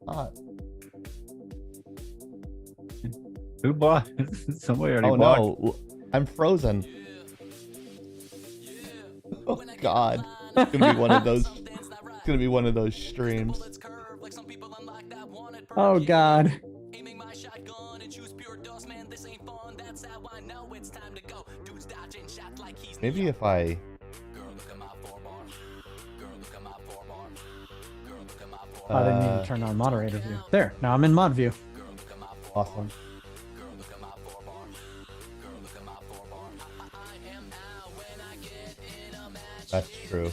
Hot. Who bought? Somebody already Oh bought. no, I'm frozen. Oh God, it's gonna be one of those. It's gonna be one of those streams. Oh God. Maybe if I. I didn't even turn on moderator view. There, now I'm in mod view. Awesome. That's true.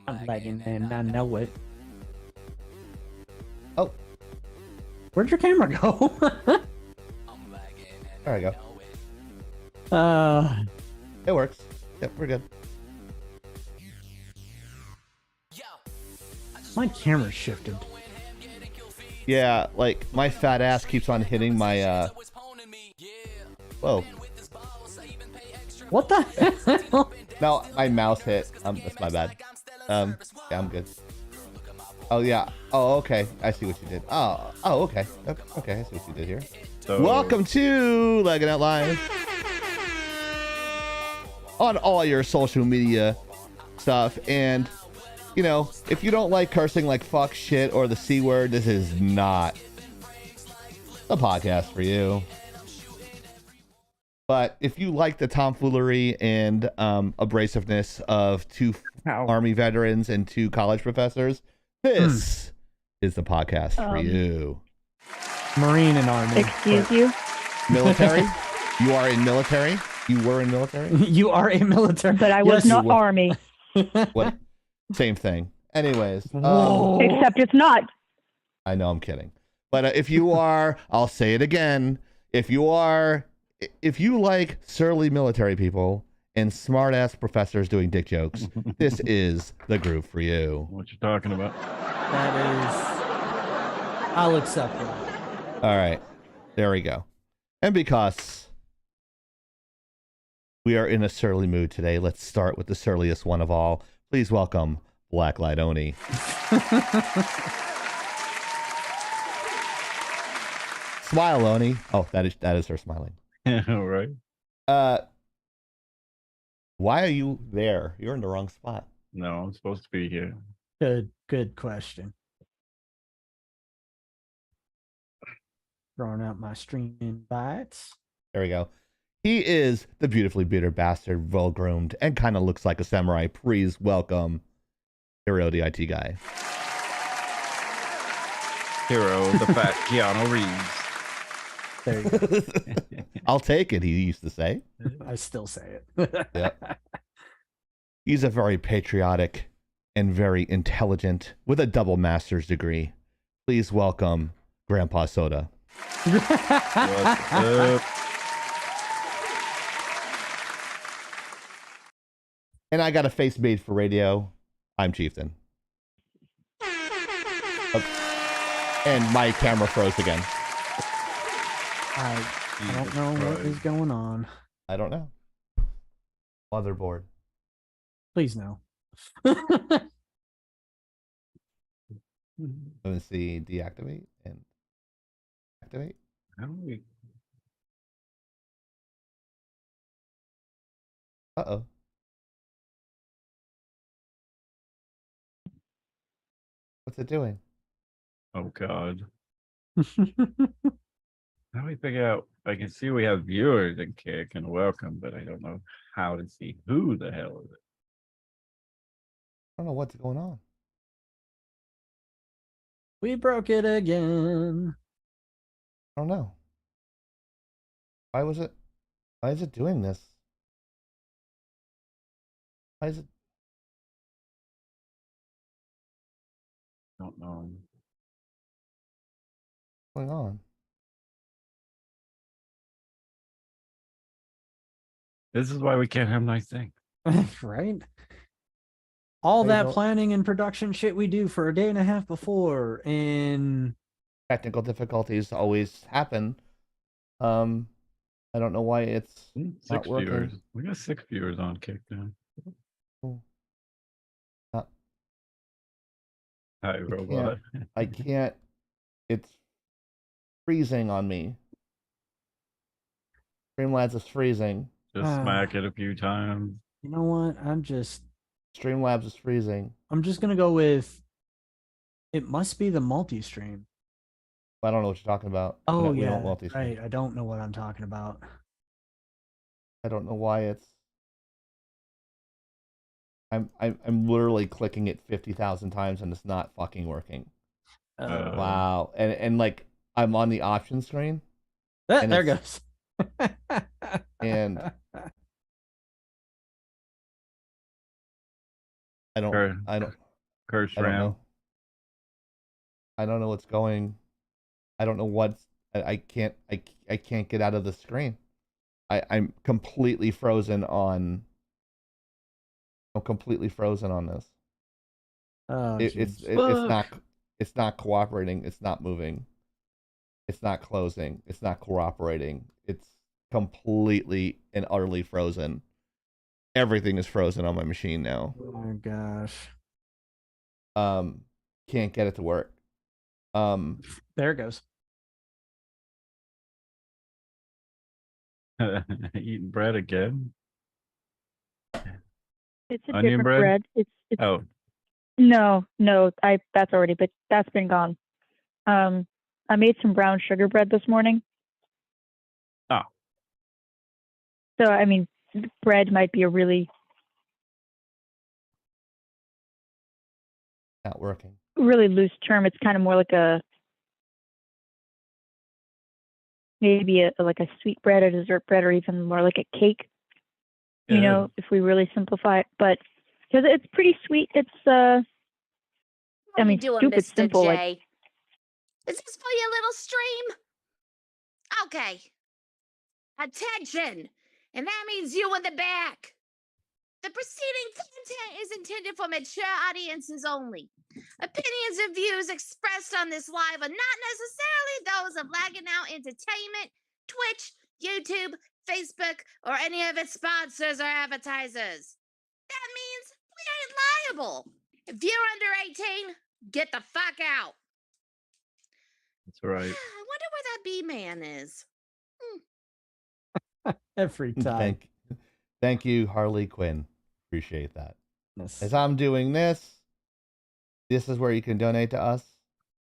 I'm lagging and I know it. Oh, Where'd your camera go? there I go. uh, It works. Yep, we're good. my camera shifted. Yeah, like my fat ass keeps on hitting my. Whoa. What the hell? No, my mouse hit. That's my bad. Yeah, I'm good. Oh yeah. Oh, okay. I see what you did. Oh, okay. Okay, I see what you did here. So, Welcome to Laggin Out Live. On all your social media stuff, and you know, if you don't like cursing like fuck, shit, or the C word, this is not the podcast for you. But if you like the tomfoolery and abrasiveness of two Army veterans and two college professors, this is the podcast for you. Marine and Army. Excuse you? Military? You are in military? You were in military? You are a military. But I was Yes. not Army. What? Same thing. Anyways. Whoa. Except it's not. I know, I'm kidding. But if you are, I'll say it again. If you like surly military people and smart-ass professors doing dick jokes, this is the group for you. what you talking about? That is. I'll accept it. All right. There we go. And because we are in a surly mood today, let's start with the surliest one of all. Please welcome Blacklight Oni. Smile, Oni. Oh, that is her smiling. All right. Why are you there? You're in the wrong spot. No, I'm supposed to be here. Good question. Throwing out my stream invites. There we go. He is the beautifully bitter bastard, well-groomed, and kind of looks like a samurai. Please welcome Hero, the IT guy. Hero, the fat Keanu Reeves. There you go. I'll take it, he used to say. I still say it. Yep. He's a very patriotic and very intelligent with a double master's degree. Please welcome Grandpa Soda. What's up? And I got a face made for radio. I'm Chieftain. Oh, and my camera froze again. I don't know what is going on. I don't know. Motherboard. Please no. Let me see. Deactivate and activate. How do we? Uh-oh. What's it doing? Oh God. How do we figure out? I can see we have viewers and kick and welcome, but I don't know how to see who the hell is it. I don't know what's going on. We broke it again. I don't know. Why is it doing this? Why is it? Don't know. What's going on? This is why we can't have nice things. Right? All They that don't- planning and production shit we do for a day and a half before, and Technical difficulties always happen. And I don't know why it's not Six working. viewers. We got 6 viewers on Kick now. Not- Hi, robot. I can't. It's freezing on me. Streamlabs is freezing. Just smack it a few times. You know what? Streamlabs is freezing. I'm just gonna go with. It must be the multi-stream. I don't know what you're talking about. Oh we yeah, don't multi-stream. right. I don't know what I'm talking about. I don't know why it's. I'm literally clicking it 50,000 times and it's not fucking working. Wow. And like I'm on the option screen. There it goes. And I don't know. I don't know what's going. I don't know what's. I can't get out of the screen. I'm completely frozen on. I'm completely frozen on this. Oh, it's not cooperating. It's not moving. It's not closing. It's not cooperating. It's completely and utterly frozen. Everything is frozen on my machine now. Oh my gosh. Can't get it to work. There it goes. Eating bread again. It's a Onion different bread. It's Oh, no, that's already, but that's been gone. I made some brown sugar bread this morning. Oh. So I mean, bread might be a really Not working. really loose term. It's kind of more like maybe like a sweet bread, a dessert bread, or even more like a cake. You know, if we really simplify it, but because it's pretty sweet, it's I mean, stupid Mr. simple. J? Like, Is this for your little stream? Okay. Attention! And that means you in the back. The preceding content is intended for mature audiences only. Opinions and views expressed on this live are not necessarily those of Laggin Out Entertainment, Twitch, YouTube, Facebook, or any of its sponsors or advertisers. That means we ain't liable. If you're under 18, get the fuck out. that's right. I wonder where that bee man is. Every time. Thank you, Harley Quinn. Appreciate that. Yes. As I'm doing this is where you can donate to us.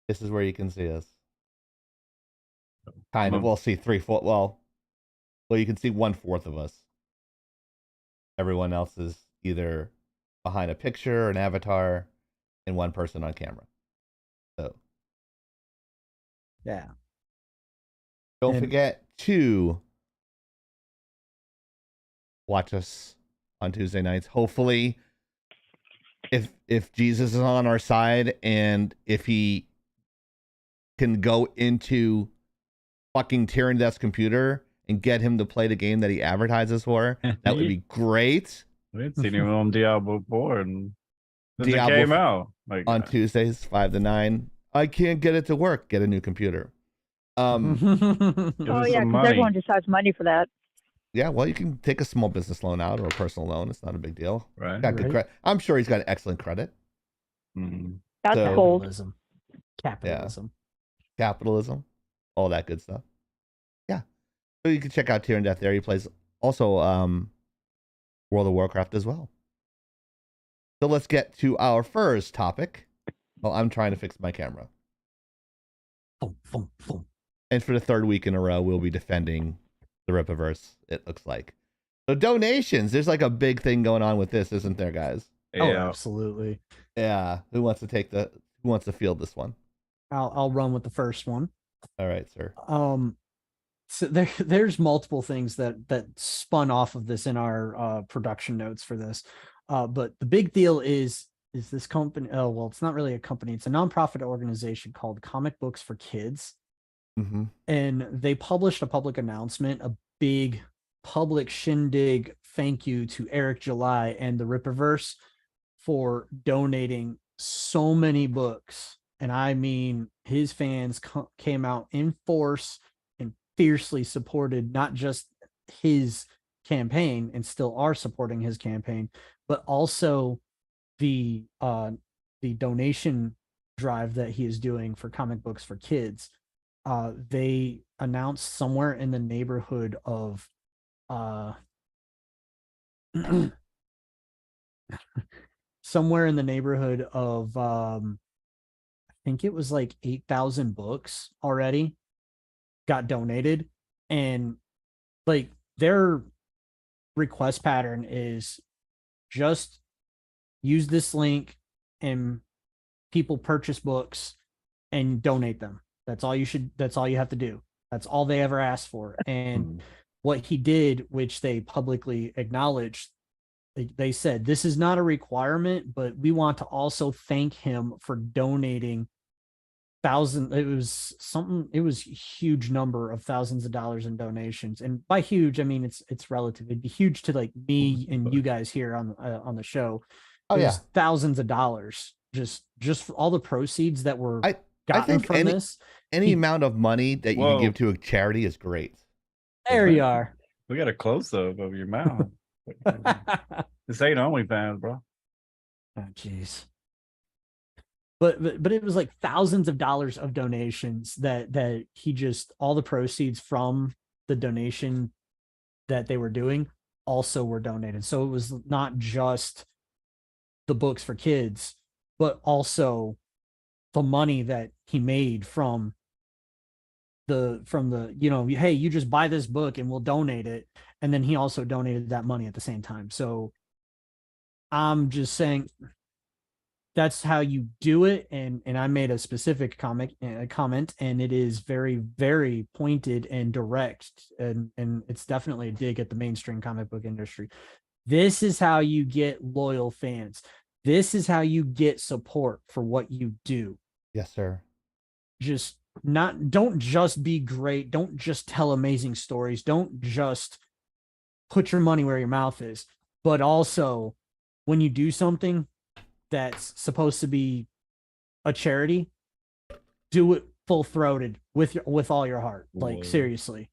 This is where you can see us. Kind of. We'll see 3/4. Well, you can see 1/4 of us. Everyone else is either behind a picture, an avatar, and one person on camera. So, Yeah. don't forget to watch us on Tuesday nights. Hopefully, if Jesus is on our side and if he can go into fucking Tyrion Death's computer and get him to play the game that he advertises for, that would be great. We had seen him on Diablo 4 and since Diablo it came out. Like, on Tuesdays, 5 to 9. I can't get it to work. Get a new computer. oh yeah, because everyone just has money for that. Yeah, well, you can take a small business loan out or a personal loan. It's not a big deal. Right. Got good credit. I'm sure he's got excellent credit. That's So- gold. Capitalism. Capitalism, all that good stuff. Yeah. So you can check out Tyrion Death there. He plays also World of Warcraft as well. So let's get to our first topic. Well, I'm trying to fix my camera. Boom, boom, boom. And for the third week in a row, we'll be defending the Rippaverse, it looks like. So donations, there's like a big thing going on with this, isn't there, guys? Yeah. Oh, absolutely. Yeah. Who wants to field this one? I'll run with the first one. All right, sir. So there's multiple things that spun off of this in our production notes for this. But the big deal is this company. Oh, well, it's not really a company. It's a nonprofit organization called Comic Books for Kids. Mm-hmm. And they published a public announcement, a big public shindig thank you to Eric July and the Rippaverse for donating so many books. And I mean, his fans came out in force and fiercely supported not just his campaign and still are supporting his campaign, but also the donation drive that he is doing for comic books for kids. They announced somewhere in the neighborhood of somewhere in the neighborhood of I think it was like 8,000 books already got donated, and like their request pattern is just use this link and people purchase books and donate them. That's all you have to do. That's all they ever asked for. And what he did, which they publicly acknowledged, they said this is not a requirement, but we want to also thank him for donating it was a huge number of thousands of dollars in donations. And by huge, I mean it's relative. It'd be huge to like me and you guys here on the show. Oh It yeah, was thousands of dollars just for all the proceeds that were I gotten think from this. any amount of money that you can give to a charity is great. There you are. We got a close up of your mouth. This ain't OnlyFans, bro. Oh, jeez. But it was like thousands of dollars of donations that he just, all the proceeds from the donation that they were doing also were donated. So it was not just the books for kids, but also the money that he made from the hey, you just buy this book and we'll donate it. And then he also donated that money at the same time. So I'm just saying that's how you do it. And I made a specific comment, and it is very, very pointed and direct. And it's definitely a dig at the mainstream comic book industry. This is how you get loyal fans. This is how you get support for what you do. Yes, sir. Don't just be great. Don't just tell amazing stories. Don't just put your money where your mouth is, but also when you do something that's supposed to be a charity, do it full-throated with all your heart. Like, seriously.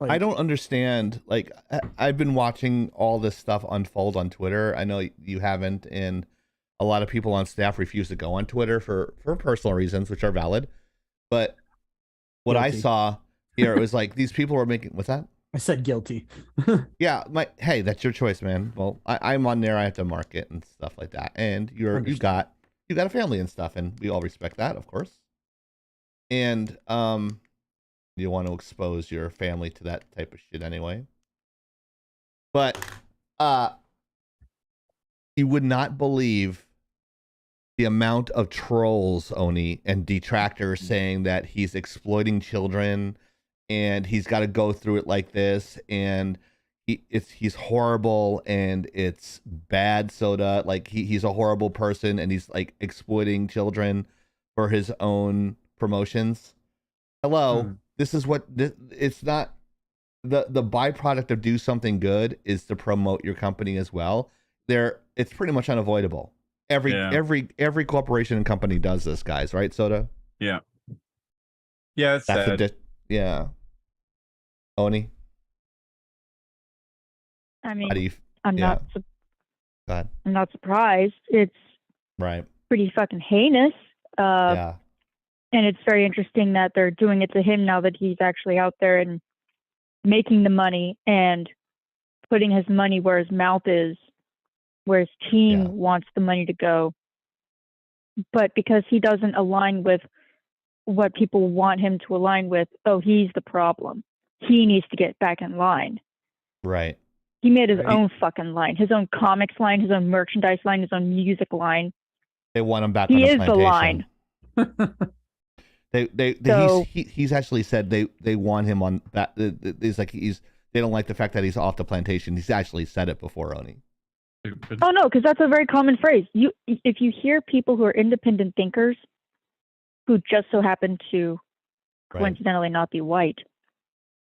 Like, I don't understand. Like, I've been watching all this stuff unfold on Twitter. I know you haven't, and a lot of people on staff refuse to go on Twitter for personal reasons, which are valid. But what I saw here, it was like these people were making. What's that? I said guilty. Yeah, hey, that's your choice, man. Well, I'm on there. I have to market and stuff like that, and you got a family and stuff, and we all respect that, of course. And you want to expose your family to that type of shit anyway. But you would not believe the amount of trolls, Oni, and detractors saying that he's exploiting children and he's got to go through it like this, and he's horrible, and it's bad soda. Like he's a horrible person, and he's like exploiting children for his own promotions. Hello, this is what it's not. The byproduct of do something good is to promote your company as well. It's pretty much unavoidable. Every corporation and company does this, guys. Right, Soda? Yeah. Yeah, it's sad. Yeah. Oni? I mean, I'm not Go ahead. I'm not surprised. It's right. Pretty fucking heinous. Yeah. And it's very interesting that they're doing it to him now that he's actually out there and making the money and putting his money where his mouth is, where his team wants the money to go. But because he doesn't align with what people want him to align with, he's the problem. He needs to get back in line. Right. He made his own fucking line, his own comics line, his own merchandise line, his own music line. They want him back he on the is plantation. The line. He's actually said they want him on that. It's like they don't like the fact that he's off the plantation. He's actually said it before, Oni. Oh no, because that's a very common phrase. If you hear people who are independent thinkers who just so happen to coincidentally not be white,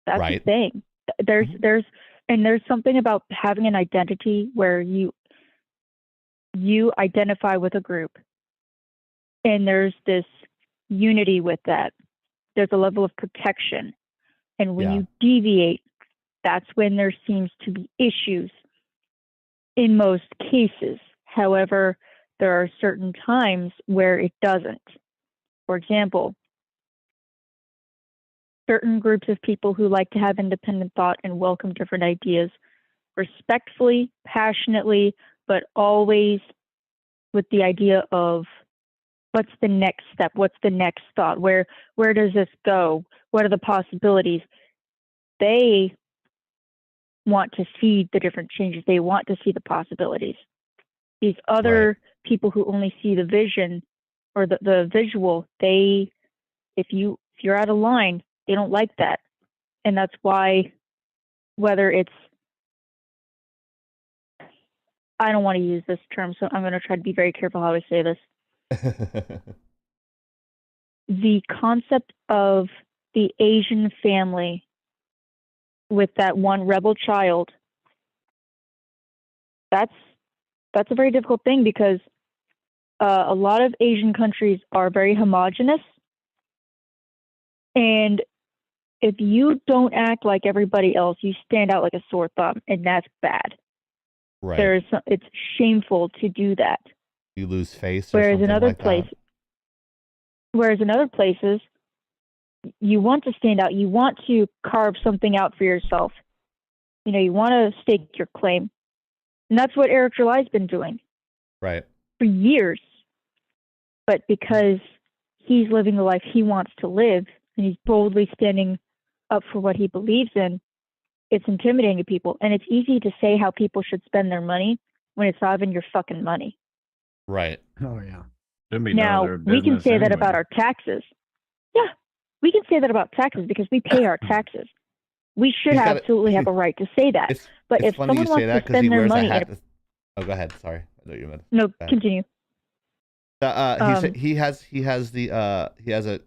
that's the thing. There's something about having an identity where you identify with a group, and there's this unity with that. There's a level of protection, and when you deviate, That's when there seems to be issues in most cases. However, there are certain times where it doesn't. For example, certain groups of people who like to have independent thought and welcome different ideas respectfully, passionately, but always with the idea of what's the next step? What's the next thought? Where does this go? What are the possibilities? They want to see the different changes. They want to see the possibilities. These other people who only see the vision or the visual, if you're out of line, they don't like that. And that's why, whether it's, I don't want to use this term, so I'm going to try to be very careful how I say this. The concept of the Asian family with that one rebel child, that's a very difficult thing, because a lot of Asian countries are very homogenous, and if you don't act like everybody else, you stand out like a sore thumb, and that's bad. Right. It's shameful to do that. You lose face. Or Whereas something in other like that. Whereas in other places, you want to stand out. You want to carve something out for yourself. You know, you want to stake your claim. And that's what Eric July's been doing. Right. For years. But because he's living the life he wants to live, and he's boldly standing up for what he believes in, it's intimidating to people. And it's easy to say how people should spend their money when it's not even your fucking money. Right. Oh yeah. Now, we can say that about our taxes. Yeah, we can say that about taxes because we pay our taxes. We should absolutely have a right to say that. But if someone wants to spend their money, oh, go ahead. Sorry, I thought you meant. No, continue. He has a.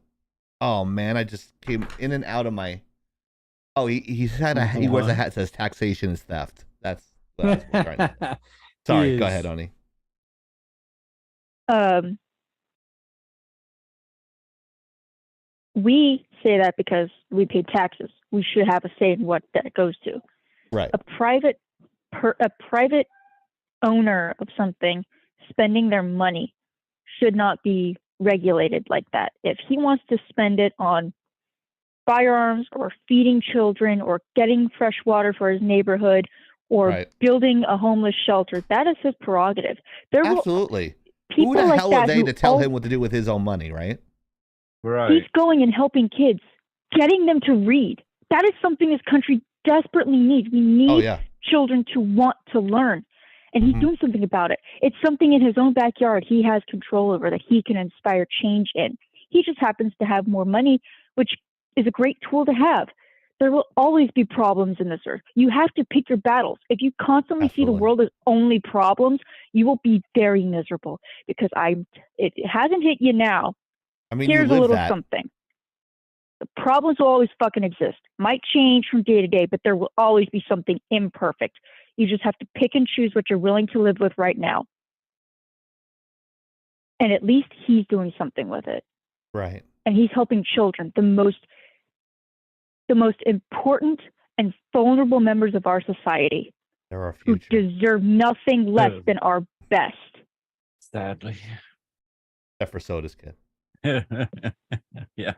Oh man, I just came in and out of my. Oh, he wears a hat that says taxation is theft. That's what I was trying to. Sorry, go ahead, Oni. We say that because we pay taxes. We should have a say in what that goes to. Right. A private owner of something spending their money should not be regulated like that. If he wants to spend it on firearms or feeding children or getting fresh water for his neighborhood or building a homeless shelter, that is his prerogative. Absolutely. Who the hell are they to tell him what to do with his own money, right? Right. He's going and helping kids, getting them to read. That is something this country desperately needs. We need children to want to learn. And he's doing something about it. It's something in his own backyard he has control over, that he can inspire change in. He just happens to have more money, which is a great tool to have. There will always be problems in this earth. You have to pick your battles. If you constantly see the world as only problems, you will be very miserable, because it hasn't hit you now. I mean, here's a little something. The problems will always fucking exist. Might change from day to day, but there will always be something imperfect. You just have to pick and choose what you're willing to live with right now. And at least he's doing something with it. Right. And he's helping children, the most important and vulnerable members of our society. They're our future. Who deserve nothing less than our best. Sadly. Except for Soda's kid. Yeah.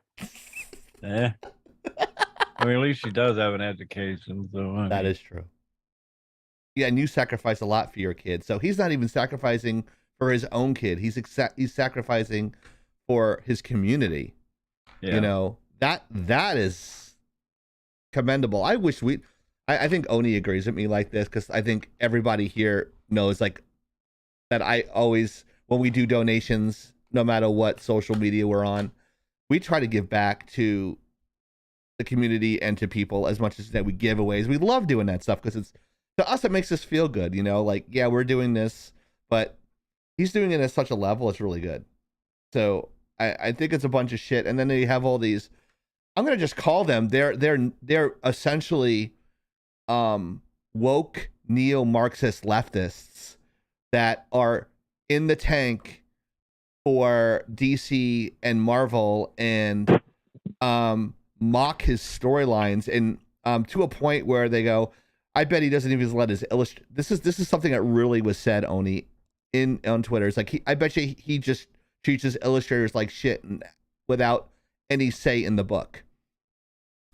I mean, at least she does have an education. So that is true. Yeah, and you sacrifice a lot for your kid. So he's not even sacrificing for his own kid. He's sacrificing for his community. Yeah. You know, that is commendable. I wish I think Oni agrees with me like this, because I think everybody here knows like that I always, when we do donations, no matter what social media we're on, we try to give back to the community and to people as much as that we give aways. We love doing that stuff because to us, it makes us feel good, you know, like, yeah, we're doing this, but he's doing it at such a level. It's really good. So I think it's a bunch of shit. And then they have all these, I'm going to just call them, they're essentially woke neo-Marxist leftists that are in the tank for DC and Marvel and mock his storylines. And to a point where they go, I bet he doesn't even let his illustrate. This is something that really was said, Oni, on Twitter. It's like I bet you he just treats his illustrators like shit and without any say in the book.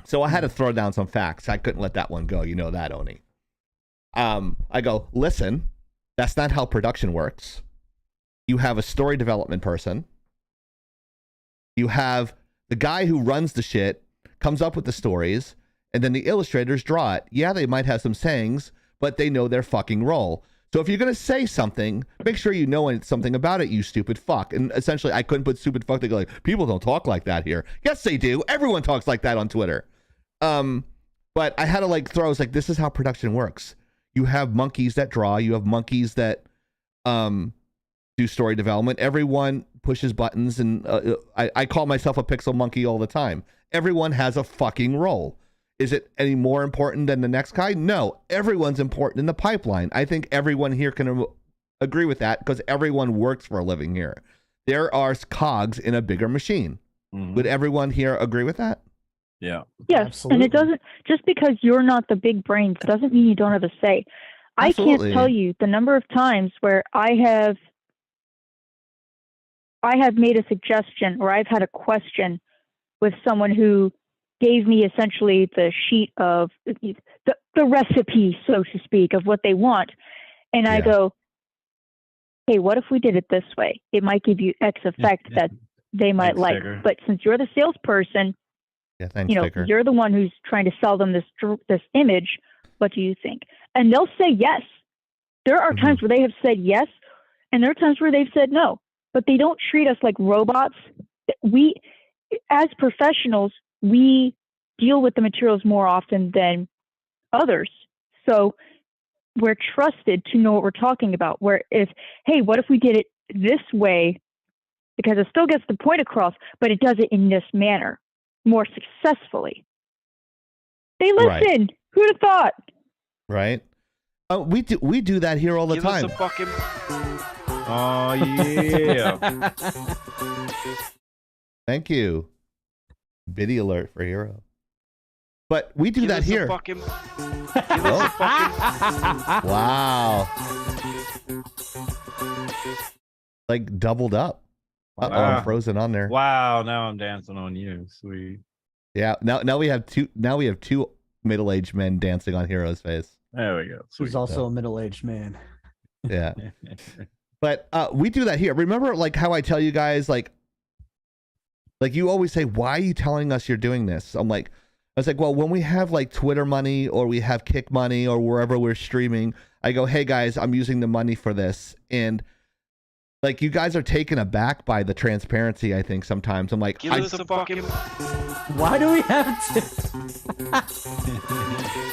So I had to throw down some facts. I couldn't let that one go. You know that, Oni. I go, listen, that's not how production works. You have a story development person. You have the guy who runs the shit, comes up with the stories, and then the illustrators draw it. Yeah, they might have some sayings, but they know their fucking role. So if you're going to say something, make sure you know something about it, you stupid fuck. And essentially, I couldn't put stupid fuck. They go like, people don't talk like that here. Yes, they do. Everyone talks like that on Twitter. But I had to like throw, I was like, this is how production works. You have monkeys that draw. You have monkeys that do story development. Everyone pushes buttons, and I call myself a pixel monkey all the time. Everyone has a fucking role. Is it any more important than the next guy? No. Everyone's important in the pipeline. I think everyone here can agree with that because everyone works for a living here. There are cogs in a bigger machine. Mm-hmm. Would everyone here agree with that? Yeah. Yes. Absolutely. And it doesn't, just because you're not the big brains doesn't mean you don't have a say. Absolutely. I can't tell you the number of times where I have made a suggestion or I've had a question with someone who gave me essentially the sheet of the recipe, so to speak, of what they want. And I go, hey, what if we did it this way? It might give you X effect that they might like. Sticker. But since you're the salesperson, you're the one who's trying to sell them this image. What do you think? And they'll say yes. There are times where they have said yes, and there are times where they've said no. But they don't treat us like robots. We, as professionals, we deal with the materials more often than others. So we're trusted to know what we're talking about. Where if, hey, what if we did it this way? Because it still gets the point across, but it does it in this manner more successfully. They listen. Right. Who'd have thought? Right. We do that here all the time. Us a fucking... Oh yeah. Thank you. Biddy alert for Hero. But we do that here. Wow. Like doubled up. Uh-oh, I'm frozen on there. Wow, now I'm dancing on you. Sweet. Yeah, now we have two middle-aged men dancing on Hero's face. There we go. Sweet. Who's also a middle-aged man. Yeah. But we do that here. Remember, like how I tell you guys, like you always say, "Why are you telling us you're doing this?" I was like, well, when we have like Twitter money or we have Kick money or wherever we're streaming, I go, "Hey guys, I'm using the money for this," and like you guys are taken aback by the transparency. I think sometimes I'm like, why do we have to?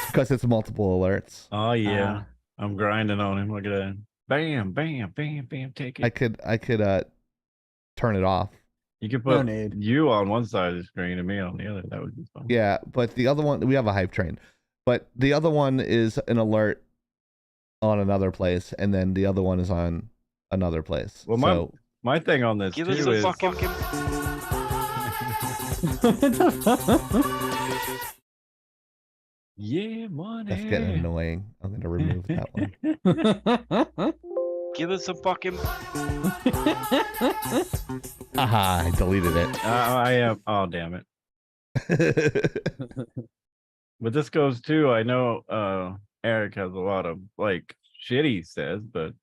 Because it's multiple alerts. Oh yeah, I'm grinding on him. Look at that. Bam, bam, bam, bam, take it. I could turn it off. You could put you on one side of the screen and me on the other. That would be fun. Yeah, but the other one, we have a hype train. But the other one is an alert on another place, and then the other one is on another place. Well, my thing on this Give too us a is... fucking... Yeah, money. That's getting annoying. I'm going to remove that one. Give us a fucking... Aha, I deleted it. I am. Oh, damn it. But this goes too. I know Eric has a lot of like shit he says, but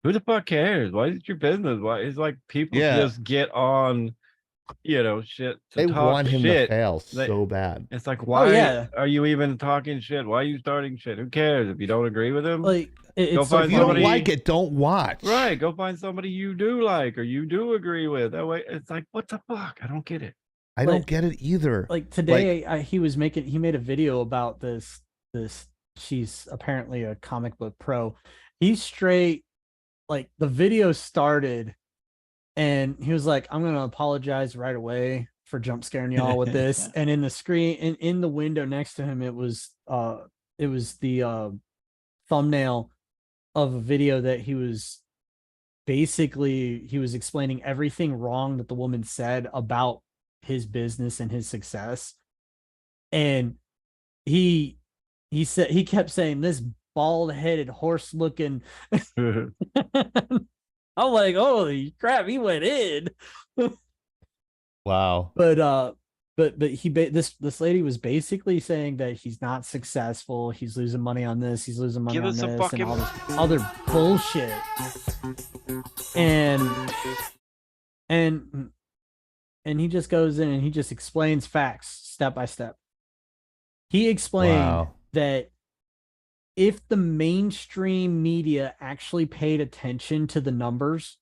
who the fuck cares? Why is it your business? Why is like people just get on, shit. They want him to fail so bad. It's like, why are you even talking shit? Why are you starting shit? Who cares if you don't agree with him? Like, go find if you don't like it, don't watch. Right. Go find somebody you do like or you do agree with. That way, it's like, what the fuck? I don't get it. I don't get it either. Like today, he made a video about this. She's apparently a comic book pro. He's straight. Like the video started, and he was like, "I'm gonna apologize right away for jump scaring y'all with this." And in the screen, and in the window next to him, it was the thumbnail of a video that he was explaining everything wrong that the woman said about his business and his success. And he kept saying this bald-headed horse-looking. I'm like, holy crap, he went in. Wow. But this lady was basically saying that he's not successful, he's losing money on this, he's losing money Give on us a this, fucking- and all this other bullshit. And he just goes in and he just explains facts step by step. He explained Wow. that if the mainstream media actually paid attention to the numbers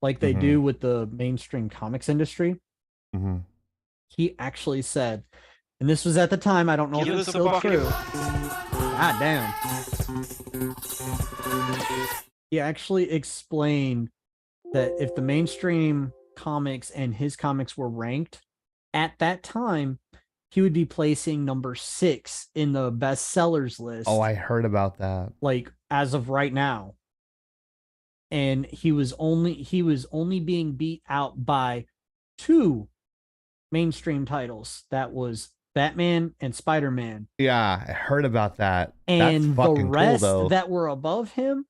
like they do with the mainstream comics industry, he actually said, and this was at the time, I don't know Give if it's us a still fucking- true. God damn. He actually explained that if the mainstream comics and his comics were ranked at that time, he would be placing number 6 in the bestsellers list. Oh, I heard about that. Like as of right now. And he was only being beat out by 2 mainstream titles. That was Batman and Spider-Man. Yeah, I heard about that. And That's the fucking rest cool, though. that were above him,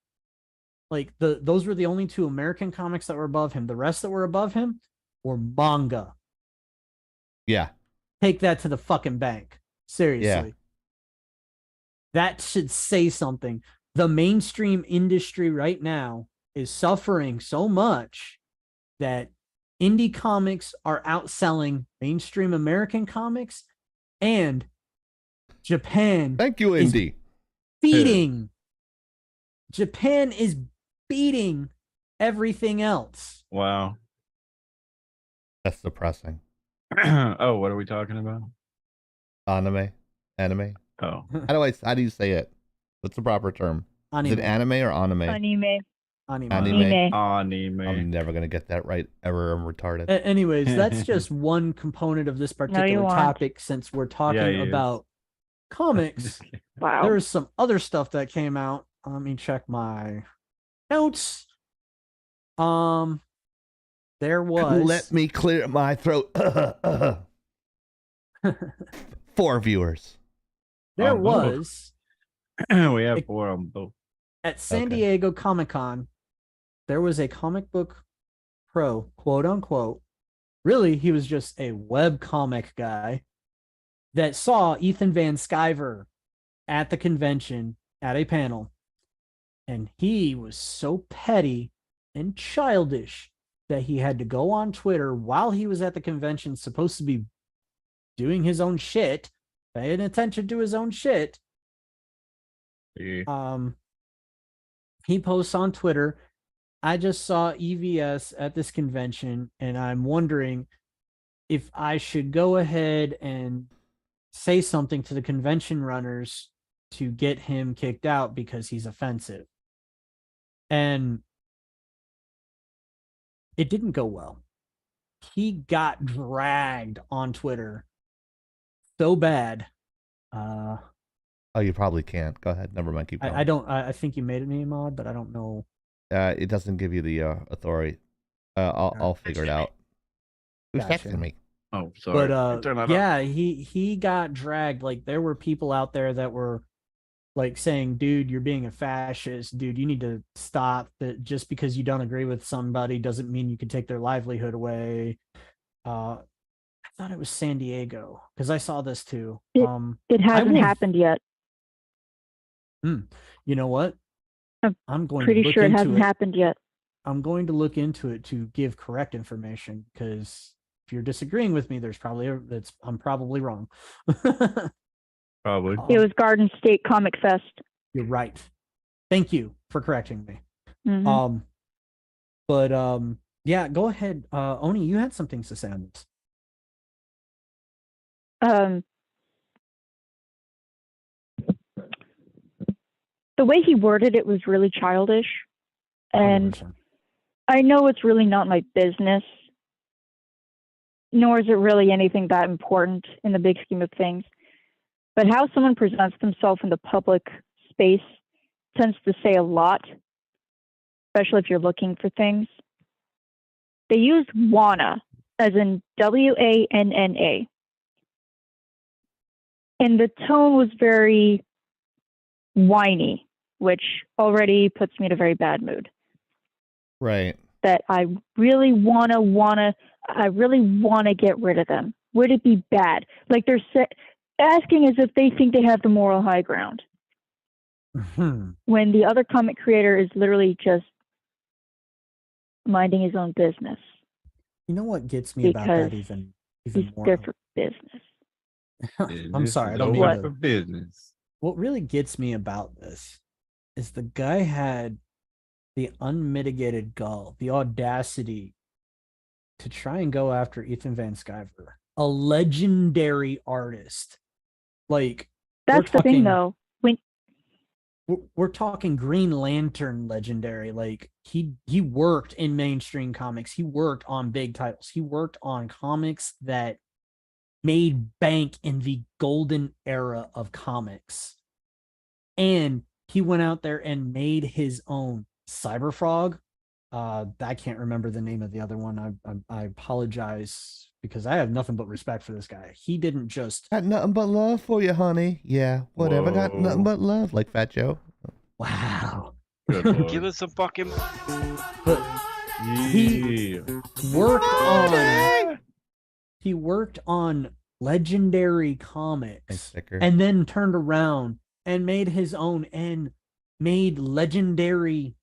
like those were the only 2 American comics that were above him. The rest that were above him were manga. Yeah. Take that to the fucking bank. Seriously. Yeah. That should say something. The mainstream industry right now is suffering so much that indie comics are outselling mainstream American comics, and Japan Thank you, is Indy. beating. Japan is beating everything else. Wow. That's depressing. Oh, what are we talking about? Anime. Oh, How do you say it? What's the proper term? Is it Anime. anime or anime? Anime. Anime. Anime. anime. I'm never gonna get that right ever. I'm retarded. Anyways, that's just one component of this particular aren't. topic. Since we're talking he is. about comics, Wow. there's some other stuff that came out. Let me check my notes. There was Let me clear my throat. 4 viewers. there On both. was We have 4 on both. at San Okay. Diego Comic-Con, there was a comic book pro, quote unquote. Really, he was just a web comic guy that saw Ethan Van Sciver at the convention at a panel. And he was so petty and childish that he had to go on Twitter while he was at the convention, supposed to be doing his own shit, paying attention to his own shit. Yeah. He posts on Twitter, I just saw EVS at this convention, and I'm wondering if I should go ahead and say something to the convention runners to get him kicked out because he's offensive. And it didn't go well. He got dragged on Twitter so bad. Oh, you probably can't. Go ahead. Never mind. Keep going. I think you made a name mod, but I don't know. It doesn't give you the authority. I'll figure it out. Who's Gotcha. texting me? Oh, sorry. But Turn that up. yeah, he got dragged. Like there were people out there that were like saying, dude, you're being a fascist, dude, you need to stop. That just because you don't agree with somebody doesn't mean you can take their livelihood away. I thought it was San Diego because I saw this too. It hasn't will- happened yet. You know what? I'm I'm going to Pretty look sure it into hasn't happened yet. I'm going to look into it to give correct information, because if you're disagreeing with me, I'm probably wrong. Probably. It was Garden State Comic Fest. You're right. Thank you for correcting me. Mhm. Yeah, go ahead. Oni, you had some things to say on this. The way he worded it was really childish. And 100%. I know it's really not my business, nor is it really anything that important in the big scheme of things. But how someone presents themselves in the public space tends to say a lot, especially if you're looking for things. They use wanna, as in WANNA. And the tone was very whiny, which already puts me in a very bad mood. Right. That I really wanna get rid of them. Would it be bad? Like they're asking as if they think they have the moral high ground. When the other comic creator is literally just minding his own business. You know what gets me about that Because even he's more? there for business. I'm sorry, I don't mean mean for to. business. What really gets me about this is the guy had the unmitigated gall, the audacity to try and go after Ethan Van Sciver, a legendary artist. Like, that's the thing, though. When we're talking Green Lantern legendary, like he worked in mainstream comics, he worked on big titles, he worked on comics that made bank in the golden era of comics, and he went out there and made his own Cyberfrog. I can't remember the name of the other one. I apologize because I have nothing but respect for this guy. He didn't just Got nothing but love for you, honey. Yeah, whatever. Got nothing Whoa. but love, like Fat Joe. wow. Good lord. Give us some fucking. But he worked on legendary Thanks, comics Sticker. and then turned around and made his own and made legendary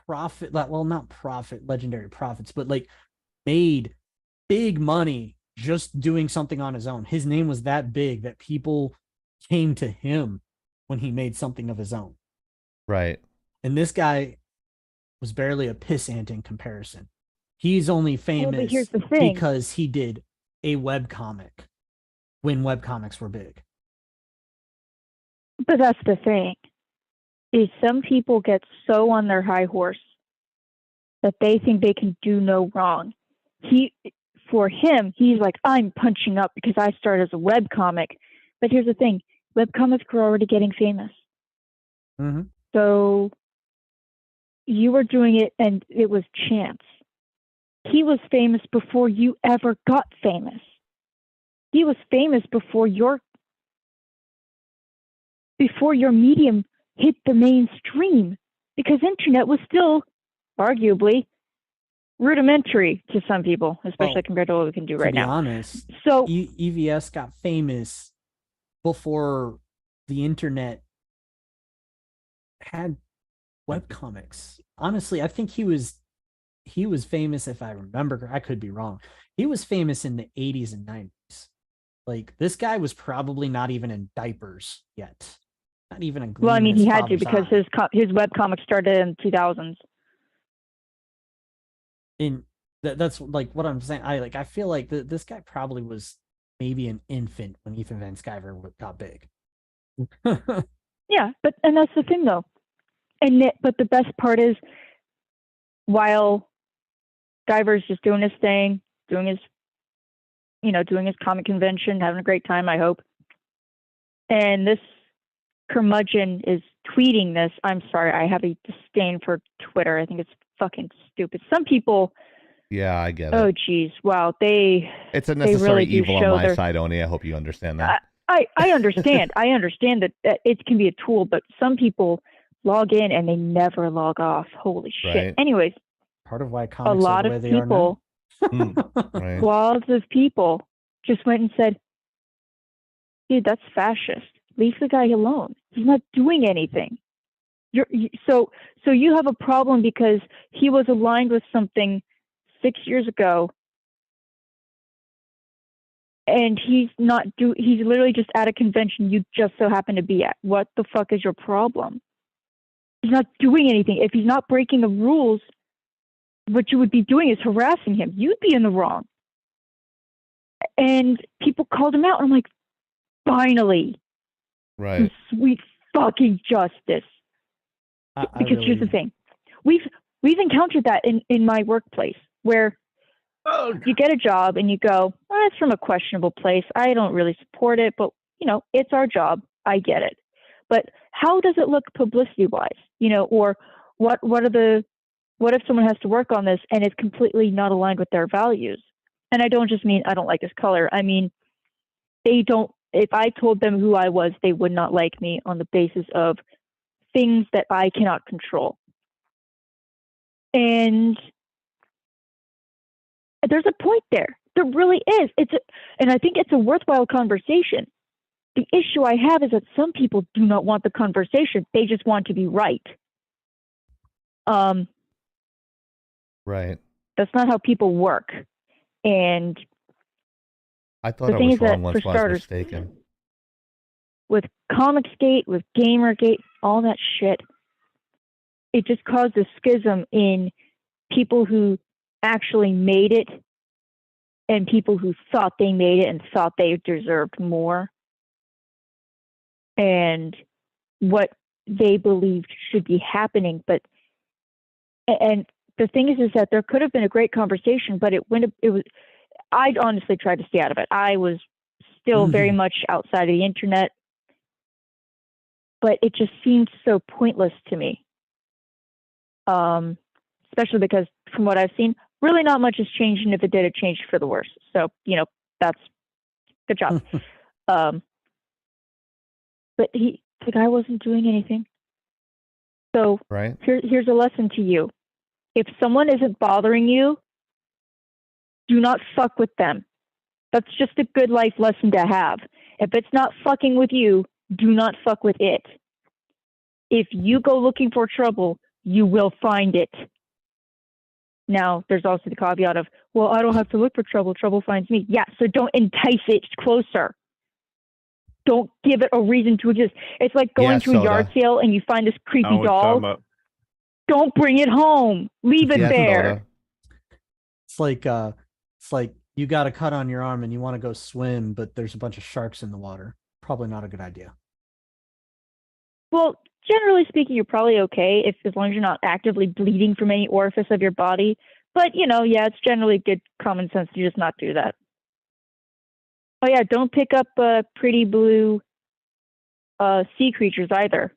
legendary profits, but like made big money just doing something on his own. His name was that big that people came to him when he made something of his own. Right. And this guy was barely a pissant in comparison. He's only famous here's the thing. because he did a webcomic when webcomics were big. But that's the thing. Is some people get so on their high horse that they think they can do no wrong. For him, he's like, I'm punching up because I started as a webcomic. But here's the thing. Webcomics were already getting famous. Mm-hmm. So you were doing it and it was chance. He was famous before you ever got famous. He was famous before your medium hit the mainstream, because internet was still arguably rudimentary to some people, especially compared to what we can do right now. To be honest, so EVS got famous before the internet had webcomics. Honestly, I think he was famous, if I remember. I could be wrong. He was famous in the 80s and 90s. Like, this guy was probably not even in diapers yet. Not even a gleam. Well, I mean, in his he had to, father's because eye. his webcomic started in 2000s. In that's like what I'm saying. I feel like this guy probably was maybe an infant when Ethan Van Sciver got big. Yeah, and that's the thing, though. But the best part is, while Guyver's just doing his thing, doing his comic convention, having a great time, I hope. And this curmudgeon is tweeting this. I'm sorry, I have a disdain for Twitter. I think it's fucking stupid. Some people. Yeah, I get it. Oh, geez. Wow. It's a necessary really evil on my side, Oni. I hope you understand that. I understand. I understand that it can be a tool, but some people log in and they never log off. Holy shit. Right. Anyways, Part of why comics a lot are the way of they are people, Right. lots of people just went and said, dude, that's fascist. Leave the guy alone. He's not doing anything. So you have a problem because he was aligned with something 6 years ago, and he's literally just at a convention you just so happen to be at. What the fuck is your problem? He's not doing anything. If he's not breaking the rules, what you would be doing is harassing him. You'd be in the wrong. And people called him out, and I'm like, finally. Right. Sweet fucking justice. Because here's the thing. We've encountered that in my workplace, where you get a job and you go, it's from a questionable place. I don't really support it, but it's our job. I get it. But how does it look publicity-wise? Or what if someone has to work on this and it's completely not aligned with their values? And I don't just mean I don't like this color. I mean, they don't if I told them who I was, they would not like me on the basis of things that I cannot control. And there's a point there. There really is. And I think it's a worthwhile conversation. The issue I have is that some people do not want the conversation. They just want to be right. Right. That's not how people work. And I thought the I thing was is that, wrong once for I was starters, mistaken. with Comicsgate, with Gamergate, all that shit, it just caused a schism in people who actually made it and people who thought they made it and thought they deserved more, and what they believed should be happening. And the thing is that there could have been a great conversation, but I'd honestly tried to stay out of it. I was still very much outside of the internet, but it just seemed so pointless to me. Especially because from what I've seen, really not much has changed, and if it did, it changed for the worse. So, that's good job. But the guy wasn't doing anything. So Right. here's a lesson to you. If someone isn't bothering you, do not fuck with them. That's just a good life lesson to have. If it's not fucking with you, do not fuck with it. If you go looking for trouble, you will find it. Now, there's also the caveat of, well, I don't have to look for trouble. Trouble finds me. Yeah, so don't entice it closer. Don't give it a reason to exist. It's like going to a yard sale and you find this creepy doll. Don't bring it home. Leave it there. Soda. It's like you got a cut on your arm and you want to go swim, but there's a bunch of sharks in the water. Probably not a good idea. Well, generally speaking, you're probably okay as long as you're not actively bleeding from any orifice of your body. But, it's generally good common sense to just not do that. Oh, yeah, don't pick up pretty blue sea creatures either.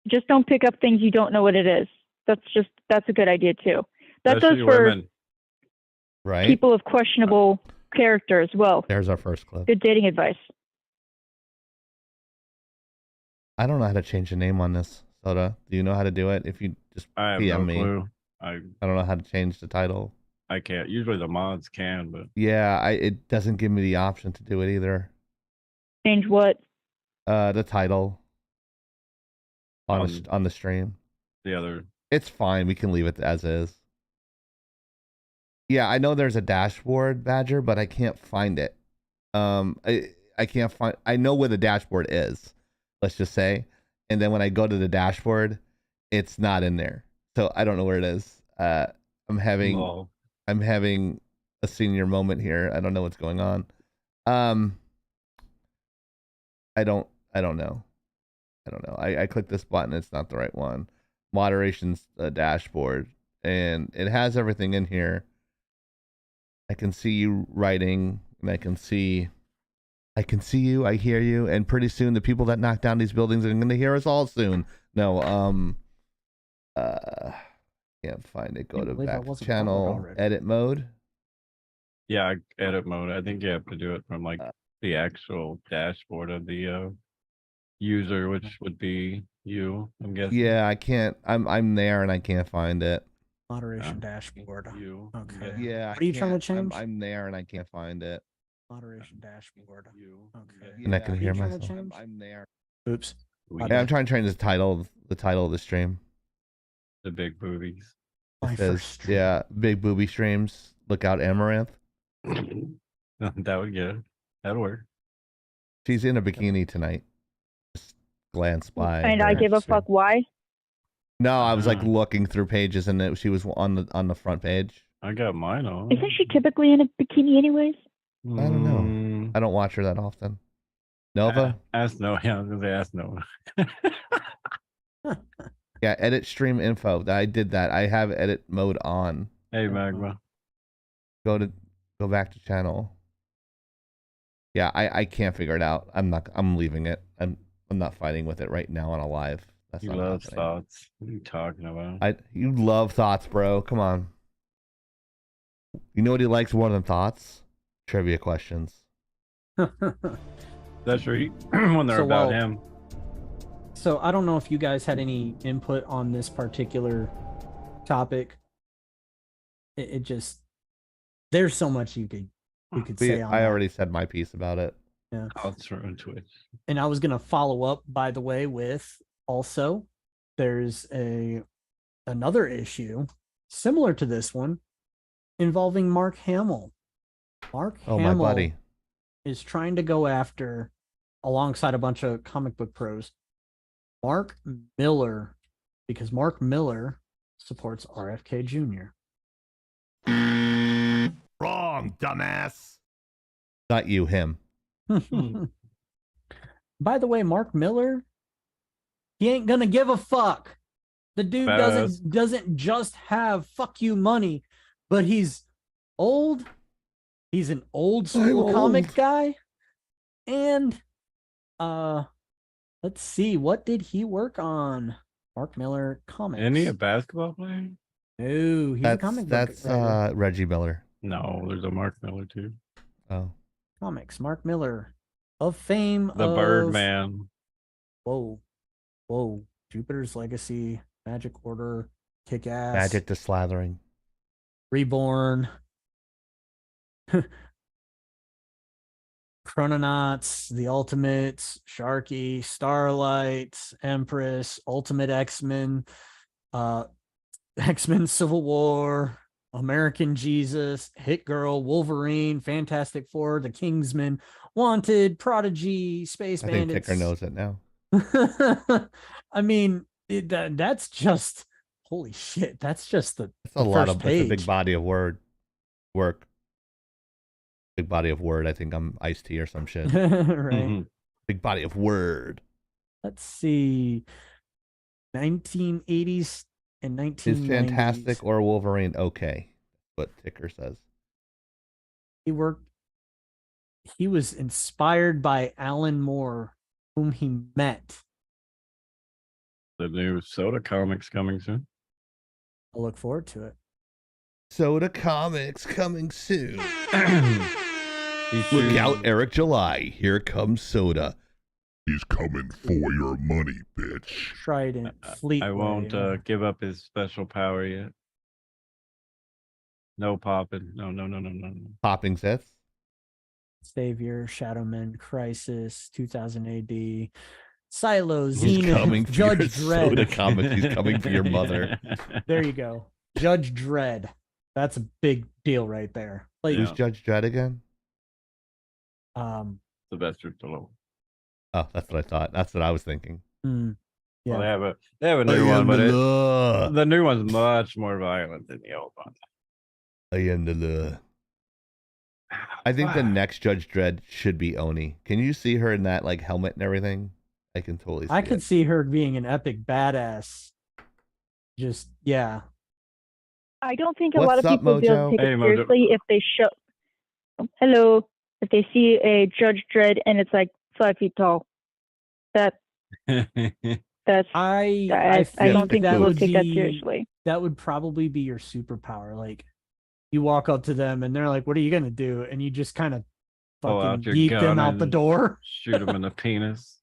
Just don't pick up things you don't know what it is. That's a good idea, too. That Especially goes for women. Right. people of questionable character as well. There's our first clip. Good dating advice. I don't know how to change the name on this, Soda. Do you know how to do it? If you just I have PM no me. clue. I don't know how to change the title. I can't. Usually the mods can, but Yeah, it doesn't give me the option to do it either. Change what? The title on the stream. the other. It's fine. We can leave it as is. Yeah, I know there's a dashboard, Badger, but I can't find it. I can't find. I know where the dashboard is. Let's just say, and then when I go to the dashboard, it's not in there. So I don't know where it is. I'm having a senior moment here. I don't know what's going on. I don't know. I clicked this button. It's not the right one. Moderation's dashboard, and it has everything in here. I can see you writing, and I can see you. I hear you, and pretty soon the people that knock down these buildings are going to hear us all soon. No, can't find it. Go to back channel, edit mode. Yeah, edit mode. I think you have to do it from like the actual dashboard of the user, which would be you, I'm guessing. Yeah, I can't. I'm there and I can't find it. Moderation dashboard. You. Okay. Yeah. What are you trying to change? I'm there and I can't find it. Moderation dashboard. You. Okay. And I can hear trying to myself. change? I'm there. Oops. Yeah, I'm trying to change the title of the stream. The big boobies. My It says, first stream. yeah, big booby streams. Look out, Amaranth. That would get it. That'll work. She's in a bikini tonight. Just glance by. And I her give a stream. fuck why? No, I was like looking through pages and she was on the front page. I got mine on. Isn't she typically in a bikini anyways? I don't know. I don't watch her that often. Nova? Ask Noah. Yeah, I was gonna say ask Noah. Yeah, edit stream info. I did that. I have edit mode on. Hey, Magma. Go back to channel. Yeah, I can't figure it out. I'm leaving it. I'm not fighting with it right now on a live. That's You not love happening. thoughts. What are you talking about? You love thoughts, bro. Come on. You know what he likes more than thoughts? trivia questions. That's right. When they're So about while- him. So I don't know if you guys had any input on this particular topic. It just there's so much you could say on I that. already said my piece about it. I'll throw into it. And I was gonna follow up, by the way, with also there's another issue similar to this one involving Mark Hamill. Mark Oh, Hamill my buddy. is trying to go after, alongside a bunch of comic book pros, Mark Miller, because Mark Miller supports RFK Jr. Wrong, dumbass. Not you, him. By the way, Mark Miller, he ain't gonna give a fuck. The dude Badass. doesn't just have fuck you money, but he's old. He's an old school comic old. guy. And let's see, what did he work on? Mark Miller comics. Isn't he a basketball player? No, he's a comic book That's writer. Reggie Miller. No, there's a Mark Miller too. Oh. Comics. Mark Miller of fame. The of, Birdman. Whoa. Jupiter's Legacy, Magic Order, Kick Ass, Magic the Slathering. Reborn, Chrononauts, The Ultimates, Sharky, Starlight, Empress, Ultimate X-Men, X-Men Civil War, American Jesus, Hit Girl, Wolverine, Fantastic Four, The Kingsman, Wanted, Prodigy, Space I think Bandits. Ticker knows it now. I mean, that's just holy shit. That's just the That's a the lot first of. That's a big page. body of work. Big body of word. I think I'm iced tea or some shit. Right. Mhm. Big body of word. Let's see. 1980s and 1990s. Is Fantastic or Wolverine okay? What Ticker says. He was inspired by Alan Moore, whom he met. The new Soda comics coming soon. I'll look forward to it. Soda Comics coming soon. He's Look shooting- out, Eric July. Here comes Soda. He's coming for your money, bitch. Trident, Fleetway. I won't give up his special power yet. No popping. No. Popping Sith. Savior, Shadowman, Crisis, 2000 AD, Silo, He's Zenith, coming for Judge your Dredd. Soda Comics. He's coming for your mother. There you go. Judge Dredd. That's a big deal right there. Like, Yeah. Who's Judge Dredd again? Sylvester Stallone. Oh, that's what I thought. That's what I was thinking. yeah. Well, they have a new one, but the the new one's much more violent than the old one. I am the law. I think the next Judge Dredd should be Oni. Can you see her in that like helmet and everything? I can totally see I could it. see her being an epic badass. Just, yeah. I don't think a What's lot of up, people will be able Mojo? to take Hey, it Mojo. seriously if they show. Hello, if they see a Judge Dredd and it's like 5 feet tall. That's I I think don't think that people would take that be- seriously. That would probably be your superpower. Like, you walk up to them and they're like, "What are you gonna do?" And you just kind of Pull out fucking your yeet them gun out the and- door. Shoot him in the penis.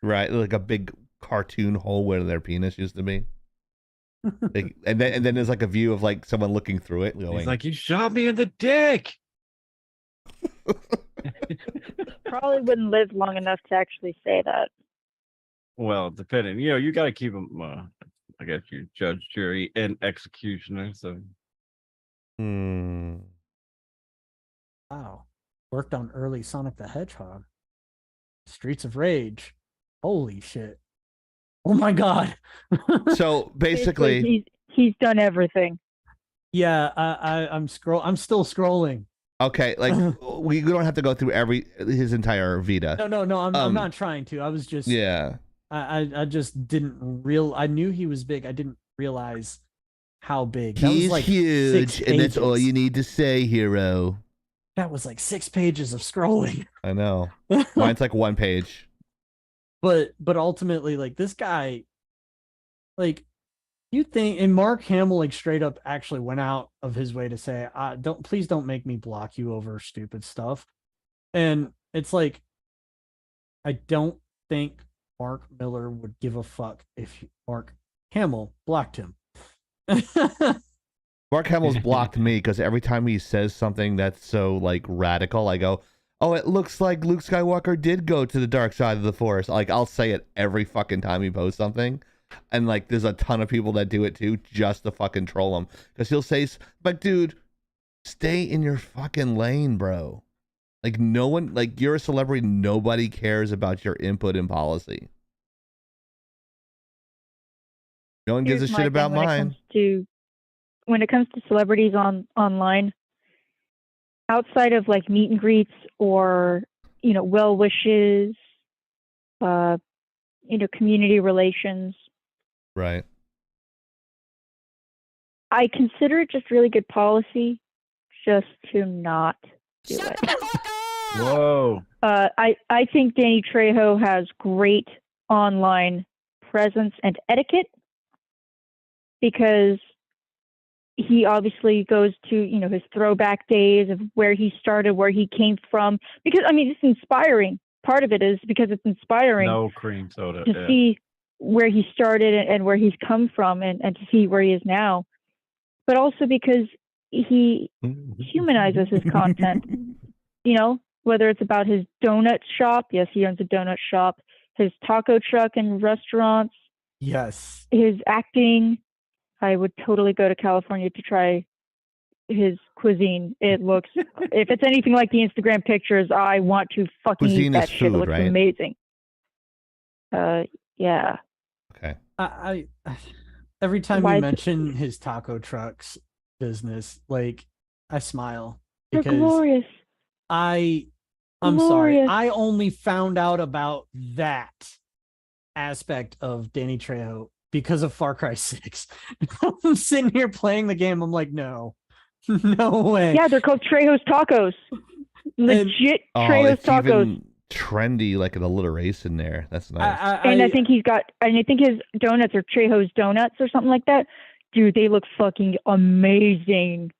Right, like a big cartoon hole where their penis used to be. Like, and then there's like a view of like someone looking through it, going, He's like, "You shot me in the dick." Probably wouldn't live long enough to actually say that. Well, depending, you got to keep him. I guess you judge, jury, and executioner. So hmm. Wow. Worked on early Sonic the Hedgehog. Streets of Rage. Holy shit. Oh my god. So basically, he's done everything. Yeah, I'm still scrolling. okay, like we don't have to go through his entire Vita. No, I'm not trying to. I was just Yeah. I just didn't I knew he was big. I didn't realize how big. That was He's like huge, 6 and that's all pages. you need to say, hero. That was like 6 pages of scrolling. I know. Mine's like 1 page. But ultimately, like, this guy, like, You think, and Mark Hamill like straight up actually went out of his way to say, please don't make me block you over stupid stuff. And it's like, I don't think Mark Miller would give a fuck if Mark Hamill blocked him. Mark Hamill's blocked me because every time he says something that's so like radical, I go, "Oh, it looks like Luke Skywalker did go to the dark side of the Force." Like I'll say it every fucking time he posts something, and like there's a ton of people that do it too, just to fucking troll him because he'll say, "But dude, stay in your fucking lane, bro." Like no one, like you're a celebrity, nobody cares about your input in policy. No one gives a Here's shit about my thing mine. when it comes to celebrities online, outside of like meet and greets or well wishes, community relations, Right. I consider it just really good policy just to not do it. Whoa. I think Danny Trejo has great online presence and etiquette because he obviously goes to, his throwback days of where he started, where he came from. Because, I mean, it's inspiring. Part of it is because it's inspiring No cream soda. to see where he started and where he's come from and to see where he is now. But also because he humanizes his content, whether it's about his donut shop. Yes, he owns a donut shop. His taco truck and restaurants. Yes. His acting. I would totally go to California to try his cuisine. It looks, if it's anything like the Instagram pictures, I want to fucking Cuisine eat that is shit. food, It looks right? amazing. Yeah. Okay. I every time you mention his taco trucks business, like I smile They're because glorious. I'm Glorious. sorry. I only found out about that aspect of Danny Trejo because of Far Cry 6. I'm sitting here playing the game. I'm like, no way. Yeah, they're called Trejo's Tacos. Legit Trejo's it's Tacos. even trendy, like an alliteration there. That's nice. I think I think his donuts are Trejo's Donuts or something like that. Dude, they look fucking amazing.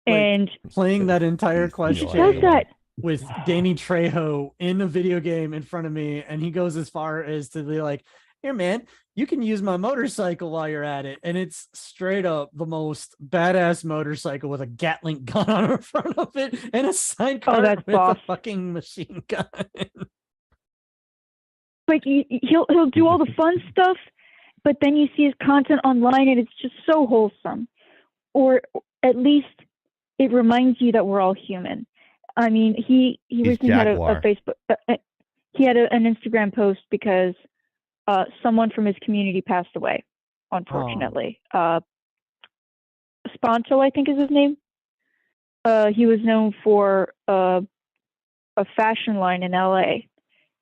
Like, and playing that entire question does that with Danny Trejo in a video game in front of me, and he goes as far as to be like, "Here, man, you can use my motorcycle while you're at it," and it's straight up the most badass motorcycle with a Gatling gun on the front of it and a sidecar with a fucking machine gun. Like he'll do all the fun stuff, but then you see his content online, and it's just so wholesome, or at least it reminds you that we're all human. I mean, he recently had a Facebook. He had an Instagram post because someone from his community passed away, unfortunately. Sponto, I think is his name. He was known for a fashion line in LA.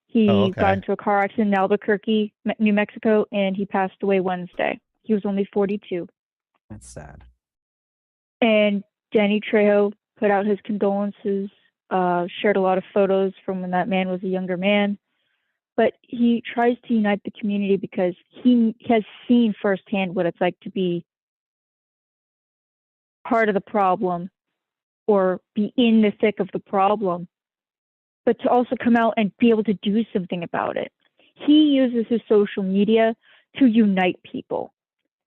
He got into a car accident in Albuquerque, New Mexico, and he passed away Wednesday. He was only 42. That's sad. And Danny Trejo put out his condolences, shared a lot of photos from when that man was a younger man. But he tries to unite the community because he has seen firsthand what it's like to be part of the problem or be in the thick of the problem, but to also come out and be able to do something about it. He uses his social media to unite people.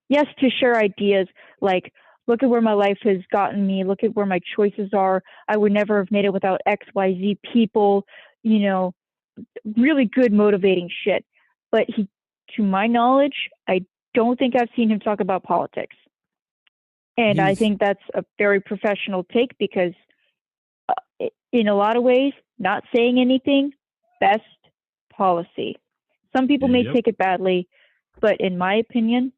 Yes, to share ideas like, look at where my life has gotten me. Look at where my choices are. I would never have made it without XYZ people, really good motivating shit. But he, to my knowledge, I don't think I've seen him talk about politics. And I think that's a very professional take because in a lot of ways, not saying anything, best policy. Some people may take it badly, but in my opinion,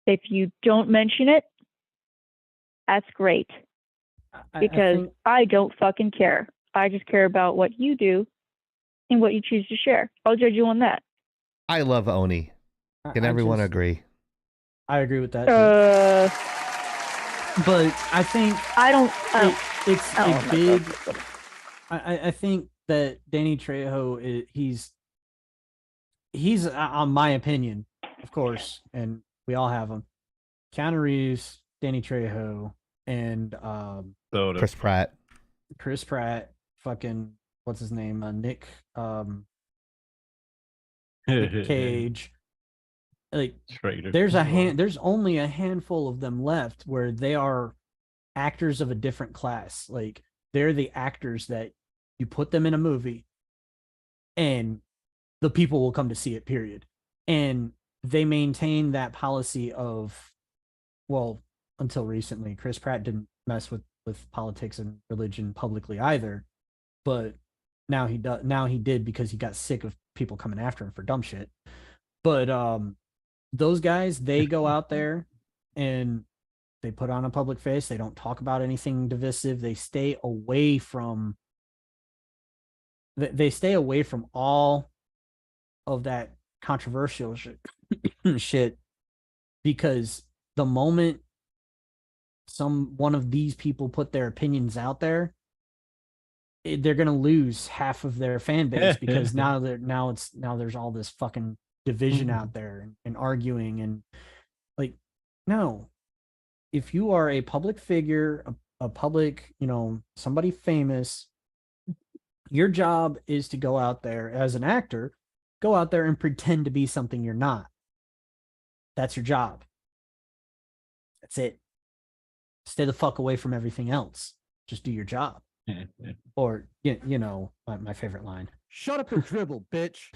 if you don't mention it, that's great. Because I don't fucking care. I just care about what you do and what you choose to share. I'll judge you on that. I love Oni. Can everyone agree? I agree with that. But I think it's a big. I think that Danny Trejo he's on my opinion, of course, and We all have them. Keanu Reeves, Danny Trejo, and Soda. Chris Pratt. Chris Pratt, fucking what's his name? Nick Cage. Like Traitor. there's only a handful of them left where they are actors of a different class. Like they're the actors that you put them in a movie and the people will come to see it, period. And they maintain that policy of, well, until recently, Chris Pratt didn't mess with politics and religion publicly either, but now he does. Now he did because he got sick of people coming after him for dumb shit. But those guys, they go out there and they put on a public face. They don't talk about anything divisive. They stay away from. They stay away from all of that controversial shit because the moment one of these people put their opinions out there, they're gonna lose half of their fan base because now there's all this fucking division out there and arguing and like, no, if you are a public figure, a public, somebody famous, your job is to go out there as an actor, go out there and pretend to be something you're not. That's your job. That's it. Stay the fuck away from everything else. Just do your job. Or, my favorite line. Shut up and dribble, bitch.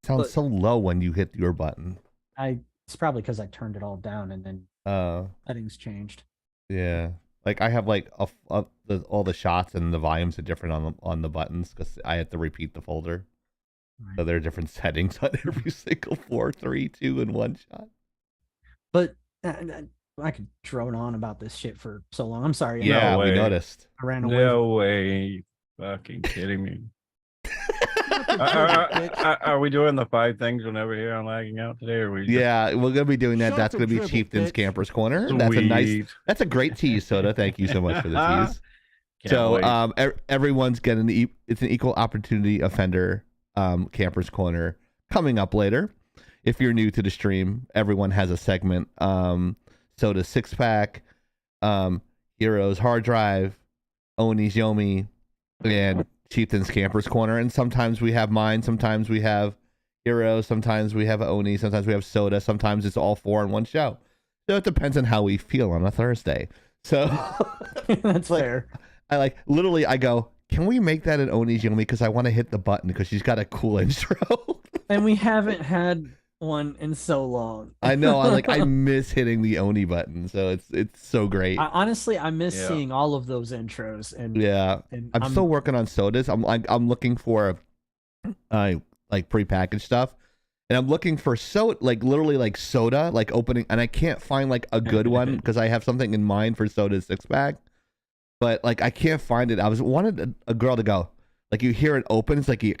Sounds so low when you hit your button. It's probably because I turned it all down and then settings changed. Yeah. Like I have like all the shots and the volumes are different on the buttons because I have to repeat the folder. Right. So there are different settings on every single 4, 3, 2, and 1 shot. But I could drone on about this shit for so long. I'm sorry. Yeah, we noticed. I ran away. No way. Fucking kidding me. Are we doing the 5 things we'll never hear on Lagging Out today? Or yeah, we're gonna be doing that. That's gonna be Chieftain's Campers Corner. Sweet. That's a great tease, Soda. Thank you so much for the tease. So everyone's getting it's an equal opportunity offender Campers Corner coming up later. If you're new to the stream, everyone has a segment. Soda 6-pack, Heroes Hard Drive, Oni's Yomi, and Chieftain's Campers Corner. And sometimes we have mine, sometimes we have Heroes, sometimes we have Oni, sometimes we have Soda, sometimes it's all 4 in one show. So it depends on how we feel on a Thursday. So that's fair. I go, can we make that an Oni's Yomi? Because I want to hit the button because she's got a cool intro. And we haven't had one in so long. I know. I miss hitting the Oni button, so it's so great. Honestly, I miss seeing all of those intros. And I'm still working on Sodas. I'm looking for prepackaged stuff, and I'm looking for literally Soda opening, and I can't find a good one because I have something in mind for Soda's 6-pack, but I can't find it. I wanted a girl to go you hear it open, it's like you.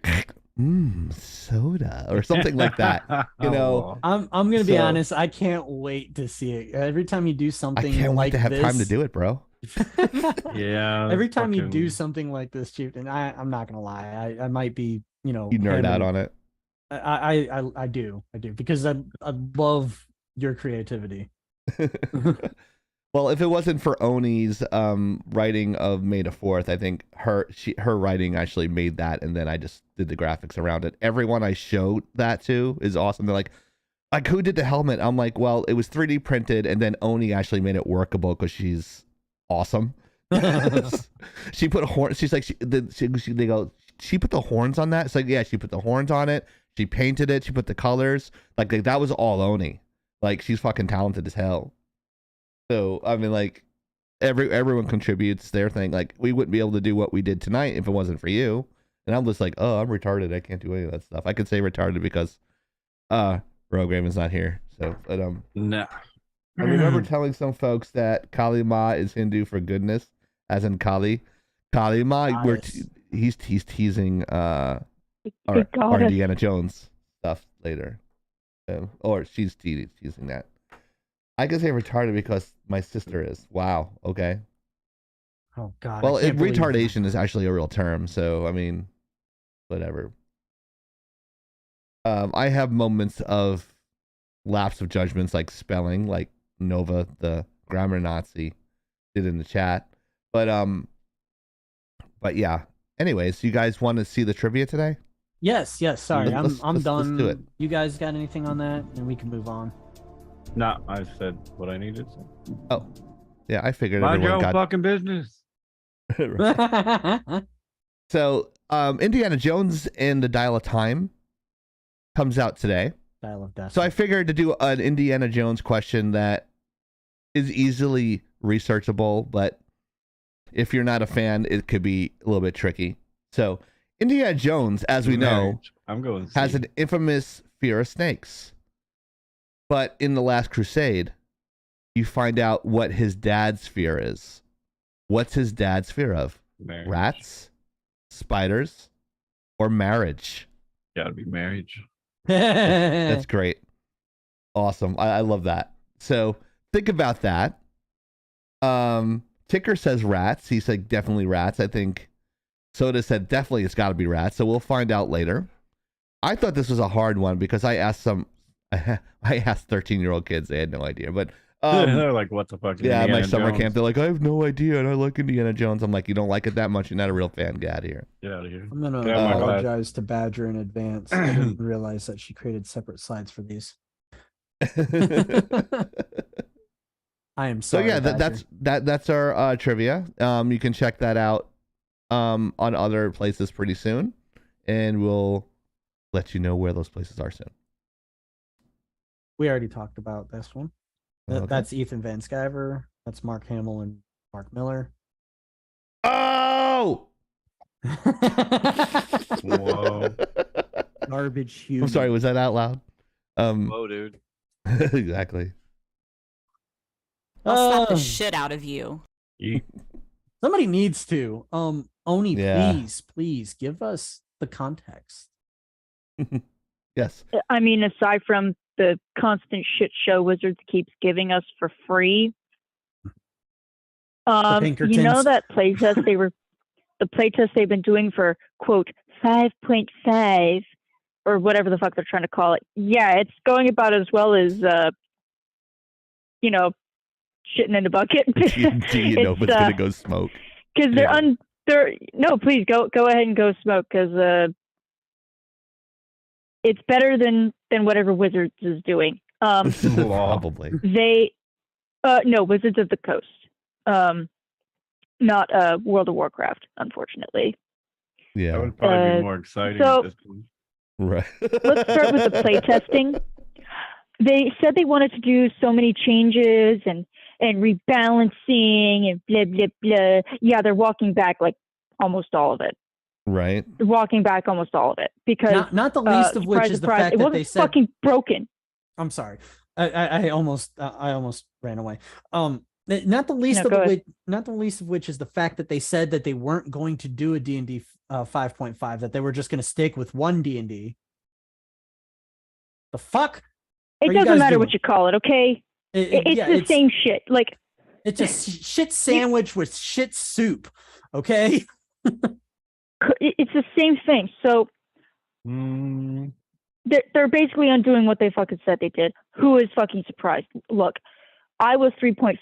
Soda or something like that. I'm gonna be honest. I can't wait to see it. Every time you do something, I can't wait to have time to do it, bro. Yeah. Every time you do something like this, Chieftain, I'm not gonna lie. I might be, you nerd out on it. I do because I love your creativity. Well, if it wasn't for Oni's writing of May the 4th, I think her writing actually made that, and then I just did the graphics around it. Everyone I showed that to is awesome. They're like who did the helmet? I'm like, well, it was 3D printed, and then Oni actually made it workable because she's awesome. She put a horn. She's like, they go, she put the horns on that. It's like, yeah, she put the horns on it. She painted it. She put the colors. Like that was all Oni. She's fucking talented as hell. So I mean, everyone contributes their thing. We wouldn't be able to do what we did tonight if it wasn't for you. And I'm just oh, I'm retarded. I can't do any of that stuff. I could say retarded because Rogue Raven's not here. So, but no. I remember telling some folks that Kali Ma is Hindu for goodness, as in Kali. Kali Ma, nice. He's teasing our Indiana Jones stuff later, or she's teasing that. I can say retarded because my sister is. Wow. Okay. Oh God. Well, retardation is actually a real term, so I mean, whatever. I have moments of lapse of judgments like spelling, like Nova, the grammar Nazi, did in the chat. But yeah. Anyways, you guys want to see the trivia today? Yes. Sorry, Let's I'm done. do it. You guys got anything on that? And we can move on. No, I said what I needed. Oh, yeah, I figured Mind your everyone own got. fucking business. So, Indiana Jones and the Dial of Time comes out today. Dial of Death. So I figured to do an Indiana Jones question that is easily researchable, but if you're not a fan, it could be a little bit tricky. So Indiana Jones, as we know, I'm going has an infamous fear of snakes. But in The Last Crusade, you find out what his dad's fear is. What's his dad's fear of? marriage. Rats, spiders, or marriage? Gotta be marriage. That's great. Awesome. I love that. So think about that. Ticker says rats. He said definitely rats. I think Soda said definitely it's got to be rats. So we'll find out later. I thought this was a hard one because I asked 13-year-old kids. They had no idea. But They're like, what the fuck? is yeah, Indiana my summer Jones? camp, they're like, I have no idea, and I like Indiana Jones. I'm like, you don't like it that much. You're not a real fan. Get out of here. Get out of here. I'm gonna Get out of my class. apologize to Badger in advance. I didn't realize that she created separate slides for these. I am So sorry. yeah, Badger. that's our trivia. You can check that out on other places pretty soon, and we'll let you know where those places are soon. We already talked about this one. Okay. That's Ethan Van Sciver. That's Mark Hamill and Mark Miller. Oh! Whoa. Garbage human. I'm sorry, was that out loud? Whoa, dude. Exactly. I'll slap the Uh, shit out of you. Somebody needs to. Oni, Yeah. please give us the context. Yes. I mean, aside from the constant shit show Wizards keeps giving us for free, you know Pinkertons. that playtest the playtest they've been doing for quote 5.5 or whatever the fuck they're trying to call it. Yeah, it's going about as well as shitting in the bucket. Do you know it's gonna go smoke? Because they're no, please go ahead and go smoke because it's better than whatever Wizards is doing. Probably. They no, Wizards of the Coast. Not World of Warcraft, unfortunately. That Yeah. would probably be more exciting so- at this point. Right. Let's start with the playtesting. They said they wanted to do so many changes and rebalancing and blah blah blah. Yeah, they're walking back like almost all of it. Right. They're walking back almost all of it because Not the least of which surprise, is the surprise, fact it that wasn't they said. fucking broken. I'm sorry. I almost ran away. Not the least No, of go ahead. which, not the least of which is the fact that they said that they weren't going to do a D&D 5.5, that they were just going to stick with one D&D. The fuck? It are you doesn't guys matter doing? what you call it, okay? It's Yeah, the same shit. Like It's a shit sandwich with shit soup. Okay. it's the same thing. So they're basically undoing what they fucking said they did. Who is fucking surprised? Look, I was 3.5.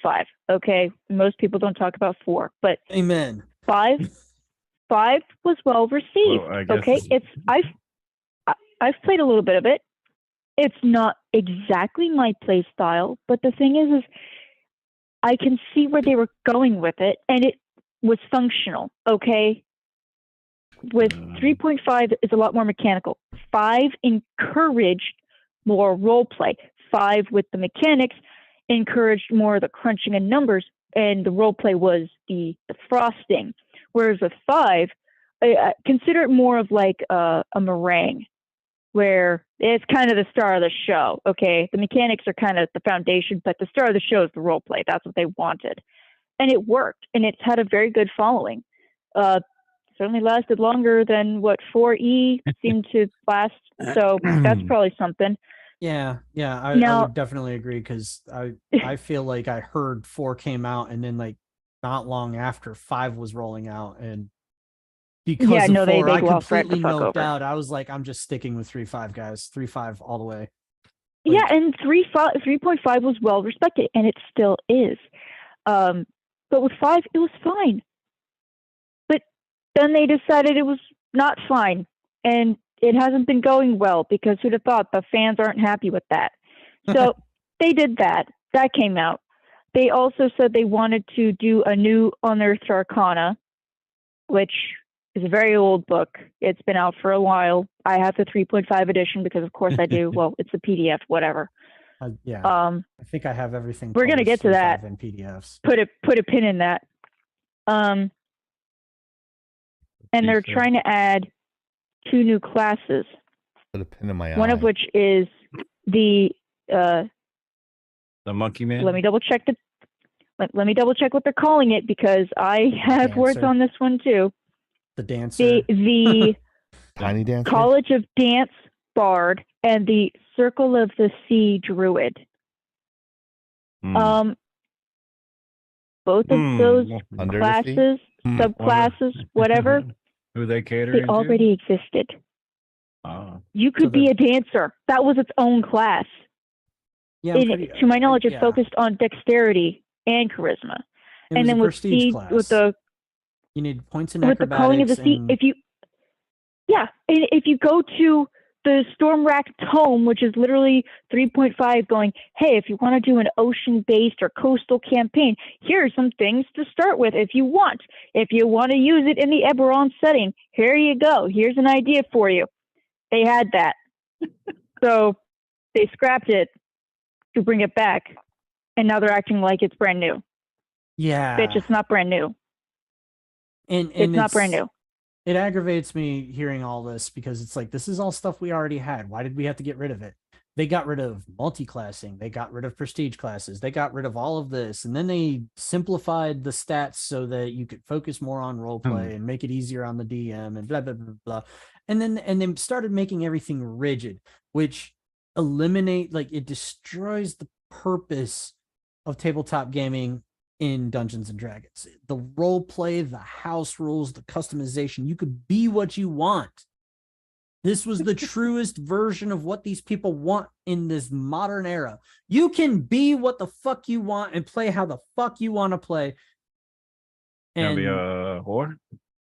Okay, most people don't talk about 4, but Amen. 5 was well received. Well, I guess Okay, I've played a little bit of it. It's not exactly my play style, but the thing is I can see where they were going with it, and it was functional. Okay, with 3.5 is a lot more mechanical. 5 encouraged more role play. 5 with the mechanics encouraged more of the crunching of numbers, and the role play was the frosting. Whereas with 5, consider it more of like a meringue, where it's kind of the star of the show. Okay, the mechanics are kind of the foundation, but the star of the show is the role play. That's what they wanted, and it worked, and it's had a very good following. Certainly lasted longer than what 4E seemed to last, so that's probably something. Yeah, I Now- would definitely agree because I feel like I heard 4 came out and then like not long after 5 was rolling out, and because Yeah, of no, 4, they I glossed right the completely fuck noped over. out. I was like, I'm just sticking with 3.5, guys. 3.5 all the way. Yeah, and 3.5 was well respected, and it still is. But with 5, it was fine. But then they decided it was not fine, and it hasn't been going well because who'd have thought the fans aren't happy with that. So they did that. That came out. They also said they wanted to do a new Unearthed Arcana, which is a very old book. It's been out for a while. I have the 3.5 edition because, of course, I do. Well, it's a PDF, whatever. Yeah. I think I have everything. We're gonna get to that in PDFs. Put a pin in that. And they're trying to add 2 new classes. Put a pin in my eye. One of which is the Monkey Man. Let me double check let me double check what they're calling it because I have words Dancer. on this one too. The dancer. The Tiny dancer. College of Dance Bard and the Circle of the Sea Druid. Both of those Under classes, subclasses, whatever, Who they cater they to? already existed. Oh. You could be a dancer. That was its own class. Yeah, To my knowledge, it focused on dexterity and charisma. And then with prestige the class. with the You need points in with the calling of the sea, and- if you go to the Stormrack Tome, which is literally 3.5, going, hey, if you want to do an ocean-based or coastal campaign, here are some things to start with if you want. If you want to use it in the Eberron setting, here you go. Here's an idea for you. They had that. So they scrapped it to bring it back, and now they're acting like it's brand new. Yeah. Bitch, it's not brand new. And it's not brand new. It aggravates me hearing all this because it's like, this is all stuff we already had. Why did we have to get rid of it? They got rid of multi-classing. They got rid of prestige classes. They got rid of all of this. And then they simplified the stats so that you could focus more on role play and make it easier on the DM and blah, blah, blah, blah. And then started making everything rigid, which it destroys the purpose of tabletop gaming in Dungeons and Dragons. The role play, the house rules, the customization, you could be what you want. This was the truest version of what these people want in this modern era. You can be what the fuck you want and play how the fuck you want to play. And be a whore?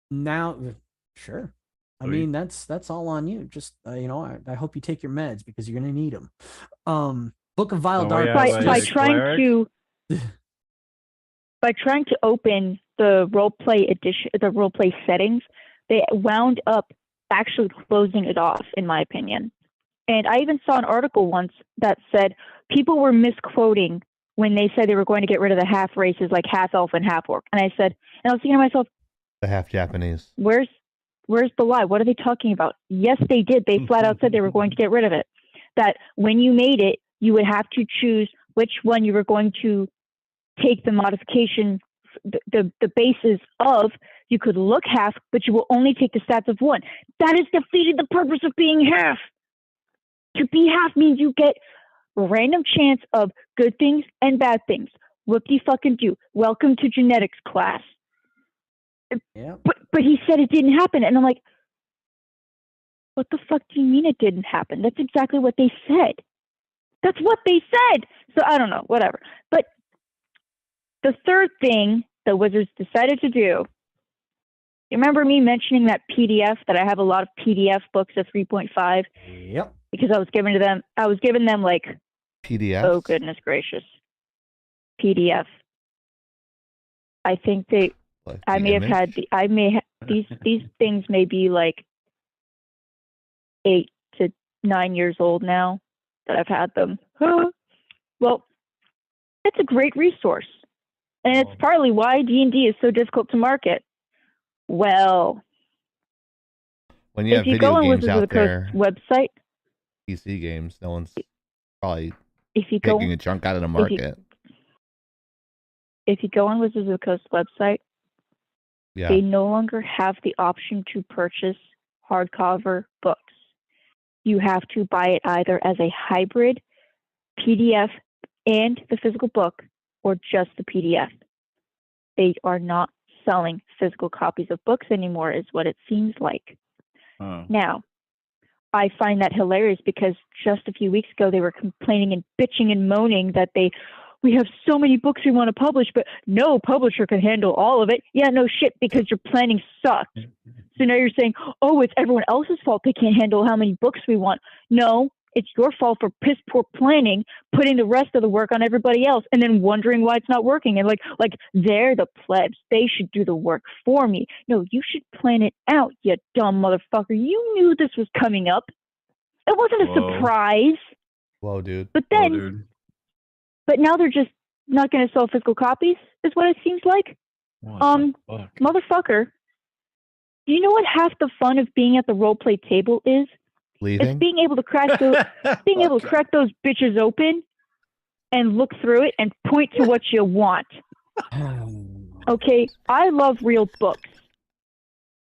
Now, sure. I mean, that's all on you. Just, I hope you take your meds because you're going to need them. Book of Vile Dark. By trying to open the roleplay edition, the roleplay settings, they wound up actually closing it off, in my opinion. And I even saw an article once that said people were misquoting when they said they were going to get rid of the half races, like half elf and half orc. And I was thinking to myself, the half Japanese. Where's the lie? What are they talking about? Yes, they did. They flat out said they were going to get rid of it. That when you made it, you would have to choose which one you were going to take the modification, the basis of. You could look half, but you will only take the stats of one. That is defeating the purpose of being half. To be half means you get a random chance of good things and bad things. Whoop-de-fucking-do. Welcome to genetics class. Yeah. But he said it didn't happen. And I'm like, what the fuck do you mean it didn't happen? That's exactly what they said. That's what they said. So I don't know, whatever. But the third thing the Wizards decided to do, you remember me mentioning that PDF, that I have a lot of PDF books of 3.5? Yep. Because I was giving them like PDF. Oh goodness gracious. PDF. I think these things may be like 8 to 9 years old now that I've had them. Well, it's a great resource. And it's partly why D&D is so difficult to market. Well, when you have if you go video on games Wizards of out the Coast there, website, PC games, no one's probably if you go, taking a chunk out of the market. If you go on Wizards of the Coast website, they no longer have the option to purchase hardcover books. You have to buy it either as a hybrid PDF and the physical book, or just the PDF. They are not selling physical copies of books anymore, is what it seems like. Now, I find that hilarious because just a few weeks ago they were complaining and bitching and moaning that we have so many books we want to publish, but no publisher can handle all of it. Yeah, no shit, because your planning sucked. So now you're saying, oh, it's everyone else's fault they can't handle how many books we want. No, it's your fault for piss poor planning, putting the rest of the work on everybody else, and then wondering why it's not working. And like they're the plebs. They should do the work for me. No, you should plan it out, you dumb motherfucker. You knew this was coming up. It wasn't a surprise. Whoa, dude. But then, but now they're just not going to sell physical copies, is what it seems like. Motherfucker. Do you know what half the fun of being at the role play table is? Leaving? It's being able to crack those, bitches open and look through it and point to what you want. Okay, I love real books.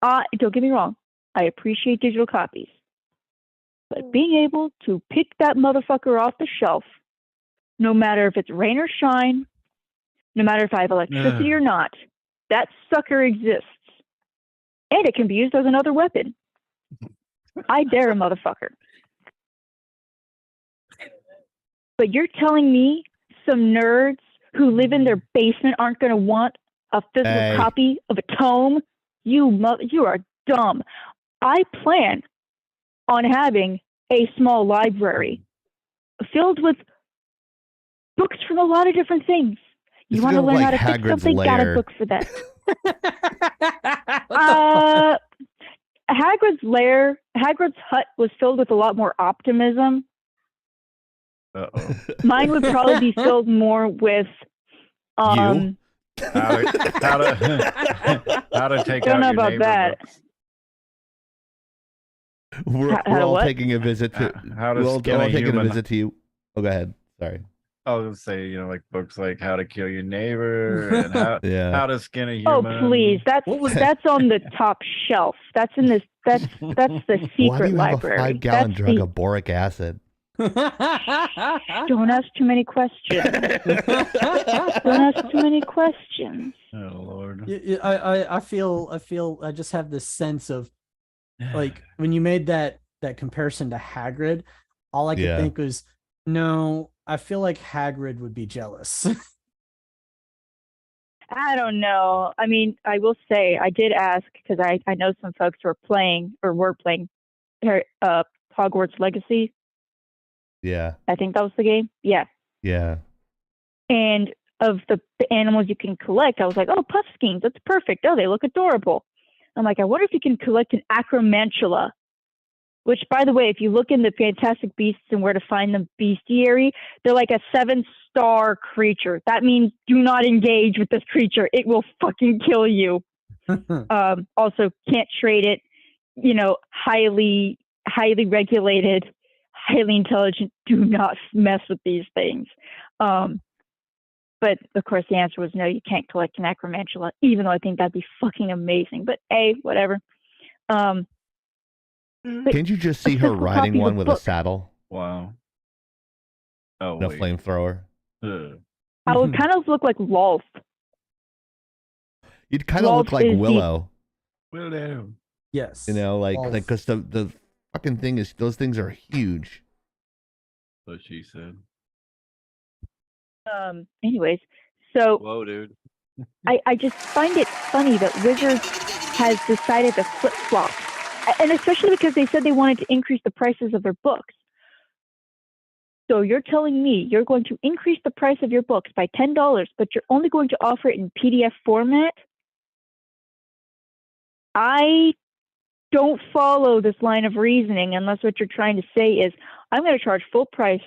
Don't get me wrong. I appreciate digital copies. But being able to pick that motherfucker off the shelf, no matter if it's rain or shine, no matter if I have electricity or not, that sucker exists. And it can be used as another weapon. I dare a motherfucker. But you're telling me some nerds who live in their basement aren't going to want a physical copy of a tome? You are dumb. I plan on having a small library filled with books from a lot of different things. You want to learn how to fix something? Got a book for that. Hagrid's hut was filled with a lot more optimism. Mine would probably be filled more with how to take don't out know your about neighbor that. books. We're all taking a visit to. How to we're all skin a taking a human. visit to you. Oh, go ahead. Sorry. I was gonna say, like books like How to Kill Your Neighbor and how to Skin a Human. Oh please, that's on the top shelf. That's in this. That's the secret Why do you library. have a 5-gallon drug of boric acid? Don't ask too many questions. Don't ask too many questions. Oh Lord. I feel I just have this sense of like when you made that comparison to Hagrid, all I could think was, no, I feel like Hagrid would be jealous. I don't know. I mean, I will say I did ask because I know some folks who are playing or were playing Hogwarts Legacy. Yeah. I think that was the game. Yeah. Yeah. And of the animals you can collect, I was like, oh, Puffskeins, that's perfect. Oh, they look adorable. I'm like, I wonder if you can collect an acromantula. Which, by the way, if you look in the Fantastic Beasts and Where to Find Them bestiary, they're like a 7-star creature. That means do not engage with this creature. It will fucking kill you. Also, can't trade it. Highly regulated, highly intelligent. Do not mess with these things. But, of course, the answer was no, you can't collect an acromantula, even though I think that'd be fucking amazing. But, whatever. Can't you just see her riding one with a saddle? Wow. Oh, and a flamethrower. I would kind of look like Rolf. You'd kind of look like Willow. Willow. Yes. Because the fucking thing is, those things are huge. What she said. Anyways, so. Whoa, dude. I just find it funny that Wizards has decided to flip-flop. And especially because they said they wanted to increase the prices of their books. So you're telling me you're going to increase the price of your books by $10, but you're only going to offer it in PDF format? I don't follow this line of reasoning unless what you're trying to say is, I'm going to charge full price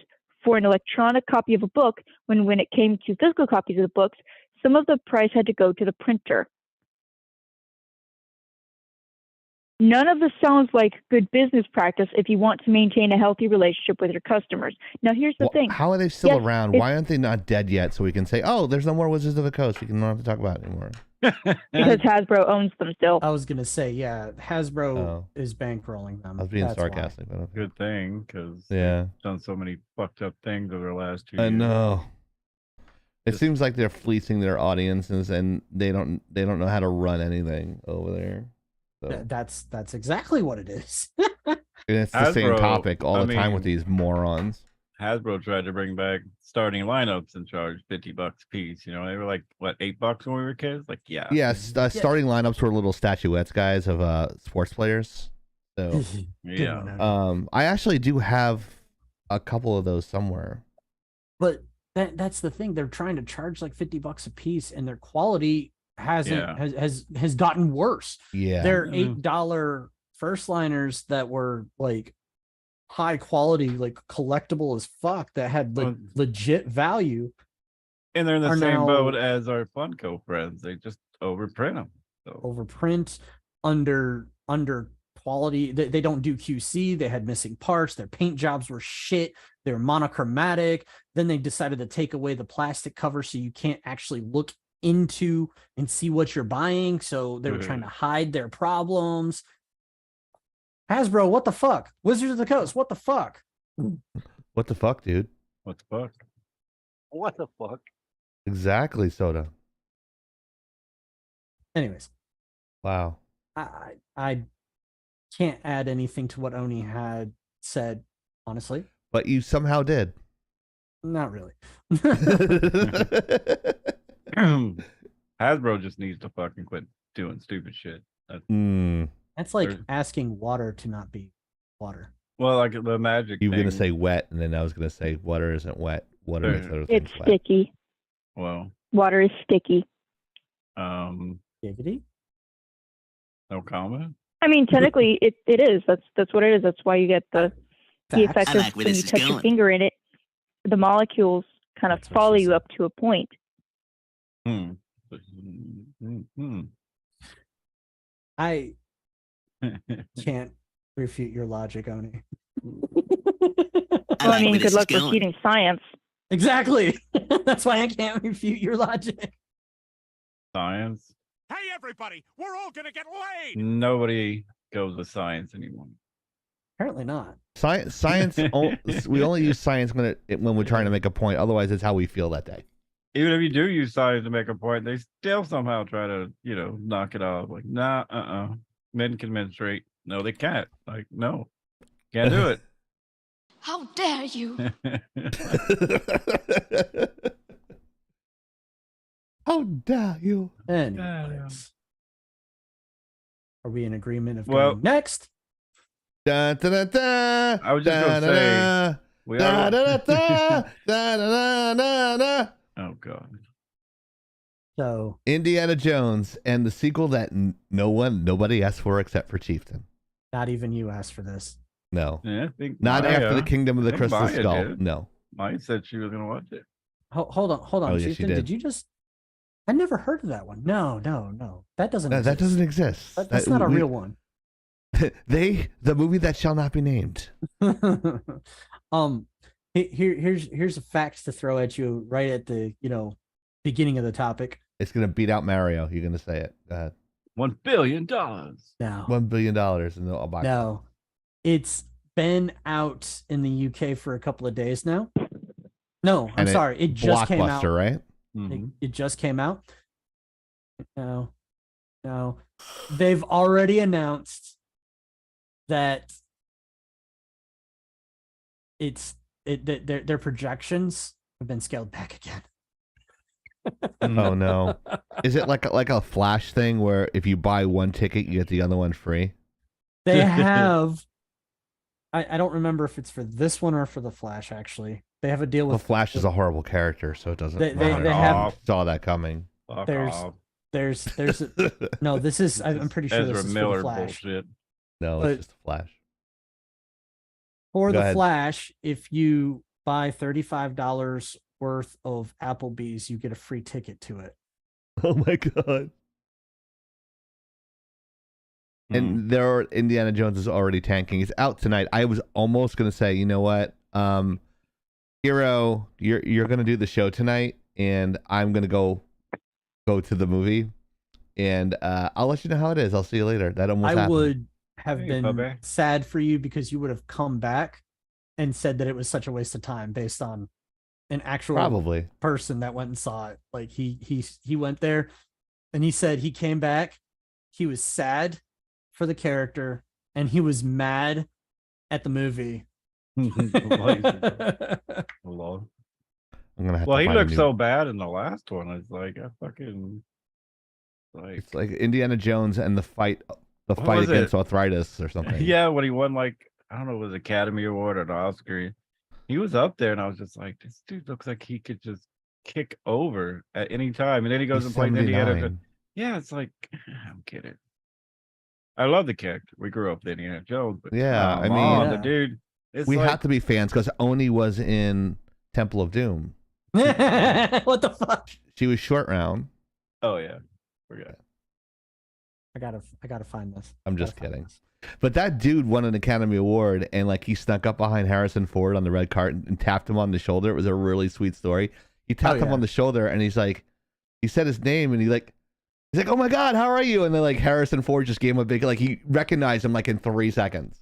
for an electronic copy of a book when it came to physical copies of the books, some of the price had to go to the printer. None of this sounds like good business practice if you want to maintain a healthy relationship with your customers. Now, here's the thing. How are they still around? Why aren't they not dead yet so we can say, oh, there's no more Wizards of the Coast. We don't have to talk about it anymore. Because Hasbro owns them still. I was going to say, yeah, Hasbro is bankrolling them. I was being sarcastic. But okay. Good thing, because they've done so many fucked up things over the last 2 years. I know. It seems like they're fleecing their audiences and they don't know how to run anything over there. So. That's exactly what it is. And it's the same Hasbro, topic all I the time with mean- these morons. Hasbro tried to bring back starting lineups and charge $50 a piece. You know, they were like what, $8 when we were kids. Like, yeah, Yes, starting lineups were little statuettes, guys, of sports players. So, Good yeah. one, Oni. I actually do have a couple of those somewhere. But that's the thing. They're trying to charge like $50 a piece, and their quality hasn't has gotten worse. Yeah, They're $8 first liners that were like high quality, like collectible as fuck, that had legit value. And they're in the are same now- boat as our Funko friends. They just overprint them. So Overprint, under quality. They don't do QC. They had missing parts. Their paint jobs were shit. They were monochromatic. Then they decided to take away the plastic cover so you can't actually look into and see what you're buying. So they were trying to hide their problems. Hasbro, what the fuck? Wizards of the Coast, what the fuck? what the fuck, dude? what the fuck? What the fuck? Exactly, Soda. Anyways, Wow. I can't add anything to what Oni had said, honestly. But you somehow did. Not really. Hasbro just needs to fucking quit doing stupid shit. That's like There's- asking water to not be water. Well, like the magic. You were gonna thing- say wet, and then I was gonna say water isn't wet. Water makes other things It's wet. sticky. Well, Water is sticky. Giggity? no comment. I mean, technically, it is. That's what it is. That's why you get the Facts. effect I of like where when this you is touch your going. finger in it, the molecules kind of That's what follow she you said. up to a point. I can't refute your logic, Oni. I Well, I like mean, where good this is luck going. refuting science. Exactly. That's why I can't refute your logic. Science. Hey, everybody, we're all gonna get laid. Nobody goes with science anymore. Apparently not. Science. We only use science when we're trying to make a point. Otherwise, it's how we feel that day. Even if you do use science to make a point, they still somehow try to, knock it off. Like, nah, men can menstruate. No, they can't. Like, no, can't do it. How dare you? How dare you? Anyways. Are we in agreement of Well- going next? Da, da, da, da, I was just gonna da, say, da, We da, are. da, da, da, da, da, da, da. Oh god. So Indiana Jones and the sequel that nobody asked for except for Chieftain. not even you asked for this. No, Yeah, I think not Maya, after the Kingdom of the I think Crystal Maya Skull. did. No, Maya said she was gonna watch it. Hold on, Oh, yeah, she Chieftain. did. Did you just? I never heard of that one. No. That doesn't. that doesn't exist. That's not a real one. The movie that shall not be named. Here's a facts to throw at you right at the beginning of the topic. It's gonna beat out Mario. You're gonna say it. Go ahead. $1 billion. No, $1 billion in the box. no, it's been out in the UK for a couple of days now. No, I'm And sorry, it just came out. Blockbuster, right? It just came out. No, they've already announced that their projections have been scaled back again. Oh no! Is it like a Flash thing where if you buy one ticket you get the other one free? They have. I don't remember if it's for this one or for the Flash. Actually, they have a deal Well, with. Flash is a horrible character, so it doesn't. They matter. have. Saw that coming. Fuck There's- off. There's no. This is. I'm pretty sure Ezra this is Miller for the Flash. bullshit. No, But- it's just a Flash. For Go the ahead. Flash, if you buy $35 worth of Applebee's, you get a free ticket to it. Oh my god! Hmm. And Indiana Jones is already tanking. It's out tonight. I was almost gonna say, you know what, Hero, you're gonna do the show tonight, and I'm gonna go to the movie, and I'll let you know how it is. I'll see you later. That almost I happened. would have Hey, been Bubba. sad for you because you would have come back and said that it was such a waste of time based on an actual Probably. person that went and saw it. Like he went there and he said he came back, he was sad for the character and he was mad at the movie. Lol. I'm gonna have Well, to he find a looked new- so bad in the last one. It's like I fucking like It's like Indiana Jones and the fight What was against it? arthritis or something. yeah, when he won like I don't know, it was Academy Award or an Oscar. He was up there, and I was just like, this dude looks like he could just kick over at any time. And then he goes He's and plays Indiana. 79. Yeah, it's like I'm kidding. I love the character. We grew up with Indiana Jones, but Yeah, I come mean- on, the Yeah. dude. It's We like, have to be fans because Oni was in Temple of Doom. What the fuck? She was Short Round. oh yeah, forget. I gotta find this. I'm just Gotta find kidding. this. But that dude won an Academy Award, and like he snuck up behind Harrison Ford on the red carpet and tapped him on the shoulder. It was a really sweet story. He tapped him yeah. on the shoulder, and he's like, he said his name, and he's like, "Oh my God, how are you?" And then like Harrison Ford just gave him a big, like he recognized him like in 3 seconds.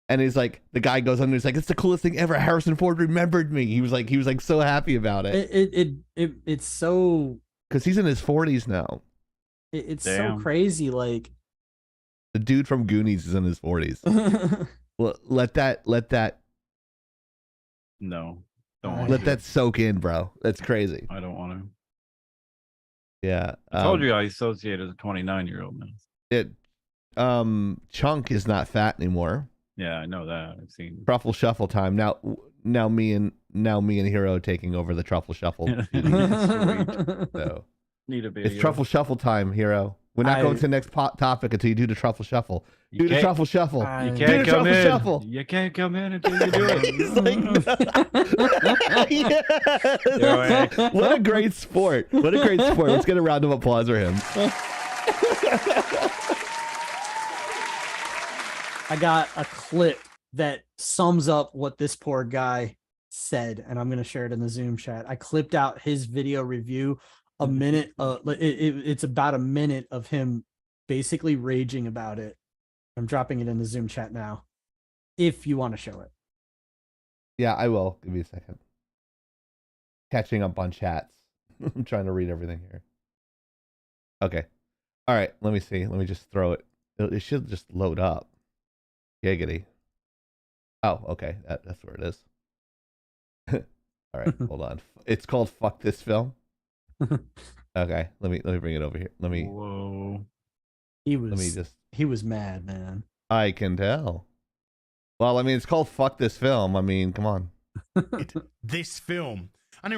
And he's like, the guy goes under, he's like, "It's the coolest thing ever. Harrison Ford remembered me." He was like so happy about it It's so because he's in his 40s now. it's so Damn. crazy. Like, The dude from Goonies is in his 40s. Let that No, I- don't want let to. that soak in, bro. That's crazy. I don't want to. Yeah. I told you I associate as a 29-year-old now. Chunk is not fat anymore. Yeah, I know that. I've seen. Truffle shuffle time. Now me and Hero taking over the truffle shuffle. So Need a video. it's truffle shuffle time, Hero. We're not going to the next topic until you do the truffle shuffle. Do the truffle shuffle. I- You Do can't the come truffle in. shuffle. You can't come in until you do it. He's like, You're right. what a great sport. What a great sport. Let's get a round of applause for him. I got a clip that sums up what this poor guy said, and I'm gonna share it in the Zoom chat. I clipped out his video review, a minute. It's about a minute of him basically raging about it. I'm dropping it in the Zoom chat now, if you want to show it. Yeah, I will. Give me a second. Catching up on chats. I'm trying to read everything here. Okay. All right. Let me see. Let me just throw it. It should just load up. Giggity. Oh, okay. That's where it is. All right. Hold on. It's called "Fuck This Film." Okay. Let me bring it over here. Whoa. He Let me was just. he was mad, man. I can tell. Well, I mean, it's called "Fuck This Film." I mean, come on. This film. And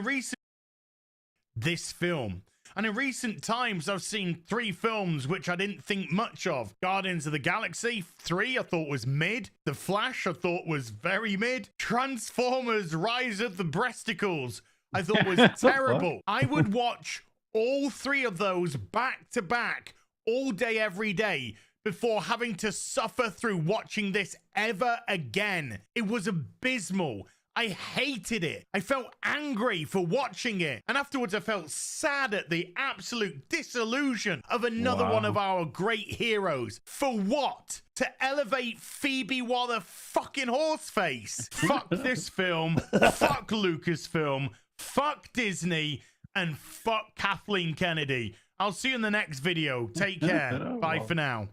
in recent times, I've seen 3 films which I didn't think much of. Guardians of the Galaxy 3 I thought was mid. The Flash I thought was very mid. Transformers Rise of the Breasticles I thought was terrible. I would watch all 3 of those back to back all day, every day, before having to suffer through watching this ever again. It was abysmal. I hated it. I felt angry for watching it. And afterwards I felt sad at the absolute disillusion of another one of our great heroes. For what? To elevate Phoebe Waller fucking Horseface. Fuck this film. Fuck Lucasfilm. Fuck Disney. And fuck Kathleen Kennedy. I'll see you in the next video. Take care. Bye for now.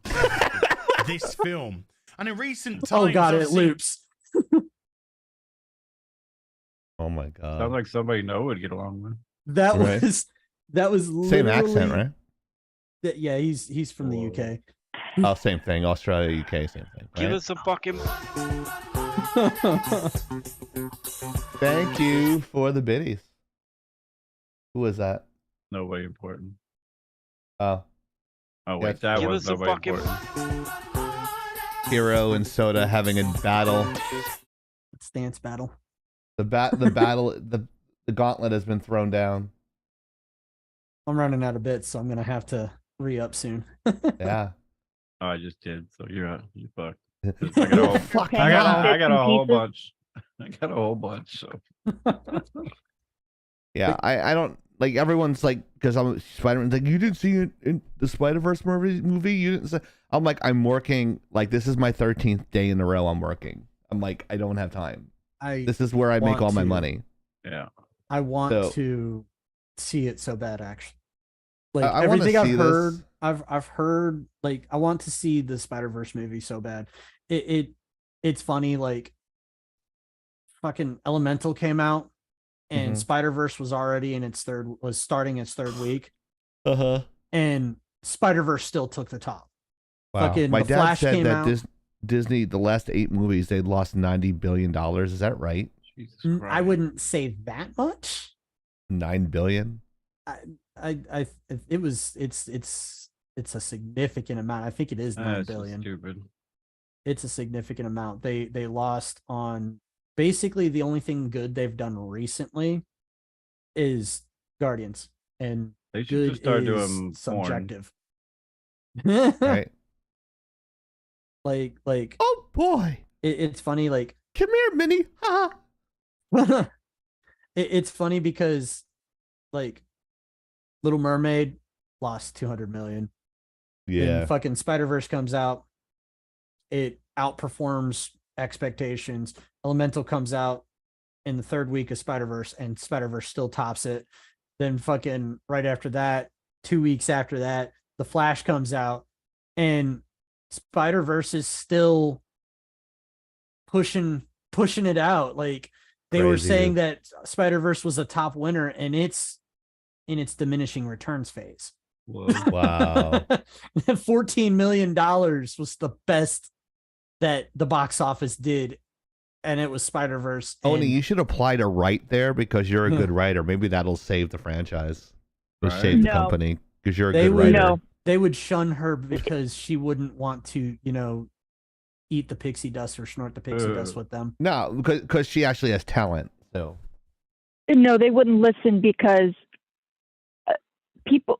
This film. And in recent times... Oh god, I've it seen- loops. Oh my god. Sounds like somebody Noah would get along with. That Right. was Same accent, right? Yeah, he's from the UK. Oh, same thing. Australia, UK, same thing. Give right? us a fucking. Thank you for the biddies. Who was that? Nobody important. Oh, Oh wait, Yes. that Give was us a nobody fucking. important. Hero and Soda having a battle. Stance battle. The battle, the gauntlet has been thrown down. I'm running out of bits, so I'm gonna have to re-up soon. Yeah. Oh, I just did. So you're out. You fucked. I got a whole, Fuck Okay. I got a whole Pieces. bunch. I got a whole bunch. So Yeah, I don't like everyone's like because I'm Spider-Man's like you didn't see it in the Spider-Verse movie. You didn't say. I'm like I'm working like this is my 13th day in a row. I'm working. I'm like I don't have time. This is where I make want all my to. money. yeah. I want So- to see it so bad, actually. Like I wanna everything I've see heard, this. I've heard. Like I want to see the Spider-Verse movie so bad. It it's funny, like fucking Elemental came out and Spider-Verse was already in was starting its third week. And Spider-Verse still took the top. Wow. Fucking My The dad Flash said came that out. Disney, the last 8 movies, they'd lost $90 billion. Is that right? Jesus I Christ. wouldn't say that much. $9 billion? It's a significant amount. I think it is 9 That's just billion. stupid. It's a significant amount. They lost on basically the only thing good they've done recently is Guardians, and They should good just start is doing porn. subjective. Right. like Oh boy. it's funny, like Come here, Minnie. Ha. it's funny because like Little Mermaid lost 200 million. Yeah. And fucking Spider-Verse comes out, it outperforms expectations. Elemental comes out in the third week of Spider-Verse, and Spider-Verse still tops it. Then fucking right after that, 2 weeks after that, The Flash comes out, and Spider-Verse is still pushing it out. Like they were Crazy, saying dude. that Spider-Verse was a top winner, and it's in its diminishing returns phase. Whoa. Wow. $14 million was the best that the box office did, and it was Spider-Verse. Oni, and you should apply to write there because you're a good writer. Maybe that'll save the franchise. Or Right. save the No. company because you're a they good would writer. No. they would shun her because she wouldn't want to, eat the pixie dust or snort the pixie dust with them. No, because she actually has talent. So No, they wouldn't listen because people.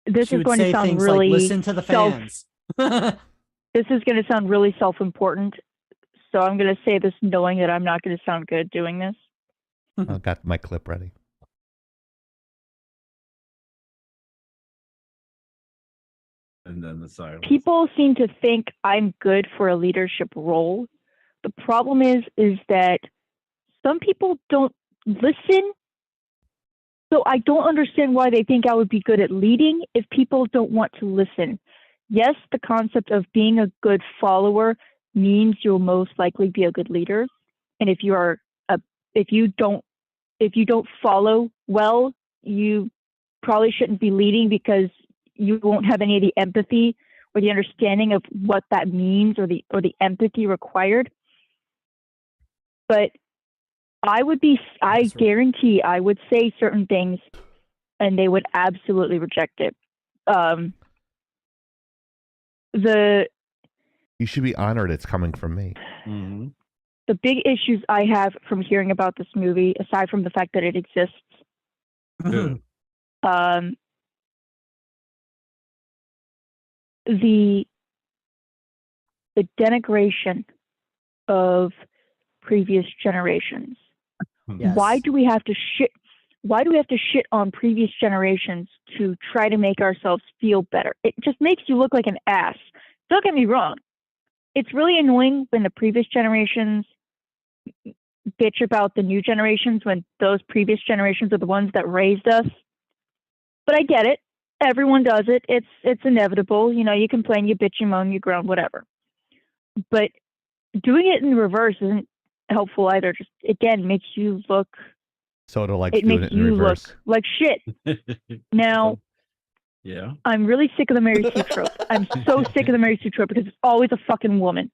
This She is would going say to sound things really like, listen to the fans. This is going to sound really self-important. So I'm going to say this knowing that I'm not going to sound good doing this. I got my clip ready. And then the silence. People seem to think I'm good for a leadership role. The problem is that some people don't listen. So I don't understand why they think I would be good at leading if people don't want to listen. Yes, the concept of being a good follower means you'll most likely be a good leader. And if you don't follow well, you probably shouldn't be leading because you won't have any of the empathy or the understanding of what that means or the empathy required. But I guarantee I would say certain things and they would absolutely reject it. You should be honored it's coming from me. Mm-hmm. The big issues I have from hearing about this movie, aside from the fact that it exists, the denigration of previous generations. Yes. Why do we have to shit on previous generations to try to make ourselves feel better? It just makes you look like an ass. Don't get me wrong. It's really annoying when the previous generations bitch about the new generations when those previous generations are the ones that raised us. But I get it. Everyone does it. It's inevitable. You complain, you bitch, you moan, you groan, whatever. But doing it in reverse isn't helpful either. Just again makes you look. Sort of like It doing makes it in you reverse. look like shit. Now, yeah, I'm really sick of the Mary Sue trope. I'm so sick of the Mary Sue trope because it's always a fucking woman.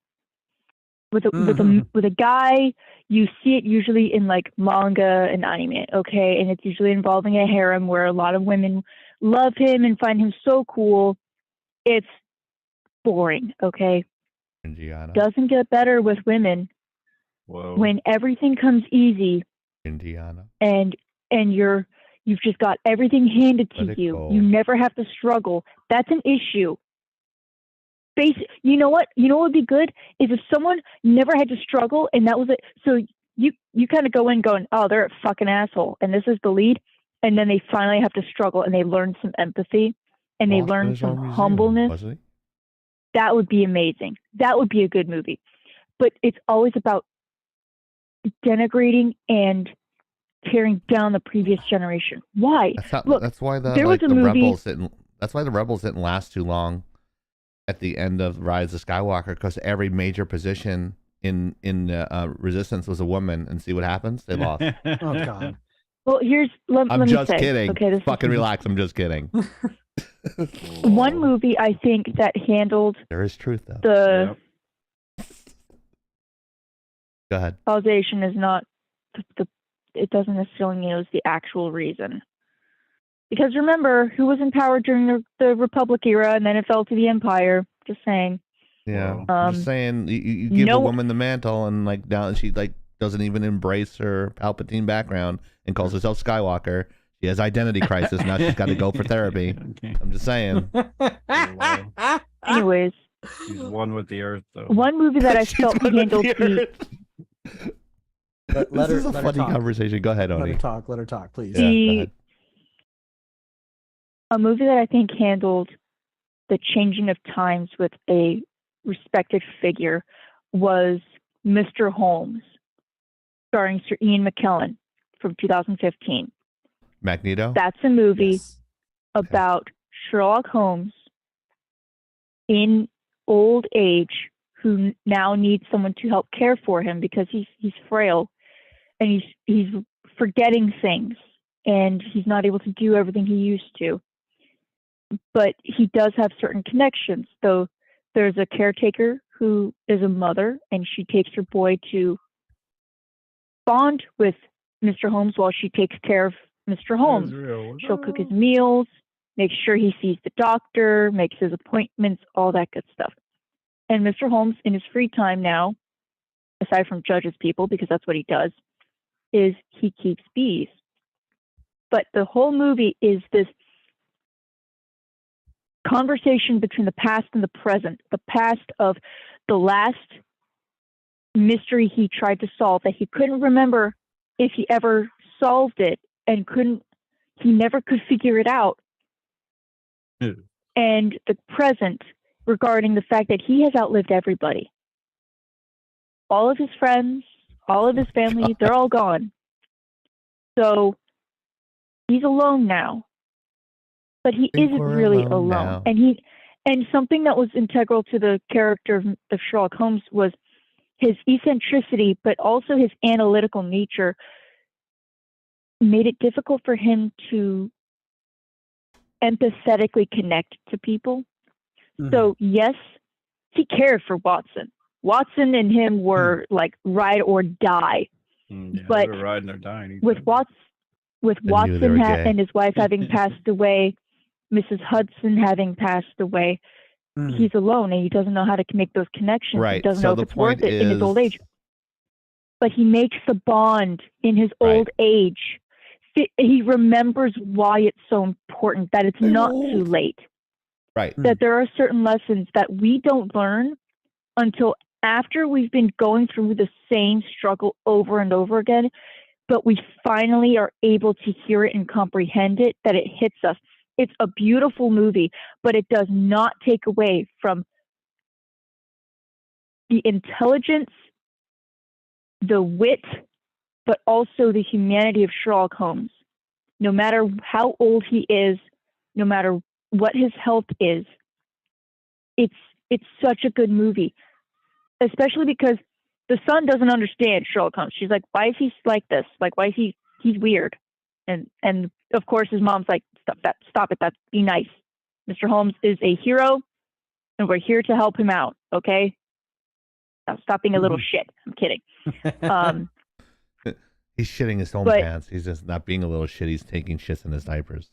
With a guy, you see it usually in like manga and anime, okay? And it's usually involving a harem where a lot of women love him and find him so cool. It's boring, okay? Indiana. Doesn't get better with women. Whoa. When everything comes easy Indiana. and you've just got everything handed to Let it you. go. You never have to struggle. That's an issue. You know what would be good is if someone never had to struggle and that was it. So you kind of go in going, oh, they're a fucking asshole, and this is the lead, and then they finally have to struggle and they learn some empathy and they learn some humbleness. That would be amazing. That would be a good movie. But it's always about denigrating and tearing down the previous generation. Why? That's why the there was a movie. Rebels didn't. That's why the Rebels didn't last too long. at the end of Rise of Skywalker because every major position in Resistance was a woman, and see what happens? They lost. Oh God. Well, let I'm me just say, kidding. okay, this Fucking relax. I'm just kidding. one movie I think that handled There is truth though. the Go ahead. causation is not it doesn't necessarily mean it was the actual reason. Because remember, who was in power during the Republic era, and then it fell to the Empire. Just saying. Yeah, I'm just saying. You give a woman the mantle, and like now she like doesn't even embrace her Palpatine background and calls herself Skywalker. She has identity crisis. Now she's got to go for therapy. Okay. I'm just saying. Anyways, She's one with the Earth, though. one movie that I felt She's one with handled the the Let This her, is a let her funny talk. conversation. Go ahead, Let Oni. her talk. Let her talk, please. Yeah, go the ahead. a movie that I think handled the changing of times with a respected figure was Mr. Holmes, starring Sir Ian McKellen from 2015. Magneto. That's a movie Yes. about Sherlock Holmes in old age who now needs someone to help care for him because he's frail and he's forgetting things and he's not able to do everything he used to. But he does have certain connections. So there's a caretaker who is a mother and she takes her boy to bond with Mr. Holmes while she takes care of Mr. Holmes. She'll cook his meals, make sure he sees the doctor, makes his appointments, all that good stuff. And Mr. Holmes, in his free time now, aside from judges people, because that's what he does, is he keeps bees. But the whole movie is this conversation between the past and the present, the past of the last mystery he tried to solve that he couldn't remember if he ever solved it and he never could figure it out. And the present regarding the fact that he has outlived everybody. All of his friends, all of his family, they're all gone. So he's alone now. But he Think isn't we're really alone alone. now. And something that was integral to the character of Sherlock Holmes was his eccentricity, but also his analytical nature made it difficult for him to empathetically connect to people. Mhm. So yes, he cared for Watson. Watson and him were like ride or die. Yeah, But they were riding or dying. with Watson knew they were gay. and his wife having passed away, Mrs. Hudson having passed away, Mhm. he's alone and he doesn't know how to make those connections. He Right. doesn't So know the if it's worth point it in his old is- age. But he makes the bond in his Right. old age. He remembers why it's so important, that it's not too late. Right. That there are certain lessons that we don't learn until after we've been going through the same struggle over and over again, but we finally are able to hear it and comprehend it, that it hits us. It's a beautiful movie, but it does not take away from the intelligence, the wit, but also the humanity of Sherlock Holmes. No matter how old he is, no matter what his health is, it's such a good movie. Especially because the son doesn't understand Sherlock Holmes. She's like, why is he like this? Like, why is he's weird? And of course his mom's like, stop it, be nice. Mr. Holmes is a hero and we're here to help him out, okay? Now stop being a little shit. I'm kidding. He's shitting his own But- pants. He's just not being a little shit. He's taking shits in his diapers.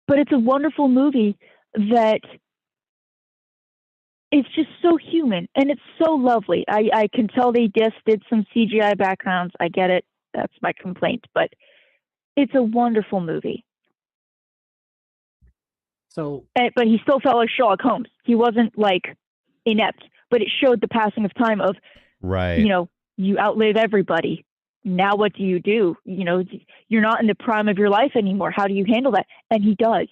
But it's a wonderful movie that it's just so human and it's so lovely. I can tell they just did some CGI backgrounds. I get it. That's my complaint. But it's a wonderful movie. So But he still felt like Sherlock Holmes. He wasn't like inept, but it showed the passing of time of, Right. you know, you outlive everybody. Now what do? You know, you're not in the prime of your life anymore. How do you handle that? And he does.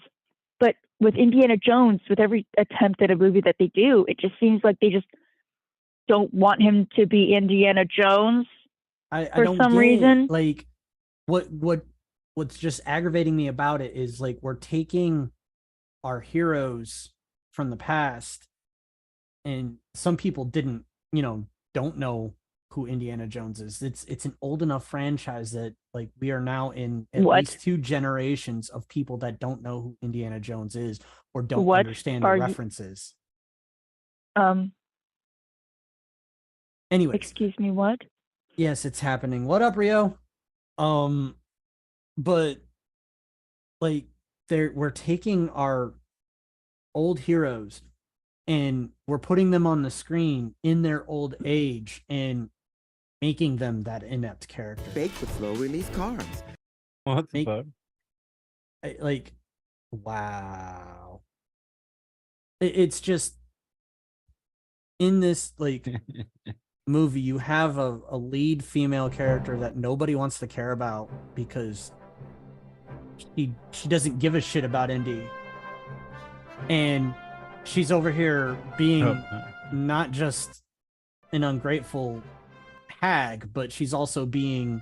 But with Indiana Jones, with every attempt at a movie that they do, it just seems like they just don't want him to be Indiana Jones. I For don't some get it. reason. Like what's just aggravating me about it is like we're taking our heroes from the past, and some people didn't, don't know who Indiana Jones is. It's an old enough franchise that like we are now in at What? least 2 generations of people that don't know who Indiana Jones is or don't What understand the are you- references. Um, Anyways, excuse me, what? yes, it's happening. What up, Rio? But like we're taking our old heroes and we're putting them on the screen in their old age and making them that inept character. Baked with slow release carbs. What the Make- fuck? Like, wow. It's just in this like movie, you have a lead female character that nobody wants to care about because she doesn't give a shit about Indy, and she's over here being not just an ungrateful hag, but she's also being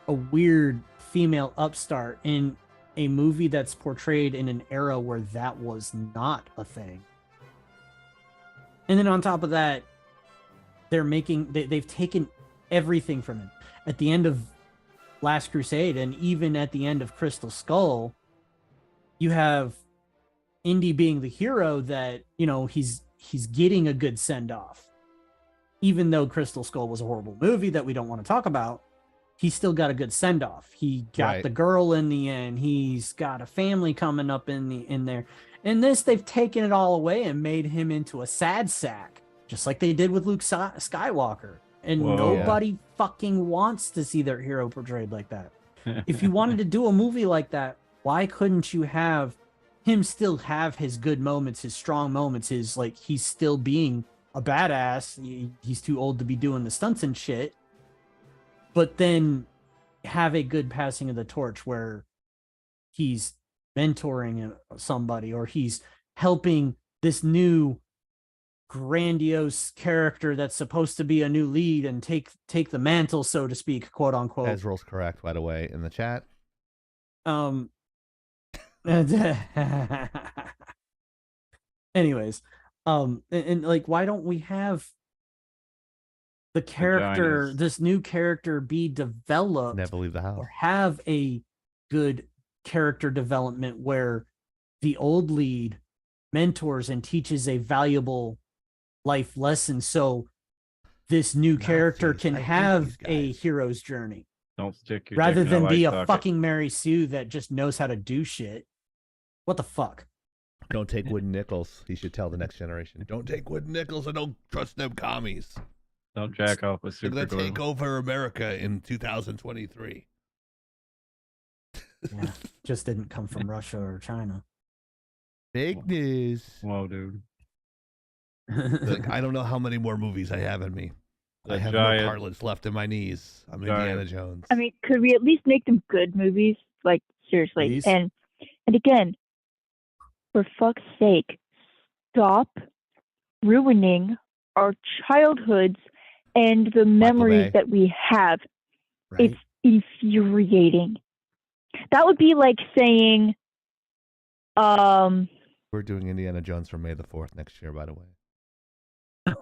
a weird female upstart in a movie that's portrayed in an era where that was not a thing. And then on top of that, they've taken everything from it. At the end of Last Crusade and even at the end of Crystal Skull, you have Indy being the hero that, he's getting a good send-off. Even though Crystal Skull was a horrible movie that we don't want to talk about, he still got a good send-off. He got the girl in the end. He's got a family coming up in there. In this, they've taken it all away and made him into a sad sack, just like they did with Luke Skywalker. And nobody fucking wants to see their hero portrayed like that. If you wanted to do a movie like that, why couldn't you have him still have his good moments, his strong moments, his like he's still being a badass. He's too old to be doing the stunts and shit. But then have a good passing of the torch where he's mentoring somebody or he's helping this new grandiose character that's supposed to be a new lead and take the mantle, so to speak, quote unquote. Ezreal's correct, by the way, in the chat. Anyways, and like, why don't we have the character, this new character, be developed? Never leave the house. Or have a good character development where the old lead mentors and teaches a valuable life lesson, so this new character can have a hero's journey. Don't stick your rather dick in than be a light socket. fucking Mary Sue that just knows how to do shit. What the fuck? Don't take wooden nickels. He should tell the next generation. Don't take wooden nickels and don't trust them commies. Don't jack off with They're super gonna take over America in 2023. Yeah, just didn't come from Russia or China. Big news. Whoa, dude. Like, I don't know how many more movies I have in me. I have no cartilage left in my knees. I'm Indiana Jones. I mean, could we at least make them good movies? Like, seriously. Please? And again, for fuck's sake, stop ruining our childhoods and the memories that we have. Right? It's infuriating. That would be like saying, We're doing Indiana Jones for May the 4th next year, by the way.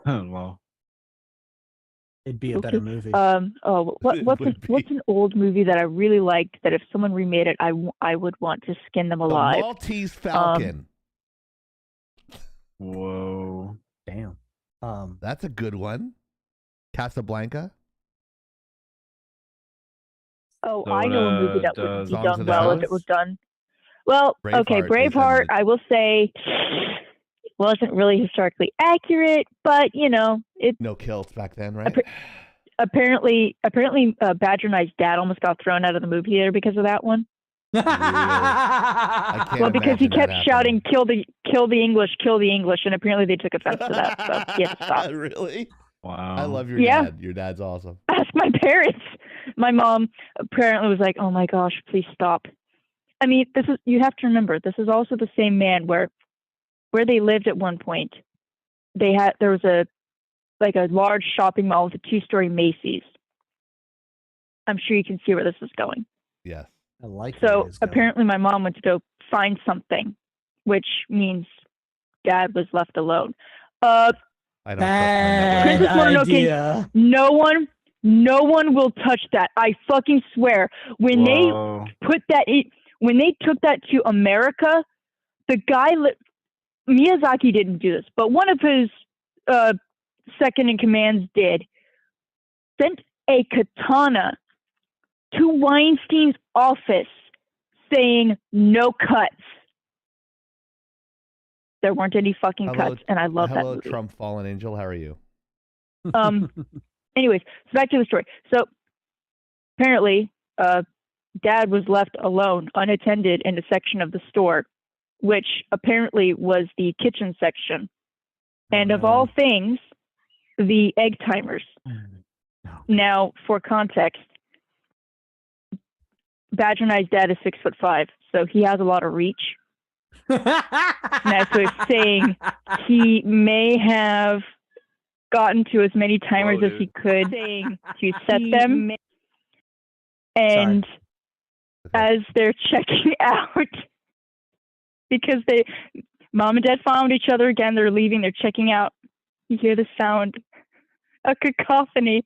Well, It'd be a better movie. what's an old movie that I really liked that if someone remade it, I would want to skin them alive? The Maltese Falcon. whoa. Damn. That's a good one. Casablanca. Oh, So I know a movie that would be Songs done of the well South? if it was done. Well, okay, Braveheart, Braveheart, I will say, wasn't really historically accurate, but it No kills back then, right? apparently Badger Knight's dad almost got thrown out of the movie theater because of that one. I can't Well, because he imagine kept that shouting happening. kill the English, and apparently they took offense to that. So he had to stop. Really? Wow. I love your Yeah. dad. Your dad's awesome. Ask my parents. My mom apparently was like, "Oh my gosh, please stop." I mean, you have to remember, this is also the same man where they lived at one point. There was a large shopping mall with a 2-story Macy's. I'm sure you can see where this is going. Yes. I like where So it is going. apparently my mom went to go find something, which means dad was left alone. I don't trust my Bad Princess Mononoke. idea. No one will touch that. I fucking swear. When Whoa. they put that when they took that to America, the guy Miyazaki didn't do this, but one of his second in commands did. Sent a katana to Weinstein's office saying no cuts. There weren't any fucking cuts, and I love that Hello, movie. Trump, fallen angel. How are you? Anyways, so back to the story. So apparently, Dad was left alone, unattended, in a section of the store, which apparently was the kitchen section. And of all things, the egg timers. Now, for context, Badger and I's dad is 6'5", so he has a lot of reach. Now, so it's saying he may have gotten to as many timers as he could to set them. And as they're checking out, because mom and dad found each other again, they're leaving, they're checking out, you hear the sound, a cacophony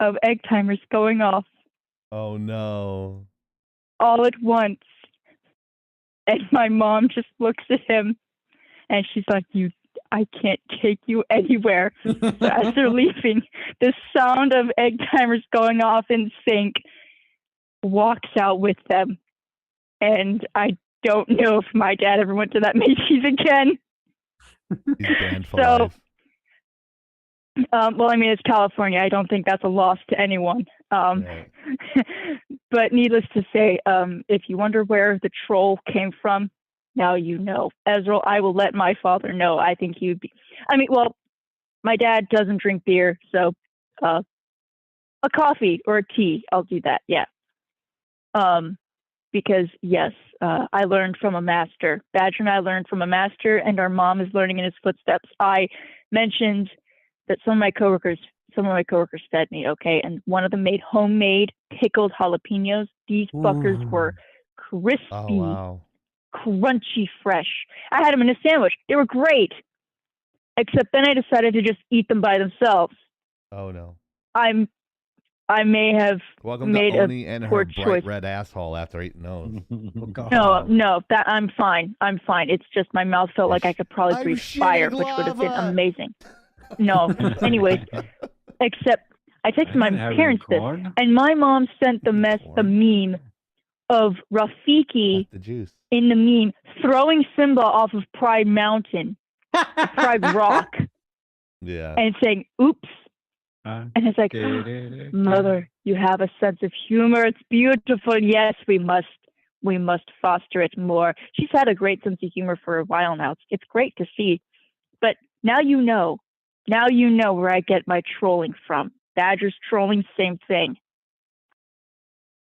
of egg timers going off. Oh no. All at once. And my mom just looks at him and she's like, I can't take you anywhere. So as they're leaving, the sound of egg timers going off in sync walks out with them. And I don't know if my dad ever went to that Macy's again. He's banned for life. Well, I mean, it's California. I don't think that's a loss to anyone. Right. But needless to say, if you wonder where the troll came from, now you know. Ezra, I will let my father know. I think he'd be. I mean, well, my dad doesn't drink beer, so a coffee or a tea, I'll do that. Yeah. Because yes, I learned from a master. Badger and I learned from a master, and our mom is learning in his footsteps. I mentioned that some of my coworkers fed me, okay, and one of them made homemade pickled jalapenos. These fuckers were crispy, crunchy, fresh. I had them in a sandwich. They were great, except then I decided to just eat them by themselves. Oh no. I may have Welcome made to Oni and poor her choice. bright red asshole after eating those. Oh, God. No, that I'm fine. It's just my mouth felt like I could probably breathe fire, which would have been amazing. No, anyways, except I texted my parents this, and my mom sent the meme of Rafiki in the meme throwing Simba off of Pride Mountain, Pride Rock, and saying, "Oops." And it's like, Mother, you have a sense of humor. It's beautiful. Yes, we must foster it more. She's had a great sense of humor for a while now. It's great to see. But now you know. Now you know where I get my trolling from. Badger's trolling, same thing.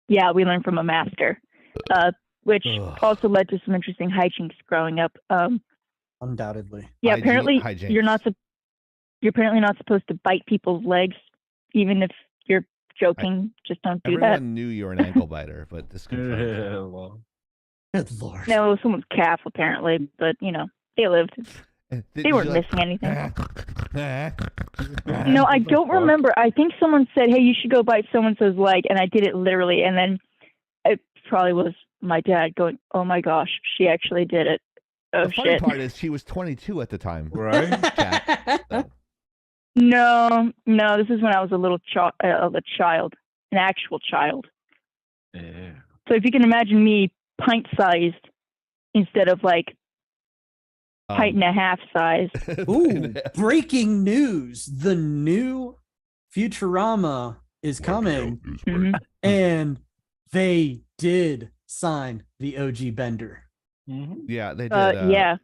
Yeah, we learned from a master, which also led to some interesting hijinks growing up. Undoubtedly. Yeah, apparently you're apparently not supposed to bite people's legs, even if you're joking. Just don't do that. Everyone knew you were an ankle biter, but this confirms Good Lord. No, it was someone's calf, apparently, but, they lived. They weren't missing anything. No, I don't remember. I think someone said, hey, you should go bite so-and-so's leg, and I did it literally, and then it probably was my dad going, oh my gosh, she actually did it. Oh, the funny part is she was 22 at the time. Right? No, this is when I was a child, an actual child. Yeah. So if you can imagine me pint-sized instead of like pint and a half size. Ooh, breaking news. The new Futurama is coming. And they did sign the OG Bender. Yeah, they did. Yeah.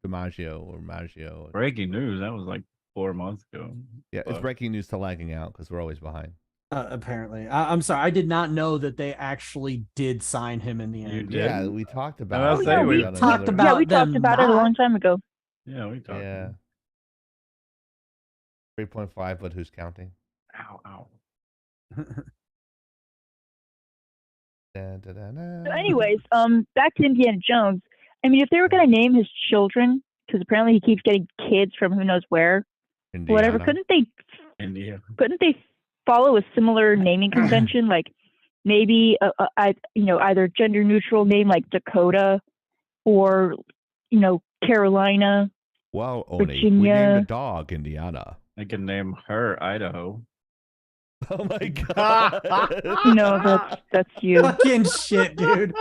Maggio. Breaking news. That was like 4 months ago. Yeah, it's breaking news to lagging out because we're always behind. Apparently. I'm sorry. I did not know that they actually did sign him in the end. Yeah, we talked about it. Yeah, we talked about it a long time ago. Yeah, we talked. Yeah. 3.5, but who's counting? Ow. So anyways, back to Indiana Jones. I mean, if they were going to name his children because apparently he keeps getting kids from who knows where. Whatever. Indiana. India. Couldn't they follow a similar naming convention? Like maybe either gender neutral name like Dakota, or Carolina. Well, Oni, we Virginia. named a dog Indiana. I can name her Idaho. Oh my god. No, that's you. Fucking shit, dude.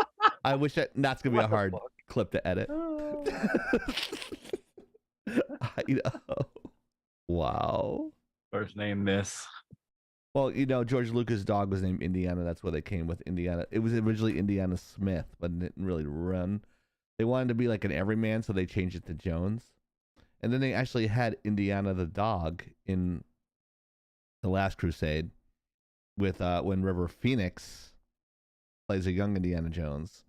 I wish that's gonna be What a the hard fuck? clip to edit. Idaho. Wow. First name Miss. Well, George Lucas' dog was named Indiana. That's where they came with Indiana. It was originally Indiana Smith, but it didn't really run. They wanted to be like an everyman, so they changed it to Jones. And then they actually had Indiana the dog in The Last Crusade with when River Phoenix plays a young Indiana Jones.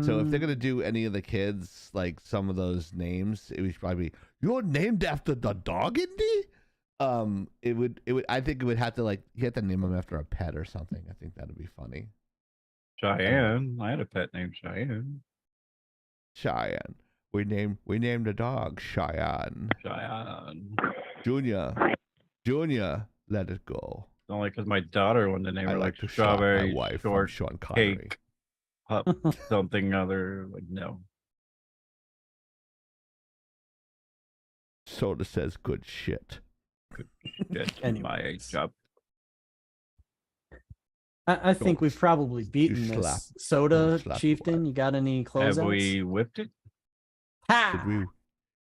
So if they're gonna do any of the kids like some of those names, it would probably be, "You're named after the dog, Indy." It would. I think it would have to you have to name him after a pet or something. I think that'd be funny. Cheyenne. I had a pet named Cheyenne. Cheyenne. We named a dog Cheyenne. Cheyenne. Junior, let it go. Only because my daughter wanted to name I her like like to shock strawberry my wife from short Sean Connery. cake pup something other. Like no. Soda says good shit. Get Anyways. my age up. I think we've probably beaten slap- this. Soda, slap Chieftain, you got any closeouts? Have we whipped it? Ha!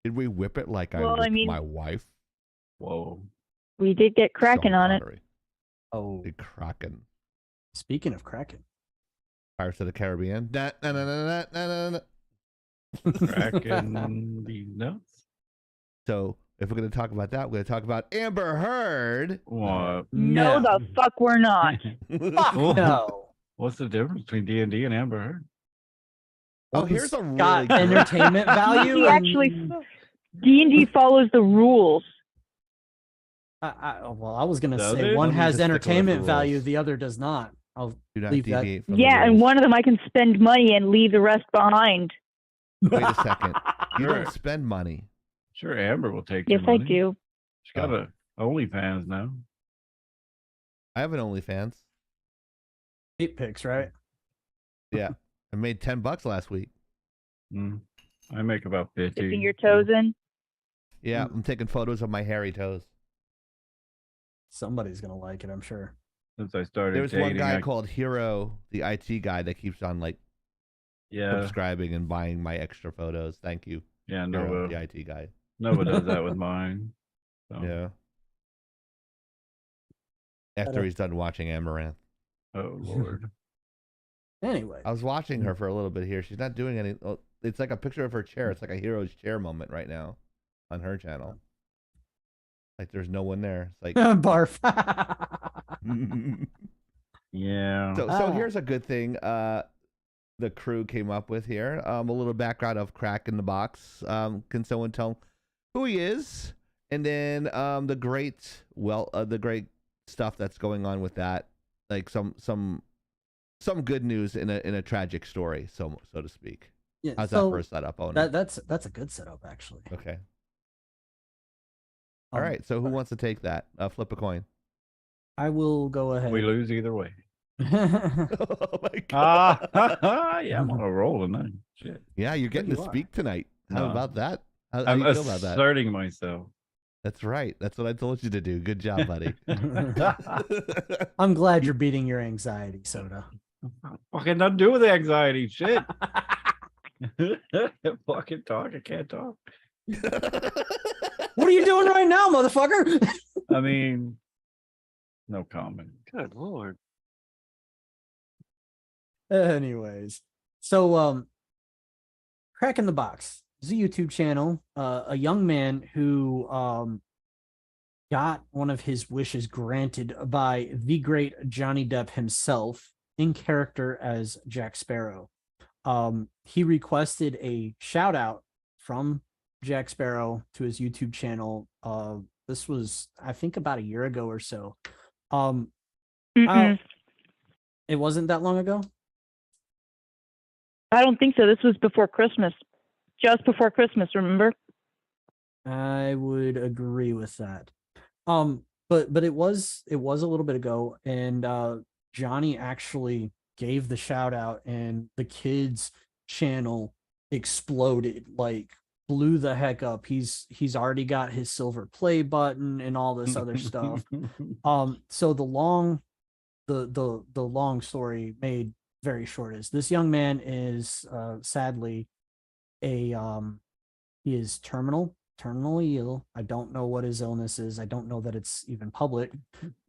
Did we whip it like I Well, I whipped mean- my wife? Whoa. We did get cracking Sean on it. Connery. Oh, The Kraken. speaking of Kraken. Pirates of the Caribbean. Na, na, na, na, na, na, na, na. Cracking the nuts. So if we're going to talk about that, we're going to talk about Amber Heard. What? No, the fuck we're not. Fuck no. What's the difference between D&D and Amber Heard? Oh, here's a got really good- entertainment value. He and- actually D&D follows the rules. I was gonna Does say it? one Let me has just stick with the entertainment value, rules. the other does not. I'll Do not leave that. deviate from the Yeah, and rules. one of them I can spend money and leave the rest behind. Wait a second. You Sure. don't spend money. Sure, Amber will take Yes, your I money. do. She's got a OnlyFans now. I have an OnlyFans. 8 picks, right? Yeah. I made $10 last week. Mm. I make about 50. Dipping your toes in. Yeah, I'm taking photos of my hairy toes. Somebody's gonna like it, I'm sure. Since I started There's dating, one guy I- called Hero, the IT guy, that keeps on yeah, subscribing and buying my extra photos. Thank you, yeah, Hero, Nova. the IT guy. Nova does that with mine. So. Yeah. After he's done watching Amaranth. Oh Lord. Anyway, I was watching her for a little bit here. She's not doing any. Oh, it's like a picture of her chair. It's like a Hero's chair moment right now on her channel. Like there's no one there. It's like barf. Yeah. so here's a good thing the crew came up with here. A little background of Crack in the Box. Can someone tell who he is? And then the great stuff that's going on with that. Like some good news in a tragic story, so to speak. Yeah, How's so that first setup, Owen? that's a good setup actually. Okay. All right. So who wants to take that? Flip a coin. I will go ahead. We lose either way. Oh my god. Yeah, I'm on a roll tonight. Shit. Yeah, you're getting you to are. speak tonight. How No. about that? How I'm you feel about that? asserting myself. That's right. That's what I told you to do. Good job, buddy. I'm glad you're beating your anxiety, Soda. Fucking nothing to do with the anxiety. Shit. Fucking talk. I can't talk. What are you doing right now, motherfucker? I mean, no comment. Good Lord. Anyways, so Crack in the Box is a YouTube channel. A young man who got one of his wishes granted by the great Johnny Depp himself in character as Jack Sparrow. He requested a shout out from Jack Sparrow to his YouTube channel. This was, I think, about a year ago or so. Mm-mm. It wasn't that long ago. I don't think so. This was before Christmas. Just before Christmas, remember? I would agree with that. But it was a little bit ago, and Johnny actually gave the shout out, and the kids channel exploded, like blew the heck up. He's already got his silver play button and all this other stuff. So the long story made very short is this young man is sadly a he is terminally ill. I don't know what his illness is. I don't know that it's even public.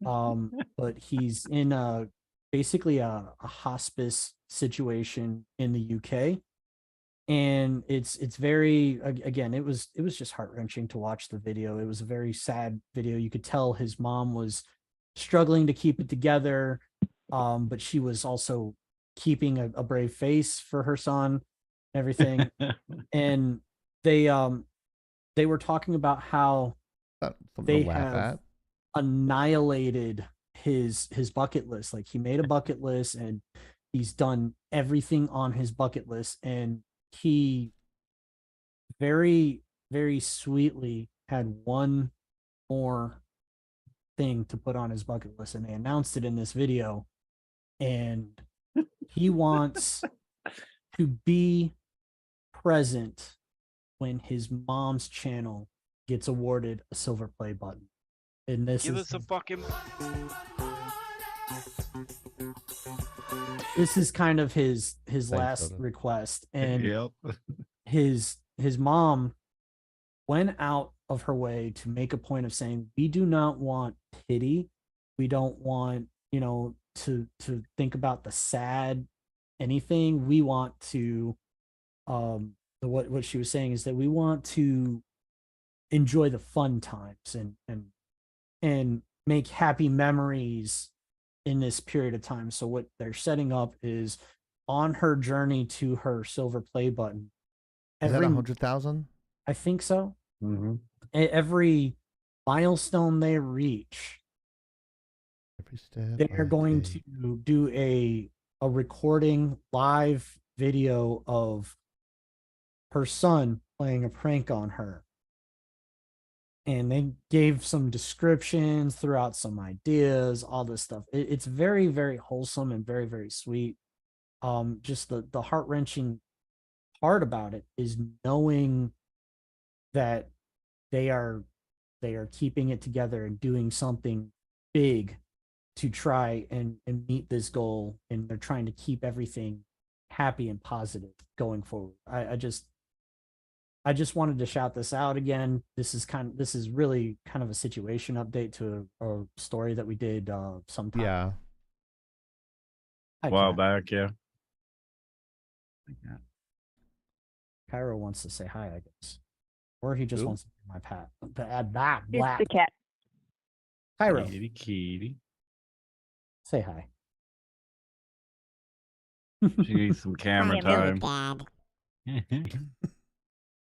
But he's in basically a hospice situation in the UK. And it's very again, it was just heart-wrenching to watch the video. It was a very sad video. You could tell his mom was struggling to keep it together. But she was also keeping a brave face for her son, everything. And they were talking about how they have annihilated his bucket list. Like he made a bucket list and he's done everything on his bucket list, and he very, very sweetly had one more thing to put on his bucket list, and they announced it in this video. And he wants to be present when his mom's channel gets awarded a silver play button. And this Give is us a fucking. this is kind of his Thanks, last brother. request. And Yep. his mom went out of her way to make a point of saying, we do not want pity. We don't want, to think about the sad anything. We want to what she was saying is that we want to enjoy the fun times and make happy memories in this period of time. So what they're setting up is on her journey to her silver play button. Is that 100,000? I think so. Mm-hmm. Every milestone they reach, Every step they're going to do a recording live video of her son playing a prank on her. And they gave some descriptions throughout, some ideas, all this stuff. It's very, very wholesome and very, very sweet. Just the heart-wrenching part about it is knowing that they are keeping it together and doing something big to try and meet this goal, and they're trying to keep everything happy and positive going forward. I just wanted to shout this out again. This is really kind of a situation update to a story that we did sometime. Yeah. Hi, A while Kat. back, yeah. Cairo wants to say hi, I guess. Or he just Who? wants to be my pat. That It's black. the cat. Cairo, Kitty. say hi. She needs some camera time.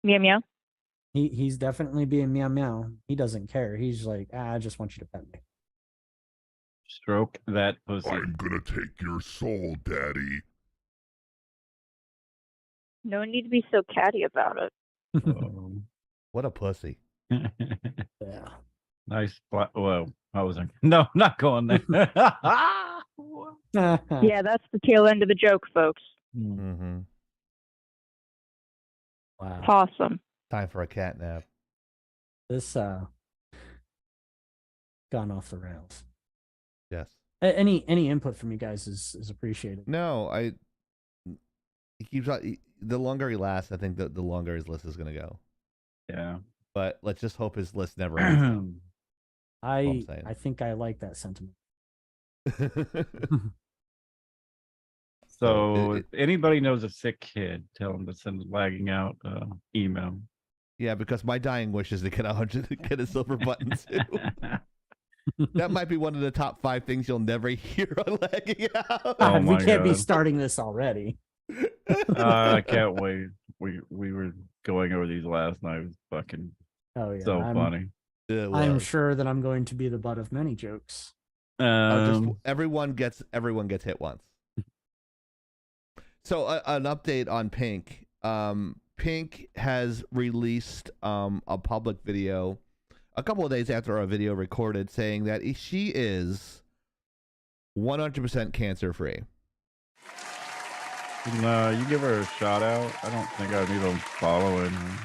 Meow meow. He's definitely being meow meow. He doesn't care. He's like, I just want you to pet me. Stroke that pussy. I'm gonna take your soul, Daddy. No need to be so catty about it. What a pussy. Yeah. Nice. Well, I wasn't. No, not going there. Yeah, that's the tail end of the joke, folks. Mm-hmm. Wow. Awesome. Time for a cat nap. This gone off the rails. Yes. Any input from you guys is appreciated. No, he keeps on. The longer he lasts, I think the longer his list is going to go. Yeah. But let's just hope his list never ends. I think I like that sentiment. So if anybody knows a sick kid, tell them to send Lagging out email. Yeah, because my dying wish is to get a silver button too. That might be one of the top 5 things you'll never hear on Lagging Out. Oh we my can't be God. starting this already. I can't wait. We were going over these last night. It was fucking Oh yeah. so funny. I'm sure that I'm going to be the butt of many jokes. Everyone gets hit once. So an update on Pink. Pink has released a public video a couple of days after our video recorded saying that she is 100% cancer free. No, you give her a shout out. I don't think I'd even following her.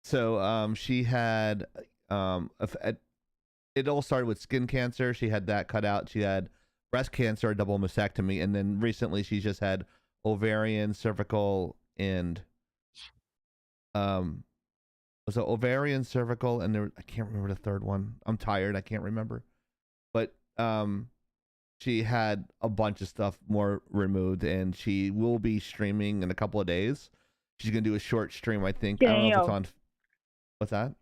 So she had it all started with skin cancer. She had that cut out. She had breast cancer, a double mastectomy, and then recently she's just had ovarian, cervical, and was it ovarian, cervical, and there I can't remember the third one. I'm tired. I can't remember. But she had a bunch of stuff more removed, and she will be streaming in a couple of days. She's gonna do a short stream, I think. I don't know if it's on. What's that?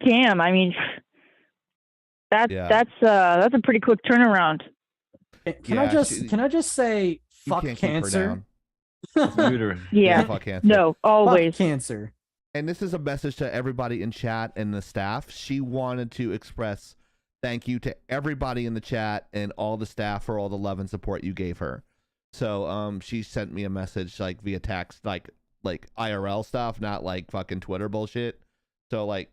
Damn, I mean, that's a pretty quick turnaround. Can I just say fuck cancer? Yeah. Fuck cancer. No, always fuck cancer. And this is a message to everybody in chat and the staff. She wanted to express thank you to everybody in the chat and all the staff for all the love and support you gave her. So she sent me a message like via text, like IRL stuff, not like fucking Twitter bullshit. So like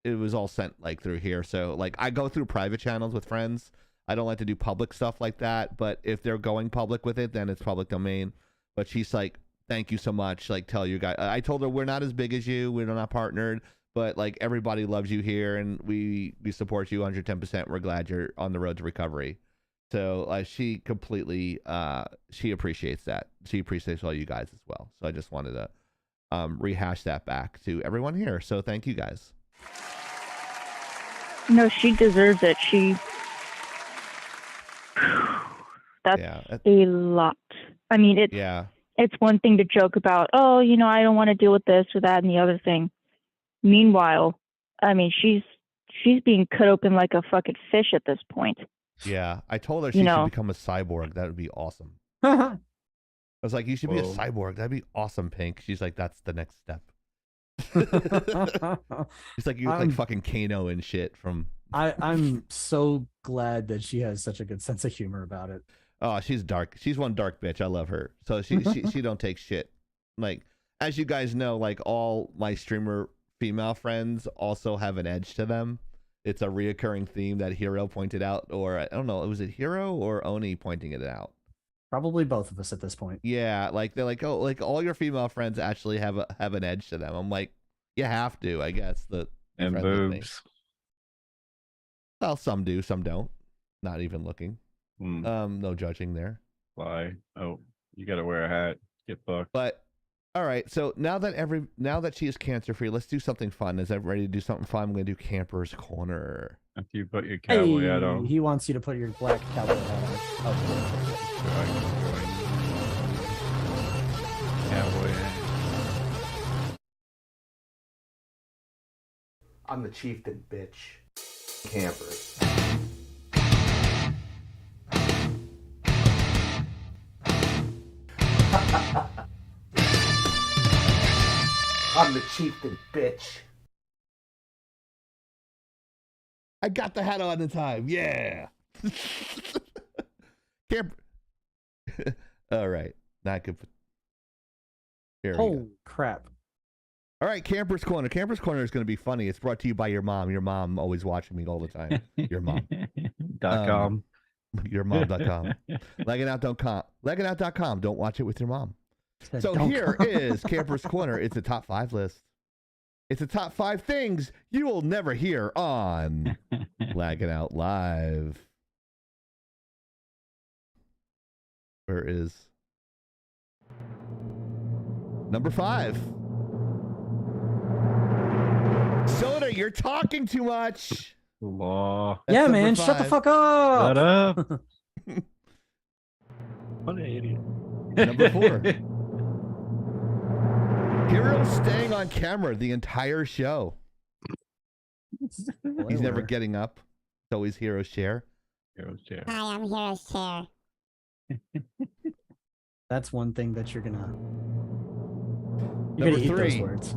it was all sent like through here. So like I go through private channels with friends. I don't like to do public stuff like that, but if they're going public with it, then it's public domain. But she's like, thank you so much. Like, tell you guys. I told her we're not as big as you. We're not partnered, but like everybody loves you here, and we support you 110%. We're glad you're on the road to recovery. So she completely she appreciates that. She appreciates all you guys as well. So I just wanted to rehash that back to everyone here. So thank you guys. No, she deserves it. That's a lot. I mean, it's one thing to joke about, oh, you know, I don't want to deal with this or that and the other thing. Meanwhile, I mean, she's being cut open like a fucking fish at this point. Yeah, I told her she should become a cyborg. That would be awesome. I was like, you should be a cyborg. That'd be awesome, Pink. She's like, that's the next step. She's like, you look like fucking Kano and shit from. I'm so glad that she has such a good sense of humor about it. Oh, she's dark. She's one dark bitch. I love her. So she don't take shit. Like, as you guys know, like all my streamer female friends also have an edge to them. It's a reoccurring theme that Hero pointed out, or I don't know, was it Hero or Oni pointing it out? Probably both of us at this point. Yeah, like they're like, oh, like all your female friends actually have an edge to them. I'm like, you have to, I guess. And boobs. Well, some do, some don't. Not even looking. No judging there. Why? Oh, you gotta wear a hat. Get fucked. But all right, so now that she is cancer free, let's do something fun. Is everybody ready to do something fun? I'm gonna do Camper's Corner. After you put your cowboy hat on. He wants you to put your black cowboy hat on. Cowboy hat. I'm the chieftain, bitch. Camper. I'm the chieftain, bitch. I got the hat on in time. Yeah. Camper. All right. Not good. Here we go. Crap. All right, Camper's Corner. Camper's Corner is going to be funny. It's brought to you by your mom. Your mom always watching me all the time. Your mom. .com. Your mom.com. Lagginout.com. Lagginout.com. Don't watch it with your mom. So here is Camper's Corner. It's a top 5 list. It's a top 5 things you will never hear on Lagging Out Live. Where is number 5? Soda, you're talking too much. Law. That's yeah, number man, 5. shut the fuck up. Shut up. What an idiot. Number 4. Hero staying on camera the entire show. He's never getting up. It's always Hero's chair. Hero's chair. Hi, I'm Hero's chair. That's one thing that you're gonna Number eat 3. those words.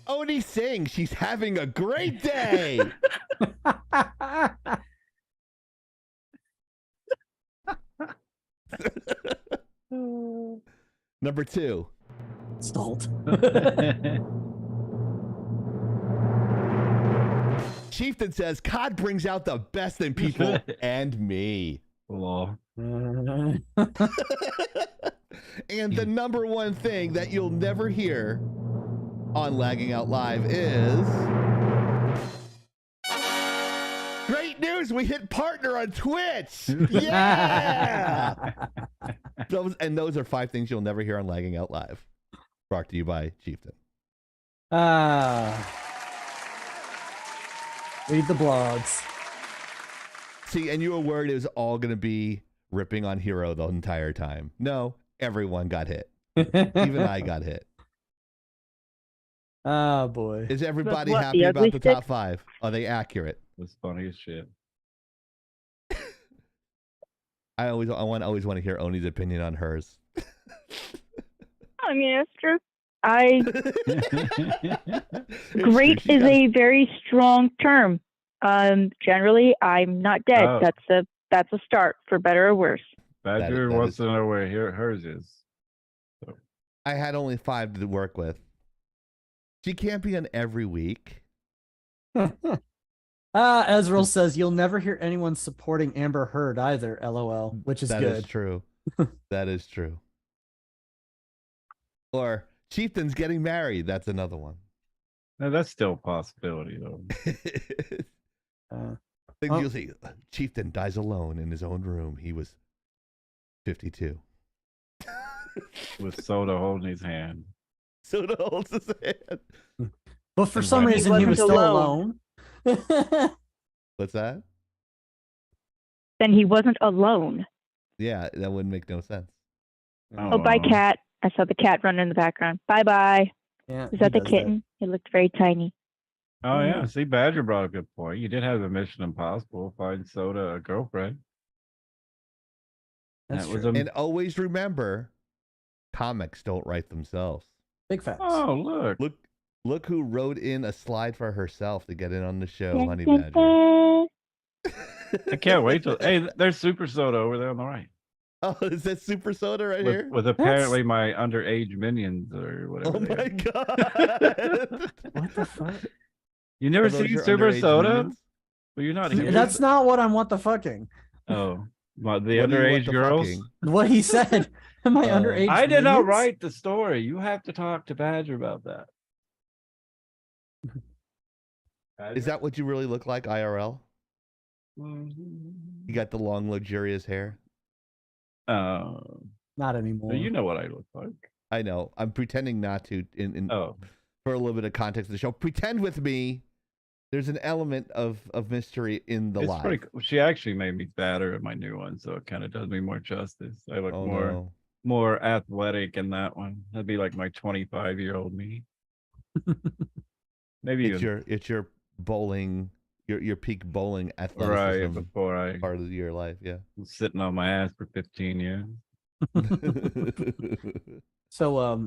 Oni Singh, she's having a great day. Number 2. Stolt. Chieftain says COD brings out the best in people and me. Law. And the number one thing that you'll never hear on Lagging Out Live is great news. We hit partner on Twitch. Yeah. Those are 5 things you'll never hear on Lagging Out Live. Brought to you by Chieftain. Read the blogs. See, and you were worried it was all going to be ripping on Hero the entire time. No, everyone got hit. Even I got hit. Oh, boy. Is everybody What, happy the about ugly the stick? top 5? Are they accurate? That's funny as shit. I always want to hear Oni's opinion on hers. I mean, that's true. It's Great true. is a very strong term. Generally, I'm not dead. Oh. That's a start, for better or worse. Badger that wants is- to know where hers is. I had only 5 to work with. She can't be on every week. Ezreal says you'll never hear anyone supporting Amber Heard either, LOL, which is That good. is true. That is true. Or Chieftain's getting married. That's another one. No, that's still a possibility, though. Things Oh. you'll see. Chieftain dies alone in his own room. He was 52. With Soda holding his hand. Soda holds his hand. But for And some Randy reason, he was wasn't still alone. alone. What's that? Then he wasn't alone. Yeah, that wouldn't make no sense. Oh, bye, cat. I saw the cat run in the background. Bye. Yeah, Is he that the does kitten? It looked very tiny. Oh, yeah. See, Badger brought a good point. You did have the Mission Impossible, find Soda a girlfriend. That's That was true. a... And always remember, comics don't write themselves. Big facts. Oh, look. Look who wrote in a slide for herself to get in on the show, Honey Badger. I can't wait till... Hey, there's Super Soda over there on the right. Oh, is that Super Soda right here? With apparently my underage minions or whatever. Oh they my are. god! What the fuck? You never Are those seen your Super underage Soda? minions? Well, you're not here. That's not what I'm what the fucking. Oh, the What do you want underage the girls. fucking? What he said. Am I underage? I did not minions? write the story. You have to talk to Badger about that. Is that what you really look like IRL? You got the long, luxurious hair. Not anymore. You know what I look like. I know. I'm pretending not to. Oh, For a little bit of context of the show, pretend with me. There's an element of mystery in the it's live. pretty cool. She actually made me fatter in my new one, so it kind of does me more justice. I look Oh more no! more athletic in that one. That'd be like my 25-year-old me. Maybe It's your bowling, your peak bowling right athleticism before I part of your life. Yeah. was sitting on my ass for 15 years. So, if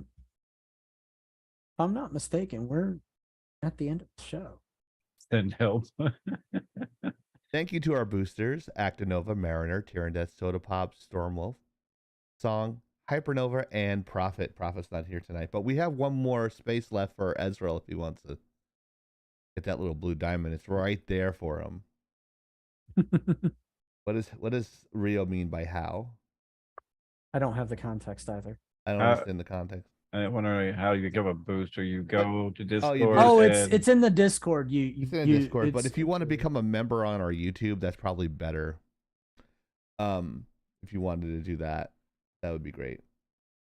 I'm not mistaken, we're at the end of the show. Send help. Thank you to our boosters: Actinova, Mariner, Tyrandeth, Soda Pop, Stormwolf, Song, Hypernova, and Prophet. Prophet's not here tonight, but we have one more space left for Ezreal if he wants to get that little blue diamond. It's right there for him. What does Rio mean by how? I don't have the context either. I don't understand the context. I wonder how you give a booster. You go to Discord. Oh, and- it's in the Discord. It's in the Discord, but if you want to become a member on our YouTube, that's probably better. If you wanted to do that, that would be great.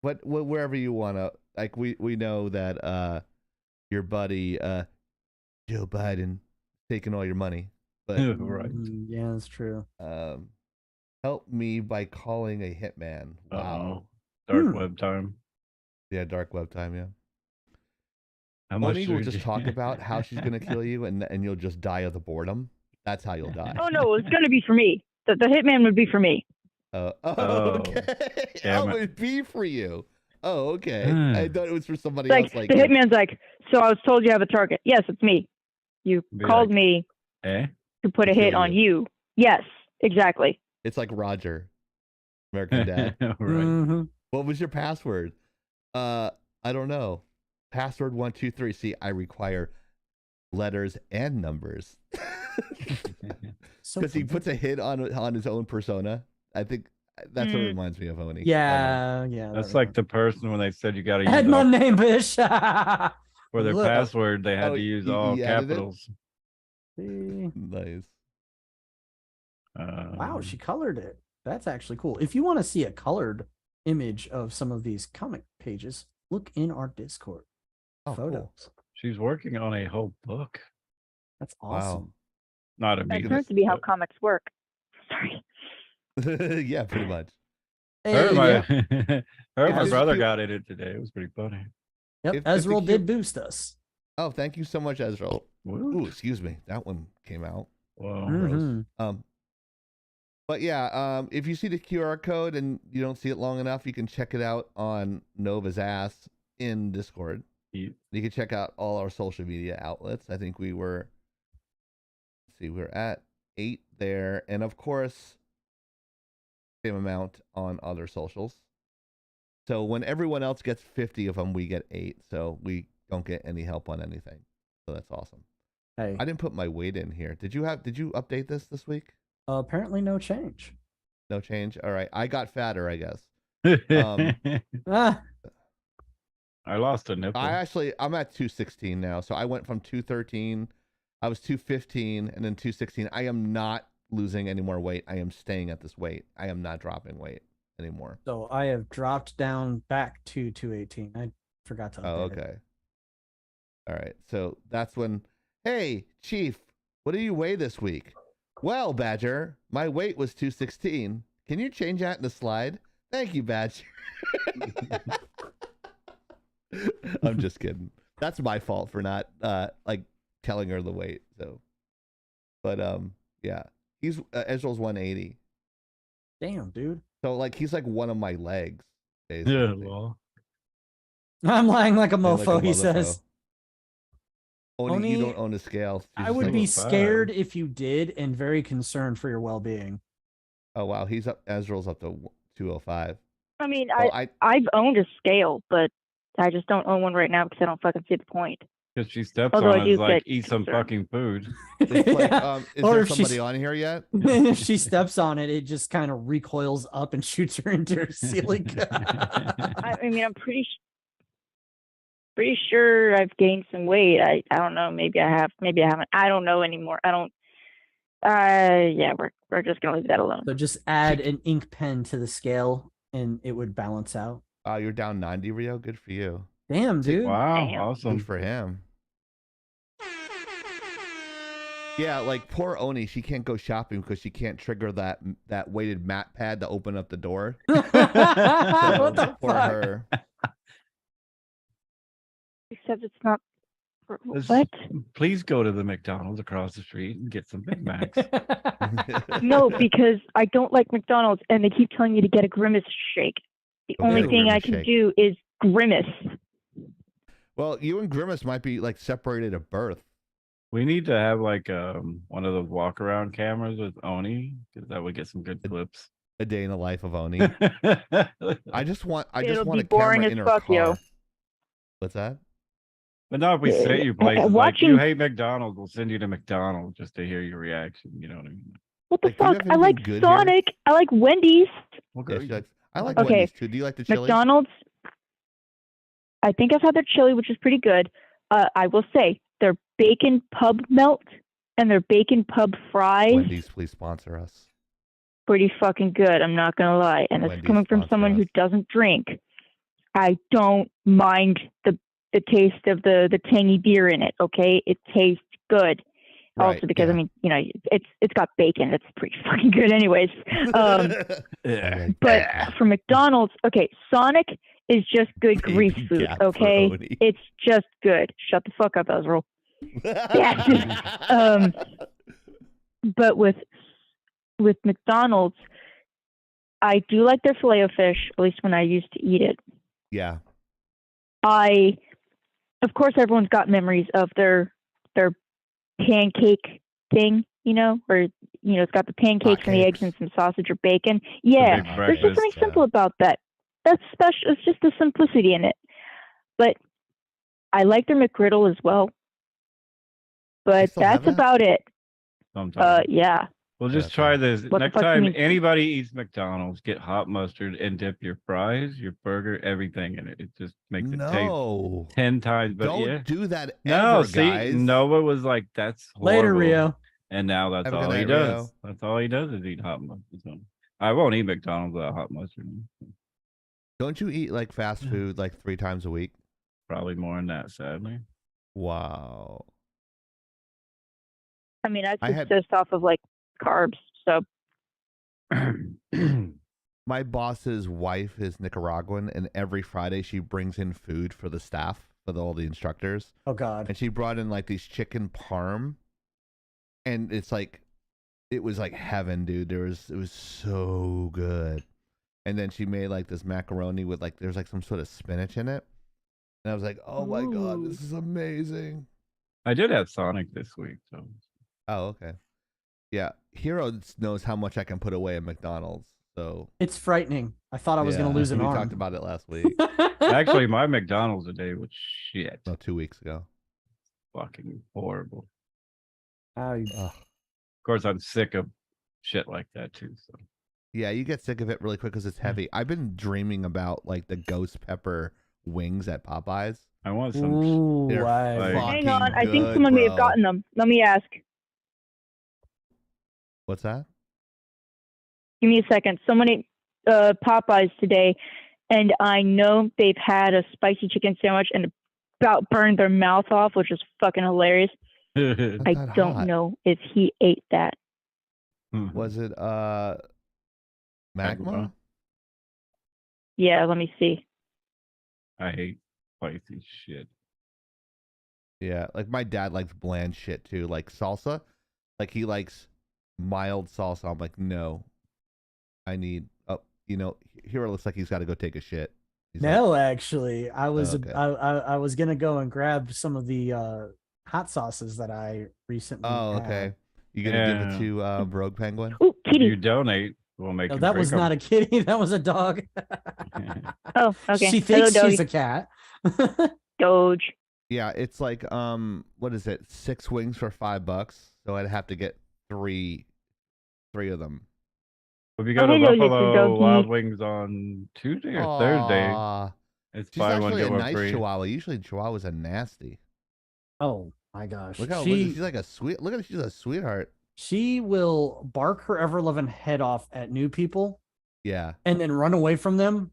But wherever you want to, like we know that your buddy Joe Biden taking all your money, but right. Yeah, that's true. help me by calling a hitman. Wow. Dark web time. Yeah, dark web time. Yeah. How much Oni will should just you- talk about how she's gonna kill you, and you'll just die of the boredom. That's how you'll die. Oh no, it's gonna be for me. The hitman would be for me. Oh, Oh, okay. damn Oh, it. it'd be for you. Oh, okay. Hmm. I thought it was for somebody It's like else. Like the hitman's like, so I was told you have a target. Yes, it's me. You Be called like- me Eh? to put a kill hit on you. you. Yes, exactly. it's like Roger, American Dad. right. Mhm. What was your password? I don't know. Password 123. See, I require letters and numbers So because he funny. puts a hit on his own persona. I think that's what it reminds me of Oni. Yeah, That's like the person when they said you got to use Add my name, bitch. for their Look. password, they had Oh, to use he all added it? capitals. See? Nice. Wow, she colored it. That's actually cool. If you want to see a colored image of some of these comic pages, look in our Discord. Oh, Photos. cool. She's working on a whole book. That's Wow. awesome. Not a That meeting. turns to be how comics work. Sorry. Yeah, pretty much. Her and Hey, my, yeah. her and my As- brother got in it today. It was pretty funny. Yep, if the Ezreal Q- did boost us. Oh, thank you so much, Ezreal. Woot. Ooh, excuse me. That one came out. Whoa. Mhm. But yeah, if you see the QR code and you don't see it long enough, you can check it out on Nova's ass in Discord. Yeah. You can check out all our social media outlets. I think we were, let's see, we're at 8 there, and of course, same amount on other socials. So when everyone else gets 50 of them, we get 8. So we don't get any help on anything. So that's awesome. Hey, I didn't put my weight in here. Did you update this week? apparently no change. No change. All right. I got fatter, I guess. Ah, I lost a nipple. I'm at 216 now. So I went from 213. I was 215 and then 216. I am not losing any more weight. I am staying at this weight. I am not dropping weight anymore. so I have dropped down back to 218. I forgot to update Oh, it. okay. All right. So that's when, hey, Chief, what do you weigh this week? Well, Badger, my weight was 216. Can you change that in the slide? Thank you, Badger. I'm just kidding. That's my fault for not like telling her the weight. So, but yeah, he's Ezreal's 180. Damn, dude. So like he's like one of my legs. Yeah, Basically. well. I'm lying like a And like mofo, a he motherfucker. says. Only you Oni, don't own a scale. I Jesus would Christ. be 5. scared if you did and very concerned for your well-being. Oh wow, he's up. Ezreal's up to 205. I mean, Well, I've owned a scale, but I just don't own one right now because I don't fucking see the point. Because she steps Although on I it, do it's like, get eat some concerned. fucking food. It's like, Yeah. is Or there if somebody she's- on here yet? If she steps on it, it just kind of recoils up and shoots her into her ceiling. I mean, I'm pretty sure I've gained some weight. I don't know. Maybe I have. Maybe I haven't. I don't know anymore. I don't. Yeah, we're just gonna leave that alone. So just add an ink pen to the scale and it would balance out. You're down 90, Rio. Good for you. Damn, dude. Wow, Damn. awesome. Good for him. Yeah, like poor Oni, she can't go shopping because she can't trigger that weighted mat pad to open up the door. What So, the poor fuck? her. Except it's not. Let's- What? Please go to the McDonald's across the street and get some Big Macs. No, because I don't like McDonald's, and they keep telling you to get a Grimace shake. The Go get only a thing I Grimace can shake. do is Grimace. Well, you and Grimace might be like separated at birth. We need to have like one of those walk around cameras with Oni, because that would get some good clips. A day in the life of Oni. I just want It'll be a boring camera as in her fuck, car. yo. What's that? But not if we say you places like watching- you hate McDonald's, we'll send you to McDonald's just to hear your reaction. You know what I mean? What the Like, do you fuck? have I like anything good here? Sonic. I like Wendy's. We'll Yeah, go. she likes, I like Okay, Wendy's too. Do you like the chili? McDonald's. I think I've had their chili, which is pretty good. I will say their bacon pub melt and their bacon pub fries, Wendy's, please sponsor us. pretty fucking good. I'm not gonna lie. And it's Wendy's coming from sponsor someone who us. doesn't drink. I don't mind the taste of the tangy beer in it. Okay, it tastes good. Right, Also because yeah. I mean, you know, it's got bacon. It's pretty fucking good, anyways. Yeah. But for McDonald's, okay, Sonic is just good Baby grease food. gap Okay, Brody. it's just good. Shut the fuck up, Ezreal. Yeah. But with McDonald's, I do like their Filet-O-Fish, at least when I used to eat it. Yeah. Of course, everyone's got memories of their pancake thing, you know, or you know, it's got the pancakes and the eggs and some sausage or bacon. Yeah, big there's just breakfast, something simple about that. That's special. It's just the simplicity in it. but I like their McGriddle as well. But still have that's that? about it. Sometimes. Yeah. We'll just Okay. try this. What the Next fuck do you time mean? anybody eats McDonald's, get hot mustard and dip your fries, your burger, everything in it. It just makes it taste No. 10 times better. Don't Yeah. do that No, ever, see, guys. Nova was like, that's Later, horrible. Rio. And now that's Have a all good he night, does. Rio. That's all he does is eat hot mustard. So I won't eat McDonald's without hot mustard. Don't you eat like fast food like 3 times a week? Probably more than that, sadly. Wow. I mean, I I had- consist off of like carbs. So My boss's wife is Nicaraguan, and every Friday she brings in food for the staff, for all the instructors. Oh God. And she brought in like these chicken parm, and it's like, it was like heaven, dude. It was so good. And then she made like this macaroni with like, there's like some sort of spinach in it, and I was like, oh my God, this is amazing. I did have Sonic this week, so Oh, okay. Yeah, Hero knows how much I can put away at McDonald's. So It's frightening. I thought I was gonna yeah, lose an we arm. talked about it last week. actually my McDonald's today was shit. No, 2 weeks ago. Fucking horrible. Oh, you- Ugh. Of course, I'm sick of shit like that too. So Yeah, you get sick of it really quick because it's heavy. I've been dreaming about like the ghost pepper wings at Popeyes. I want some. Ooh, They're like- hang on. fucking I think good, someone may have bro. gotten them. Let me ask. What's that? Give me a second. Someone ate Popeyes today, and I know they've had a spicy chicken sandwich and about burned their mouth off, which is fucking hilarious. Not I that don't hot. know if he ate that. Was it magma? Yeah, let me see. I hate spicy shit. Yeah, like my dad likes bland shit too, like salsa. Like he likes mild salsa. I'm like, no, I need. Oh, Hero looks like he's got to go take a shit. He's like, No, actually, I was okay. I was gonna go and grab some of the hot sauces that I recently. oh, had. okay. You gonna give Yeah. it to Rogue Penguin? Ooh, If kitty. you donate, we'll make No, you that drink was 'em. not a kitty. That was a dog. Oh, okay. She Hello, thinks doggy. she's a cat. Doge. Yeah, it's like what is it? 6 wings for $5. So I'd have to get three of them. If you go to hello, little Buffalo doggy. Wild Wings on Tuesday or Thursday, Aw, it's she's buy one actually get a one nice free. Chihuahua. Usually Chihuahuas are nasty. Oh my gosh. Look how she she's like a sweet. Look at she's a sweetheart. she will bark her ever loving head off at new people Yeah. and then run away from them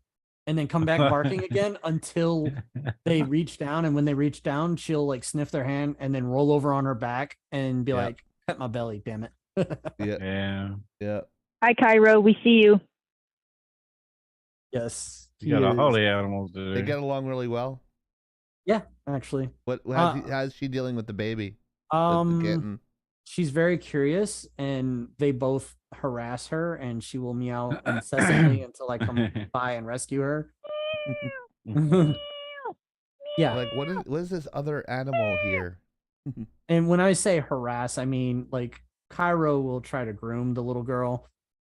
and then come back barking again until they reach down. And when they reach down, she'll like sniff their hand and then roll over on her back and be Yep. like, pet my belly, damn it. Yeah. Yeah, Yeah. Hi, Cairo. We see you. Yes. you got all the animals to They do. get along really well. Yeah, actually. How's she dealing with the baby? The kitten. She's very curious and they both harass her and she will meow incessantly until I come by and rescue her. Yeah. Like what is this other animal here? And when I say harass, I mean like Cairo will try to groom the little girl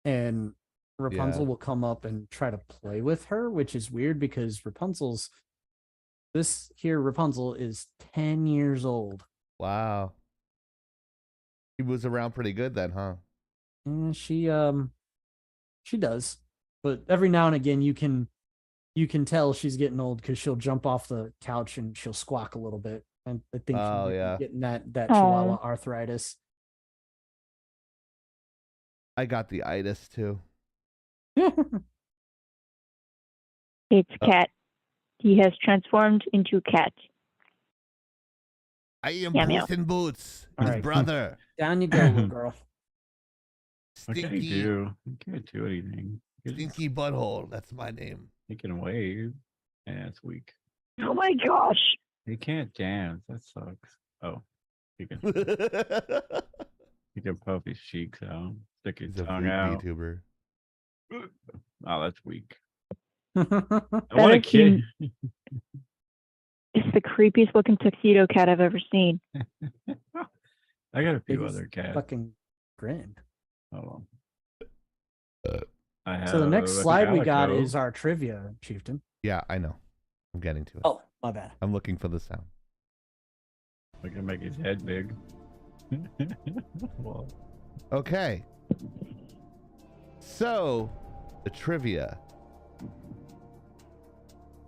and Rapunzel Yeah. will come up and try to play with her, which is weird because Rapunzel is 10 years old. Wow. He was around pretty good then, huh? And she does. But every now and again you can tell she's getting old because she'll jump off the couch and she'll squawk a little bit. And I think she Oh, might be yeah. getting that Aw. Chihuahua arthritis. I got the itis too. It's Oh. Cat. He has transformed into Cat. I am Meow, meow. Puss in Boots, All his right. brother. Down you go, little girl. What can Stinky, you do? You can't do anything. You just- Stinky Butthole. That's my name. He can wave. Yeah, it's weak. Oh my gosh. He can't dance. That sucks. Oh, he can. He can puff his cheeks out, stick his He's a tongue out. VTuber. Oh, that's weak. Oh, I want a is kid. It's the creepiest looking tuxedo cat I've ever seen. I got a few Biggest other cats. fucking grin. Hold on. I have So the next a slide we got calico. is our trivia, Chieftain. Yeah, I know. I'm getting to it. Oh, My bad. I'm looking for the sound. I can make his head big. Well, Okay. So, the trivia.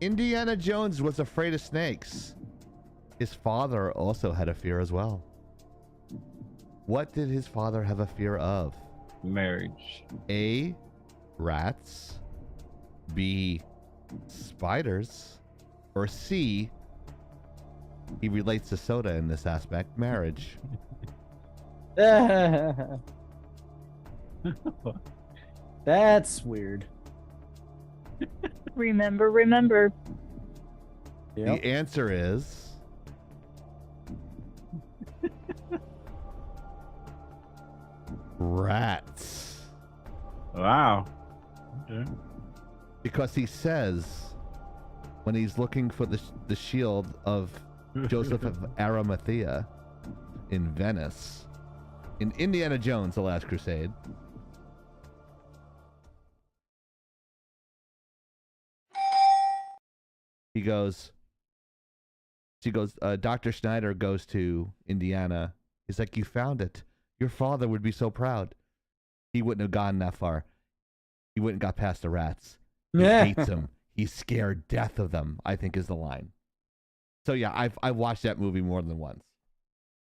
Indiana Jones was afraid of snakes. His father also had a fear as well. What did his father have a fear of? marriage. A, rats. B, spiders. Or C, he relates to soda in this aspect, marriage. That's weird. Remember. Yep. The answer is rats. Wow. Okay. Because he says when he's looking for the shield of Joseph of Arimathea in Venice, in Indiana Jones, The Last Crusade, he goes, Dr. Schneider goes to Indiana. He's like, you found it. Your father would be so proud. He wouldn't have gone that far. He wouldn't got past the rats. He hates them. He's scared death of them, I think is the line. So yeah, I've watched that movie more than once.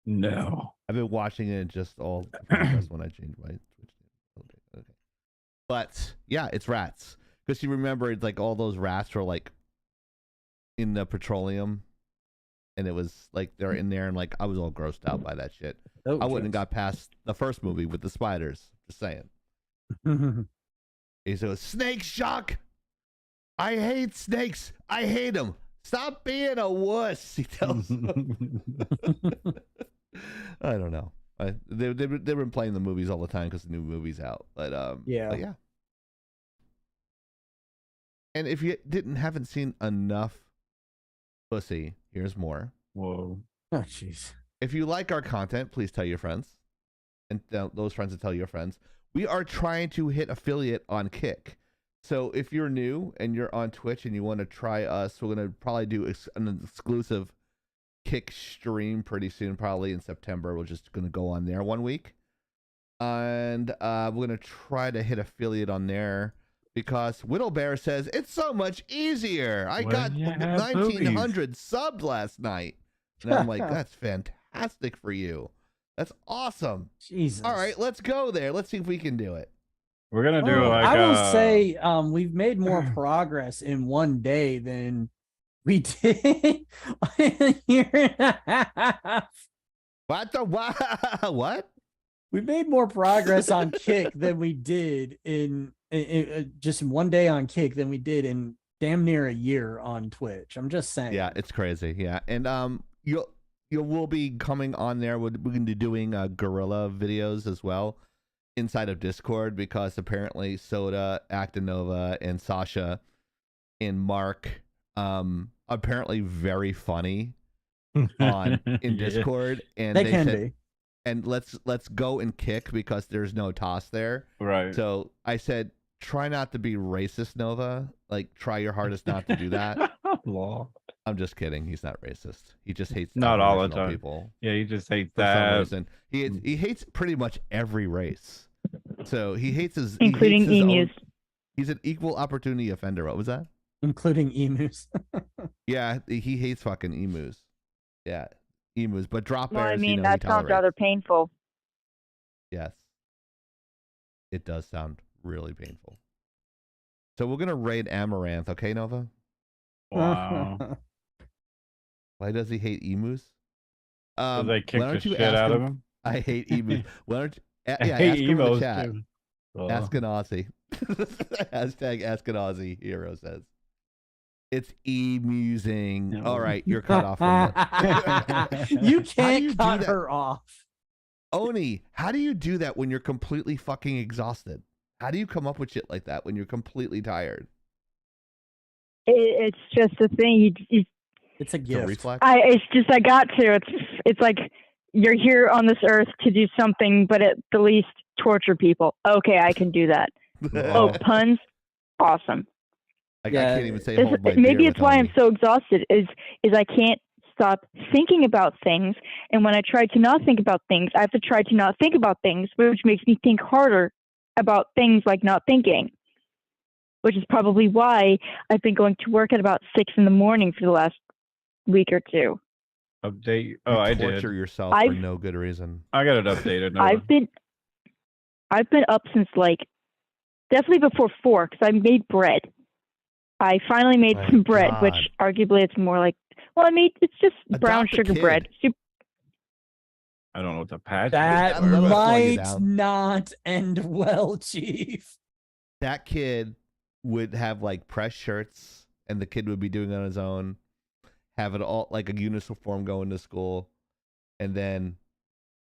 No. I've been watching it just all just when I changed my Twitch. Okay. But yeah, it's rats. Because you remember it's like all those rats were like in the petroleum, and it was like they're in there, and like I was all grossed out by that shit. Oh, I wouldn't have got past the first movie with the spiders. Just saying. He says, "Snake shock. I hate snakes. I hate them. Stop being a wuss." He tells them. I don't know. They've been playing the movies all the time because the new movie's out. But yeah. But yeah. And if you haven't seen enough pussy, here's more. Whoa. Oh, jeez. If you like our content, please tell your friends, and those friends to tell your friends. We are trying to hit affiliate on Kick. So if you're new and you're on Twitch and you want to try us, we're going to probably do an exclusive Kick stream pretty soon, probably in September. We're just going to go on there 1 week. And we're going to try to hit affiliate on there because Whittlebear says, it's so much easier. I got 1,900 subbed last night. And I'm like, that's fantastic for you. That's awesome. Jesus. All right, let's go there. Let's see if we can do it. We're gonna do like I will say we've made more progress in 1 day than we did in a year and a half. What? We made more progress on Kick than we did in just in 1 day on Kick than we did in damn near a year on Twitch. I'm just saying. Yeah, it's crazy. Yeah, and you will be coming on there. We're going to be doing guerrilla videos as well inside of Discord because apparently Soda, Actinova, and Sasha and Mark apparently very funny in Discord, and they can be. And let's go and Kick because there's no toss there. Right. So I said, try not to be racist, Nova. Like, try your hardest not to do that. Law. I'm just kidding. He's not racist. He just hates not all the Aboriginal time. people. Yeah, he just hates For some that. reason. He hates pretty much every race. So he hates his Including emus. He's an equal opportunity offender. What was that? Including emus. Yeah, he hates fucking emus. Yeah, emus. But drop bears, Well, I mean, he that sounds tolerates. rather painful. Yes. It does sound really painful. So we're gonna raid Amaranth, okay, Nova? Wow. Why does he hate emus? So they kicked why the don't you shit ask out of him? him. I hate emus. Why don't you? I Yeah, hate ask him in the emos chat. too. Oh. Ask an Aussie. Hashtag Ask an Aussie. Hero says. It's emusing. No. All right, you're cut off from it. You How do can't you do cut that? her off. Oni, how do you do that when you're completely fucking exhausted? How do you come up with shit like that when you're completely tired? It's just a thing. It's a It's a gift. reflex? It's just I got to. It's like you're here on this earth to do something, but at the least torture people. Okay, I can do that. Oh, puns, awesome. Like Yeah, I can't even say It's- hold my maybe beer it's with why I'm homie. so exhausted. Is I can't stop thinking about things, and when I try to not think about things, I have to try to not think about things, which makes me think harder about things like not thinking. Which is probably why I've been going to work at about 6 in the morning for the last week or two. Update. Oh, You I torture did. yourself for I've- no good reason. I got it updated. Nova. I've been up since like definitely before 4 because I made bread. I finally made My some bread, which God. arguably it's more like it's just brown Adopt a sugar kid. bread. I don't know what the patch. that I'm gonna slow you might down. not end well, Chief. That kid would have like press shirts, and the kid would be doing it on his own, have it all like a uniform going to school, and then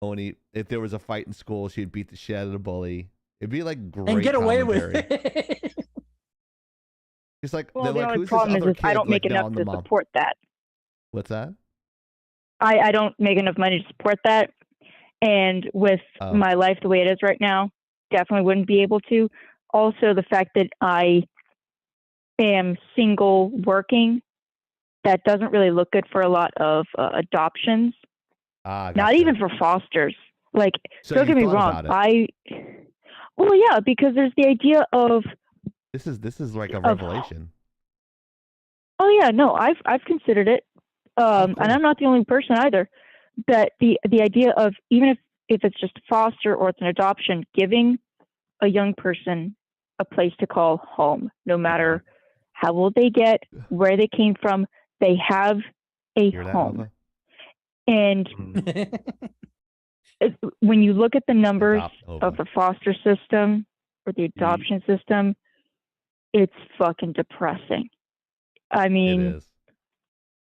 only if there was a fight in school, she'd beat the shit out of the bully. It'd be like great And get away with commentary. it. It's like Well, they're the like, only who's this problem other is kid? I don't Like, make no, enough I'm the to mom. support that. What's that? I don't make enough money to support that, and with Oh. my life the way it is right now, definitely wouldn't be able to. Also, the fact that I am single working, that doesn't really look good for a lot of adoptions. Ah, Not gotcha. even for fosters. Like, So don't you get me thought wrong. about it. Well, yeah, because there's the idea of, This is like a revelation. oh yeah, no, I've considered it, cool. and I'm not the only person either. That the idea of, even if it's just a foster or it's an adoption, giving a young person a place to call home, no matter how old they get, where they came from, they have a Hear that, home. Nova? And when you look at the numbers Adopt Nova. of the foster system or the adoption system, it's fucking depressing. I It mean, is.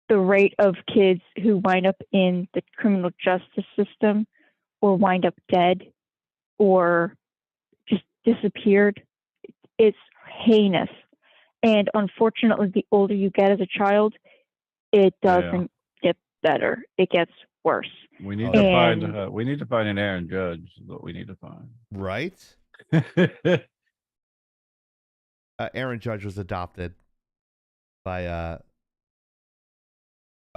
the rate of kids who wind up in the criminal justice system or wind up dead or just disappeared, it's heinous. And unfortunately, the older you get as a child, it doesn't get better. It gets worse. We need Oh, to yeah. find. We need to find an Aaron Judge. Is what we need to find. Right? Aaron Judge was adopted by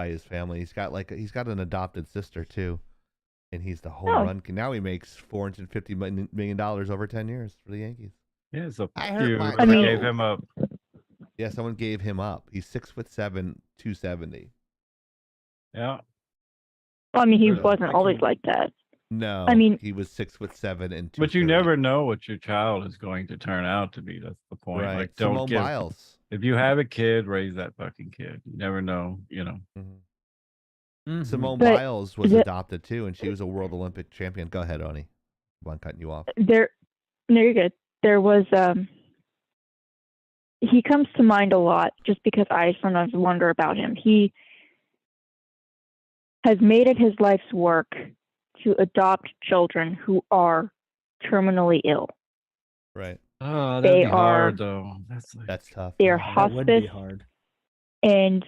his family. He's got an adopted sister too, and he's the home run. Now he makes $450 million over 10 years for the Yankees. Yeah, so I hurt my I toe. gave him up. Yeah, someone gave him up. He's 6'7", 270. Yeah. Well, I mean, he Yeah. wasn't always like that. No, I mean, he was 6'7" and 230. But you never know what your child is going to turn out to be. That's the point. Right. Like, don't Simone give. Biles. If you have a kid, raise that fucking kid. You never know. You know. Mm-hmm. Simone But Biles was adopted too, and she was a world Olympic champion. Go ahead, Oni. I'm cutting you off. No, you're good. There was he comes to mind a lot just because I sometimes wonder about him. He has made it his life's work to adopt children who are terminally ill. Right. Oh, They that'd be are- hard though. That's tough. They are That would be hospice. hard. And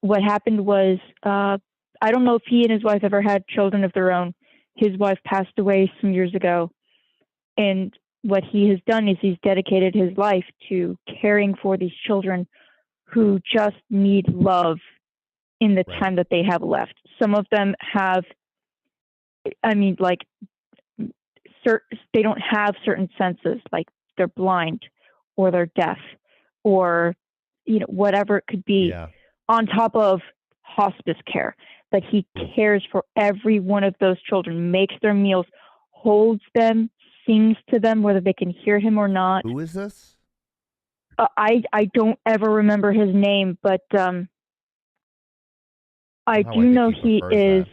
what happened was, I don't know if he and his wife ever had children of their own. His wife passed away some years ago. And what he has done is he's dedicated his life to caring for these children who just need love in the time that they have left. Some of them have, I mean, like, they don't have certain senses, like they're blind or they're deaf or, whatever it could be, on top of hospice care. That he cares for every one of those children, makes their meals, holds them, sings to them, whether they can hear him or not. Who is this? I don't ever remember his name, but I do know he is.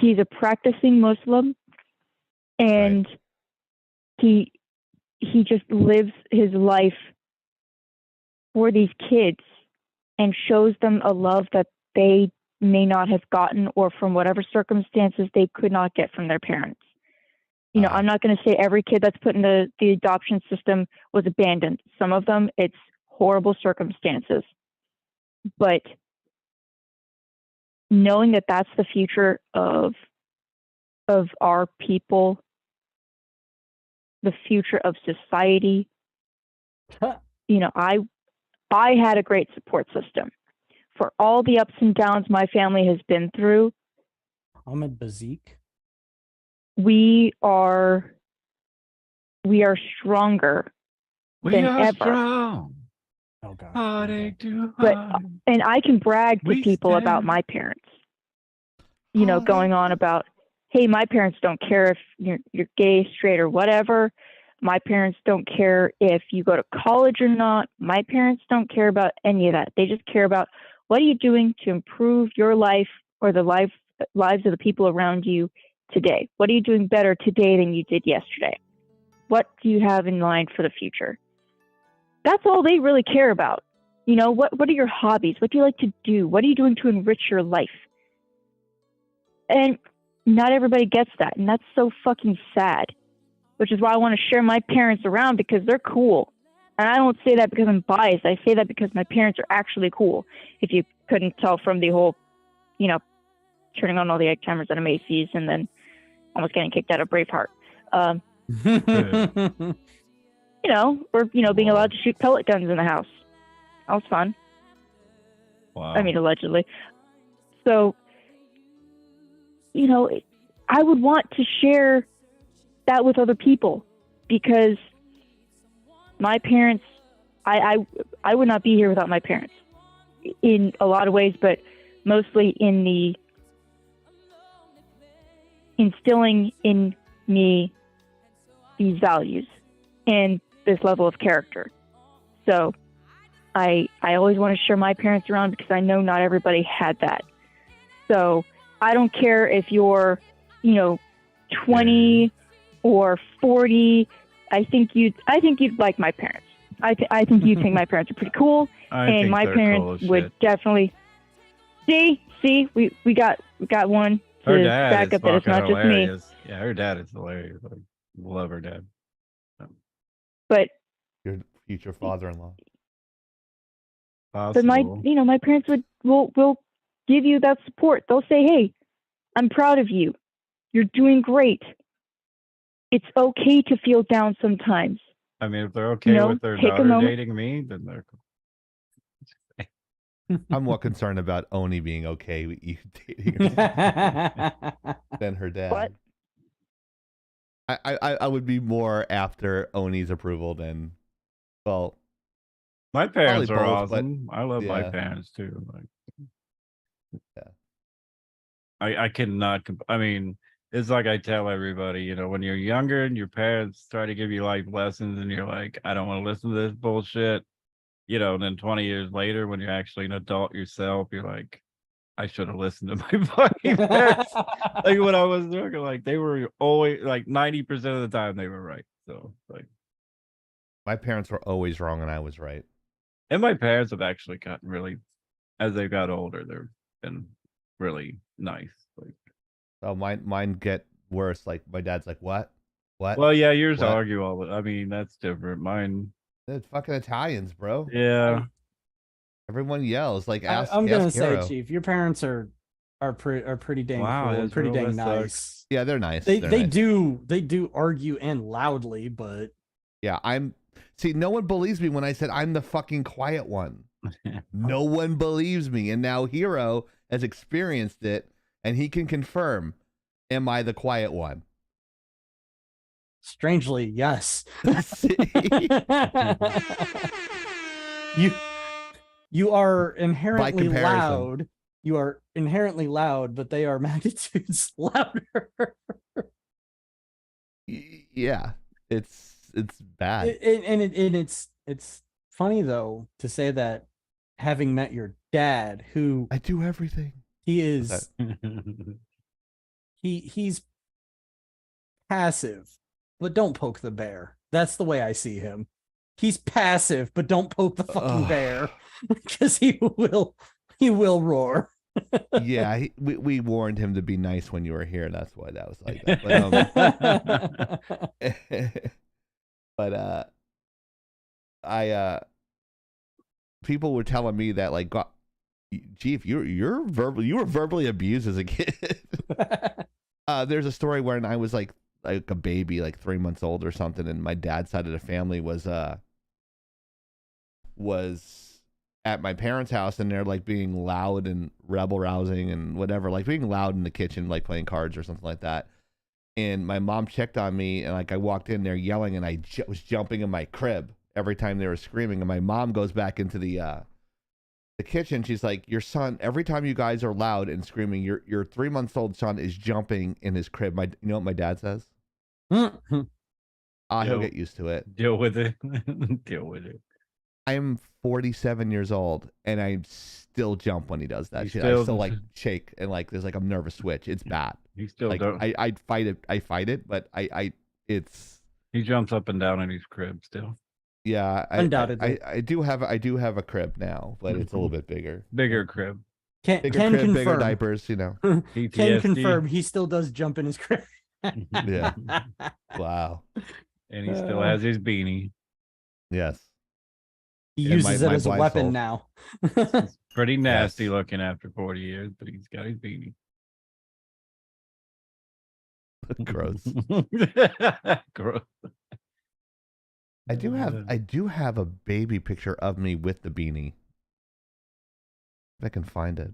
He's a practicing Muslim, and he just lives his life for these kids and shows them a love that they may not have gotten, or from whatever circumstances they could not get from their parents. I'm not going to say every kid that's put in the adoption system was abandoned. Some of them, it's horrible circumstances. But knowing that that's the future of our people, the future of society, I had a great support system for all the ups and downs my family has been through. Ahmed Bazik. We are stronger We than are ever. strong. Oh god. Heartache to But heartache. and I can brag to We people about stand. my parents. You know, going on about, hey, my parents don't care if you're gay, straight, or whatever. My parents don't care if you go to college or not. My parents don't care about any of that. They just care about what are you doing to improve your life or the lives of the people around you today. What are you doing better today than you did yesterday? What do you have in mind for the future? That's all they really care about. You know, what are your hobbies? What do you like to do? What are you doing to enrich your life? And not everybody gets that. And that's so fucking sad, which is why I want to share my parents around, because they're cool. And I don't say that because I'm biased. I say that because my parents are actually cool. If you couldn't tell from the whole, you know, turning on all the egg timers at a Macy's and then almost getting kicked out of Braveheart. You know, or, you know, being allowed to shoot pellet guns in the house. That was fun. Wow. I mean, allegedly. So, you know, I would want to share that with other people, because my parents, I would not be here without my parents in a lot of ways, but mostly in the instilling in me these values and this level of character. So I always want to share my parents around, because I know not everybody had that. So I don't care if you're, you know, 20 or 40. I think you'd like my parents. I think you'd think my parents are pretty cool, I and think my they're parents cool as would shit. definitely see we got one Her to dad back is up that it's fucking not just me. hilarious. Yeah, her dad is hilarious. I love her dad. But Your future father-in-law. But my Possible. my parents will give you that support. They'll say, "Hey, I'm proud of you. You're doing great. It's okay to feel down sometimes." I mean, if they're okay know, with their take a daughter moment. dating me, then they're cool. I'm more concerned about Oni being okay with you dating her than her dad. What? I would be more after Oni's approval than, well, My parents are probably both, but awesome. I love my yeah. parents too. Like, Yeah. I cannot. I mean, it's like I tell everybody, you know, when you're younger and your parents try to give you life lessons, and you're like, I don't want to listen to this bullshit. You know, and then 20 years later, when you're actually an adult yourself, you're like, I should have listened to my fucking parents. Like when I was younger, like they were always like 90% of the time they were right. So like, My parents were always wrong and I was right. and my parents have actually gotten really, as they got older, they've been really nice. Like, Oh, mine get worse. Like my dad's like, what? well, yeah, yours What? argue all the. I mean, that's different. Mine, It's fucking Italians, bro. yeah. Everyone yells. Like, ask. I'm gonna ask say, Hero. Chief, your parents are pretty dang Wow, cool and that's pretty real. dang That nice. sucks. Yeah, they're nice. They They're nice. do argue and loudly, but Yeah, see, no one believes me when I said I'm the fucking quiet one. No one believes me. And now Hero has experienced it and he can confirm, am I the quiet one? strangely, yes. See? You are inherently comparison. loud. You are inherently loud, but they are magnitudes louder. Yeah, it's bad. It's funny though to say that, having met your dad, who I do everything. he What's is, he's passive, but don't poke the bear. That's the way I see him. He's passive, but don't poke the fucking Ugh. bear, because he will roar. Yeah, we warned him to be nice when you were here. That's why that was like that. But people were telling me that, like, God, Chief, you were verbally abused as a kid. There's a story where I was like a baby, like 3 months old or something, and my dad's side of the family was at my parents' house and they're like being loud and rebel rousing and whatever, like being loud in the kitchen, like playing cards or something like that. And my mom checked on me and like I walked in there yelling and I was jumping in my crib every time they were screaming. And my mom goes back into the kitchen. She's like, your son, every time you guys are loud and screaming, your 3-month-old son is jumping in his crib. You know what my dad says? He'll get used to it. Deal with it. Deal with it. I'm 47 years old and I still jump when he does that shit. I still like shake and like there's like a nervous switch. It's bad. He still like don't. I fight it. I fight it, but it's. He jumps up and down in his crib still. Yeah, undoubtedly. I do have a crib now, but it's a little bit bigger. Bigger crib. Can crib, confirm. Bigger diapers, you know. Can confirm he still does jump in his crib. Yeah. Wow. And he still has his beanie. Yes. He uses it as a weapon now. It's pretty nasty looking after 40 years, but he's got his beanie. Gross. Gross. I do have a baby picture of me with the beanie. If I can find it.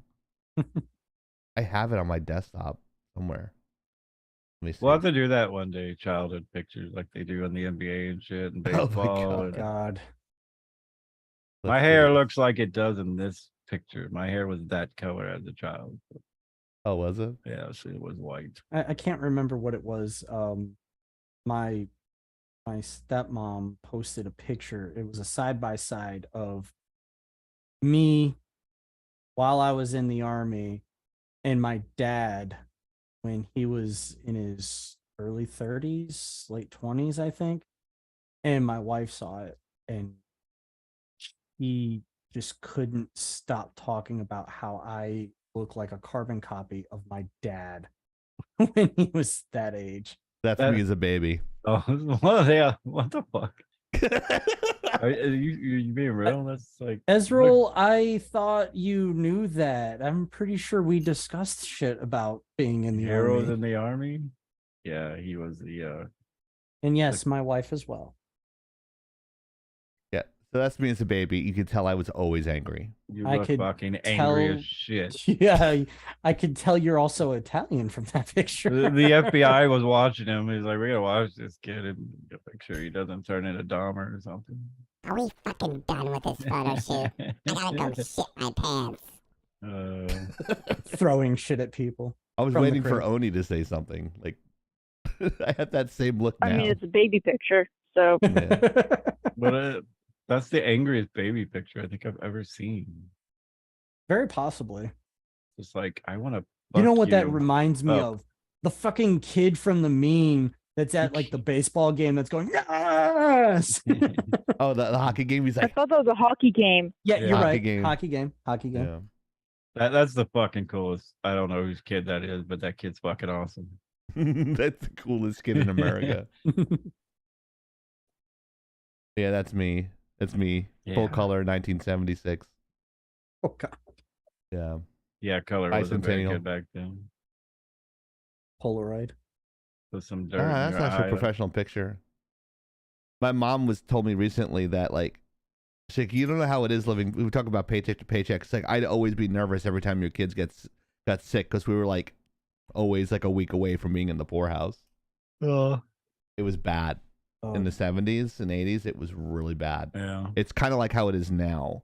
I have it on my desktop somewhere. Let me see. We'll have to do that one day, childhood pictures like they do in the NBA and shit and baseball. Oh my God. My hair looks like it does in this picture. My hair was that color as a child. Oh, was it? Yeah, so it was white. I can't remember what it was. My stepmom posted a picture. It was a side-by-side of me while I was in the army and my dad when he was in his early 30s, late 20s, I think. And my wife saw it and he just couldn't stop talking about how I look like a carbon copy of my dad when he was that age. That's me as a baby. Oh, well, yeah. What the fuck? Are you being real? That's like Ezreal, I thought you knew that. I'm pretty sure we discussed shit about being in the Heroes army. in the army. Yeah, he was the And yes, my wife as well. Yeah. So that's me as a baby. You could tell I was always angry. You I look could fucking tell- angry as shit. Yeah, I could tell you're also Italian from that picture. The FBI was watching him. He's like, we gotta watch this kid and make sure he doesn't turn into Dahmer or something. Are we fucking done with this photo shoot? I gotta go shit my pants. Throwing shit at people. I was From the waiting for crib. Oni to say something. Like I have that same look now. I mean, it's a baby picture, so Yeah. But that's the angriest baby picture I think I've ever seen. Very possibly. Just like I want to. You know what that reminds me of? The fucking kid from the meme that's at like the baseball game that's going, yes! Oh, the hockey game. He's I like, thought that was a hockey game. Yeah, Yeah. you're Hockey right. game. Hockey game. Hockey game. yeah. That's the fucking coolest. I don't know whose kid that is, but that kid's fucking awesome. That's the coolest kid in America. Yeah, that's me. That's me. Full Yeah. color, 1976. Oh god. Yeah. Yeah, color wasn't very Bicentennial. good back then. Polaroid. With some dirt. Ah, in that's your not a eye. professional picture. My mom told me recently that like, she's like, you don't know how it is living. We talk about paycheck to paycheck. It's like I'd always be nervous every time your kids got sick because we were like always like a week away from being in the poorhouse. It was bad in the 70s and 80s. It was really bad. Yeah. It's kind of like how it is now.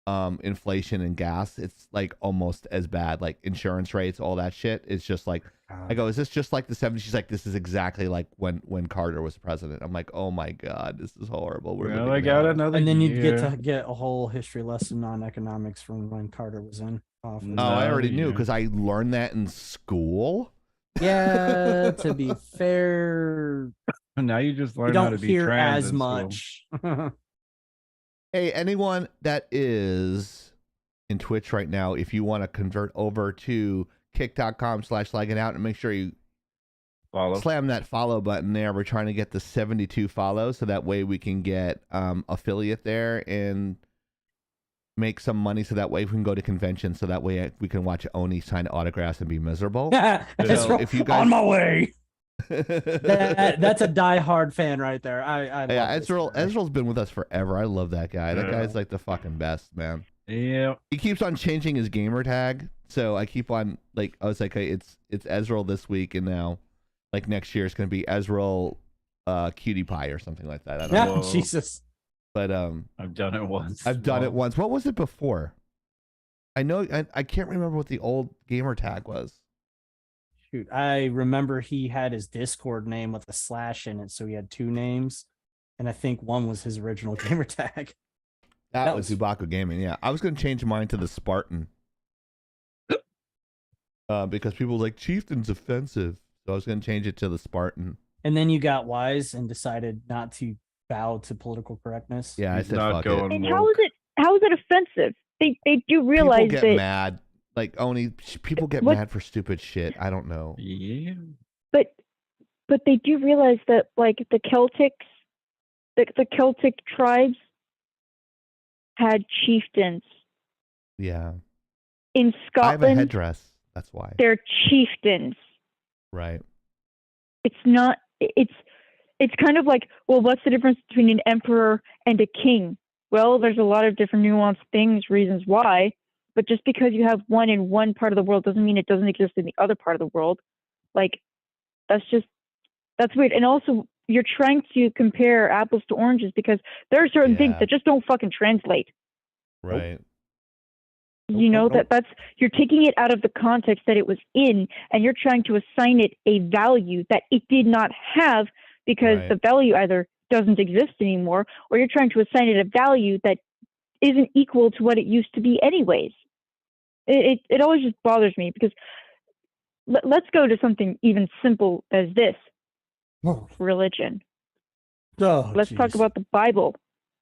Inflation and gas, it's like almost as bad. Like insurance rates, all that shit. It's just like I go, is this just like the 70s? She's like, this is exactly like when Carter was president. I'm like, oh my god, this is horrible. We're Well, living I in got hell. another. And then you'd get year. to get a whole history lesson on economics from when Carter was in office. Oh, I already knew Yeah. because I learned that in school. Yeah, to be fair, Now you just you learn how to don't be hear trans as in school. much. Hey, anyone that is in Twitch right now, if you want to convert over to kick.com/lagging out and make sure you Follow. slam that follow button there. We're trying to get the 72 follows so that way we can get affiliate there and make some money so that way we can go to conventions so that way we can watch Oni sign autographs and be miserable. Ezreal, if you guys- on my way. Yeah, That's a diehard fan right there. I love this guy. Ezreal's been with us forever. I love that guy. That Yeah. guy's like the fucking best, man. Yeah. He keeps on changing his gamer tag, so I keep on like I was like, hey, it's Ezreal this week, and now like next year it's gonna be Ezreal, Cutie Pie or something like that. I don't know. Yeah, Jesus. But I've done it once. I've done it once. What was it before? I know I can't remember what the old gamer tag was. Shoot, I remember he had his Discord name with a slash in it, so he had two names, and I think one was his original gamer tag. That was Ubaku Gaming. Yeah, I was gonna change mine to the Spartan. Because people were like Chieftain's offensive, so I was gonna change it to the Spartan. And then you got wise and decided not to bow to political correctness. Yeah, I He's said not fuck going it. And how is it offensive? They do realize People get that, mad. Like only people get What- mad for stupid shit. I don't know. Yeah. but they do realize that like the Celtic tribes had chieftains. Yeah, In I have a Scotland, headdress. That's why. they're chieftains. Right. It's not. It's kind of like, well, what's the difference between an emperor and a king? Well, there's a lot of different nuanced things, reasons why. But just because you have one in one part of the world doesn't mean it doesn't exist in the other part of the world. Like, that's weird. And also, you're trying to compare apples to oranges because there are certain things Yeah. that just don't fucking translate. Right. You know, that's you're taking it out of the context that it was in, and you're trying to assign it a value that it did not have because Right. the value either doesn't exist anymore, or you're trying to assign it a value that isn't equal to what it used to be anyways. It always just bothers me because let's go to something even simple as this: religion. Oh, Let's talk jeez. about the Bible.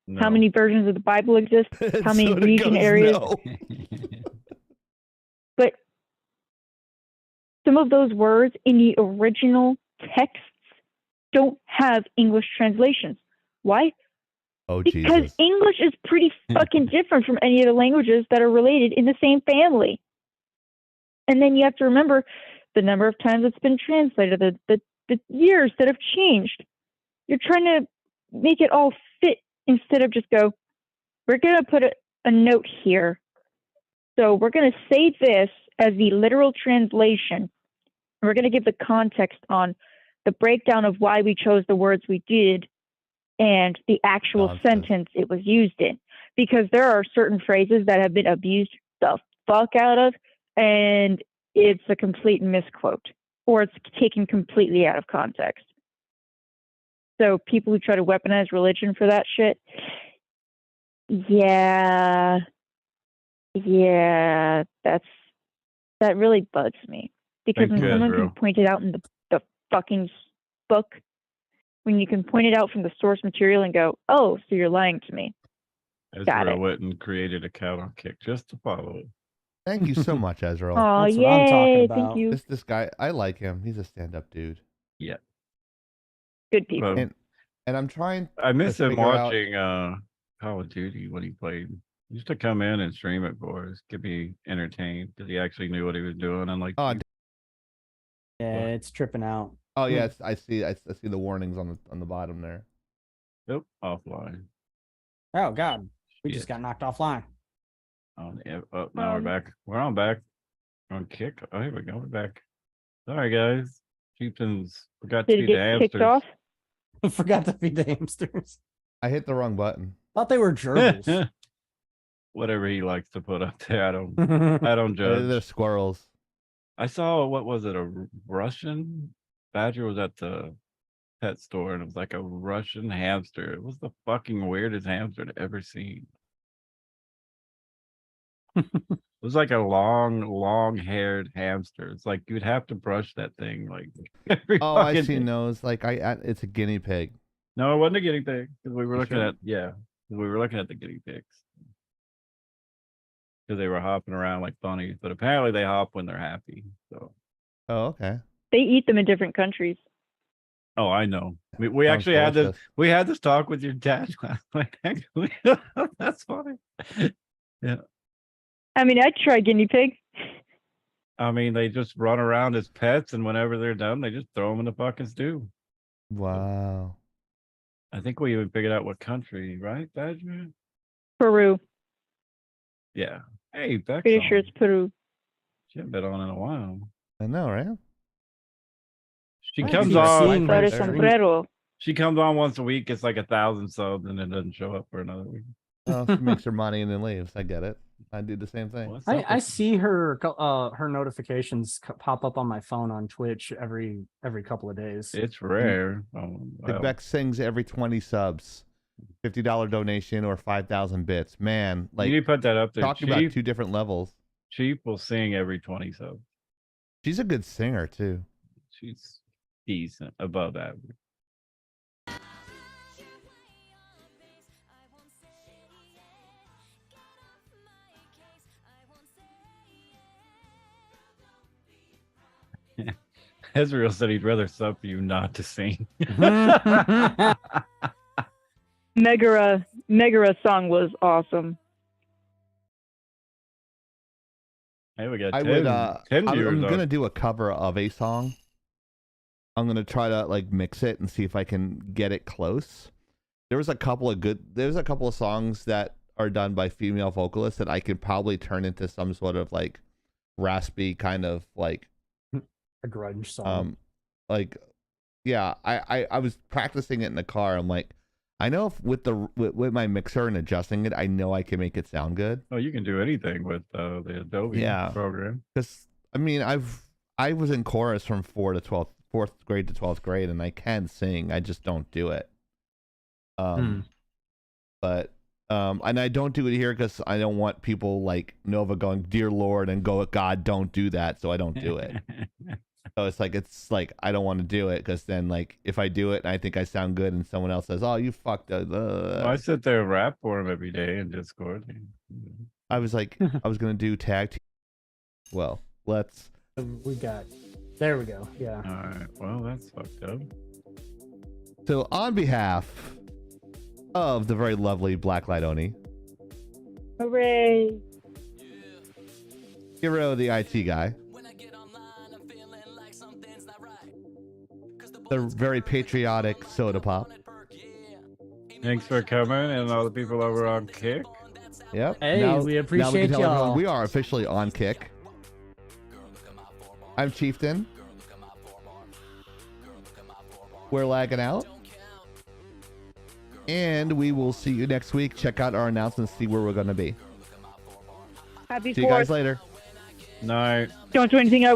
No. How many versions of the Bible exist? How many Soda region goes, areas? no. But some of those words in the original texts don't have English translations. Why? Oh Because Jesus. English is pretty fucking different from any of the languages that are related in the same family. And then you have to remember the number of times it's been translated, the years that have changed. You're trying to make it all fit instead of just go, we're going to put a note here. So we're going to say this as the literal translation. And we're going to give the context on the breakdown of why we chose the words we did and the actual Nonsense. sentence it was used in. Because there are certain phrases that have been abused the fuck out of, and it's a complete misquote, or it's taken completely out of context. So people who try to weaponize religion for that shit, yeah, that really bugs me. Because Thank when you, someone can Ezreal. point it out in the fucking book, when you can point it out from the source material and go, oh, so you're lying to me. Got Ezra it. went and created a counter kick just to follow it. Thank you so much, Ezreal. Oh, That's what I'm talking yay, about. thank you. This guy, I like him. He's a stand-up dude. Yeah. Good people. Well, And I'm trying. I miss to him figure out- watching Call of Duty when he played. He used to come in and stream it for us, get me entertained because he actually knew what he was doing. Unlike Oh, Yeah, it's tripping out. oh yeah, I see the warnings on the bottom there. nope, offline. Oh God, we just Shit. got knocked offline. Oh, now we're back. We're on back. We're on kick. Oh, here we go. We're back. Sorry, guys. Chieftains forgot to Did it feed the get kicked hamsters. off? Forgot to feed the hamsters. I hit the wrong button. Thought they were gerbils. Whatever he likes to put up there, I don't They're judge. squirrels. I saw, what was it, a Russian badger was at the pet store, and it was like a Russian hamster. It was the fucking weirdest hamster I'd ever seen. It was like a long-haired hamster. It's like you'd have to brush that thing like every Oh, I fucking seen day. those. Like it's a guinea pig. No, it wasn't a guinea pig because we were You looking sure? at we were looking at the guinea pigs because they were hopping around like bunnies, but apparently they hop when they're happy. So, Oh, okay. They eat them in different countries. oh, I know. We Sounds actually had this. delicious. We had this talk with your dad last night. Actually, that's funny. Yeah, I mean, I'd try guinea pig. I mean they just run around as pets, and whenever they're done, they just throw them in the fucking stew. Wow. I think we even figured out what country, right, Badger? Peru. Yeah. Hey, Beck's Pretty sure on. it's Peru. She hasn't been on in a while. I know, right? She I comes keep on. seeing Flores her stream. sombrero. She comes on once a week. It's like 1,000 subs, and it doesn't show up for another week. Well, she makes her money and then leaves. I get it. I do the same thing. What's up I with- see her her notifications pop up on my phone on Twitch every couple of days. It's rare. Oh, Big wow. Beck sings every 20 subs, $50 donation or 5,000 bits. Man, you like need to put that up there. talking about two different levels. Chief will sing every 20 subs. She's a good singer too. She's decent, above average. Ezreal said he'd rather sub for you not to sing. Megara song was awesome. Hey, we got I 10, would 10 I'm viewers gonna on. do a cover of a song. I'm gonna try to like mix it and see if I can get it close. There's a couple of songs that are done by female vocalists that I could probably turn into some sort of like raspy kind of like A grunge song. like yeah, I was practicing it in the car. I'm like, I know if with my mixer and adjusting it, I know I can make it sound good. Oh, you can do anything with the Adobe program. Because I mean, I was in chorus from 4th grade to 12th grade, and I can sing. I just don't do it. But and I don't do it here because I don't want people like Nova going, "Dear Lord," and go, "God, don't do that." So I don't do it. So it's like I don't want to do it because then like if I do it and I think I sound good and someone else says, "Oh, you fucked up," Well, I sit there and rap for him every day in Discord. I was like, I was gonna do tag team. Well, let's. There we go. Yeah. All right. Well, that's fucked up. So on behalf of the very lovely Blacklight Oni, Hooray! Hero, the IT guy, the very patriotic Soda Pop. Thanks for coming, and all the people over on Kick. Yep. Hey, we appreciate can tell everyone y'all. we are officially on Kick. I'm Chieftain. We're lagging out. And we will see you next week. Check out our announcements, see where we're going to be. Happy See you 4th. guys later. Night. Don't do anything I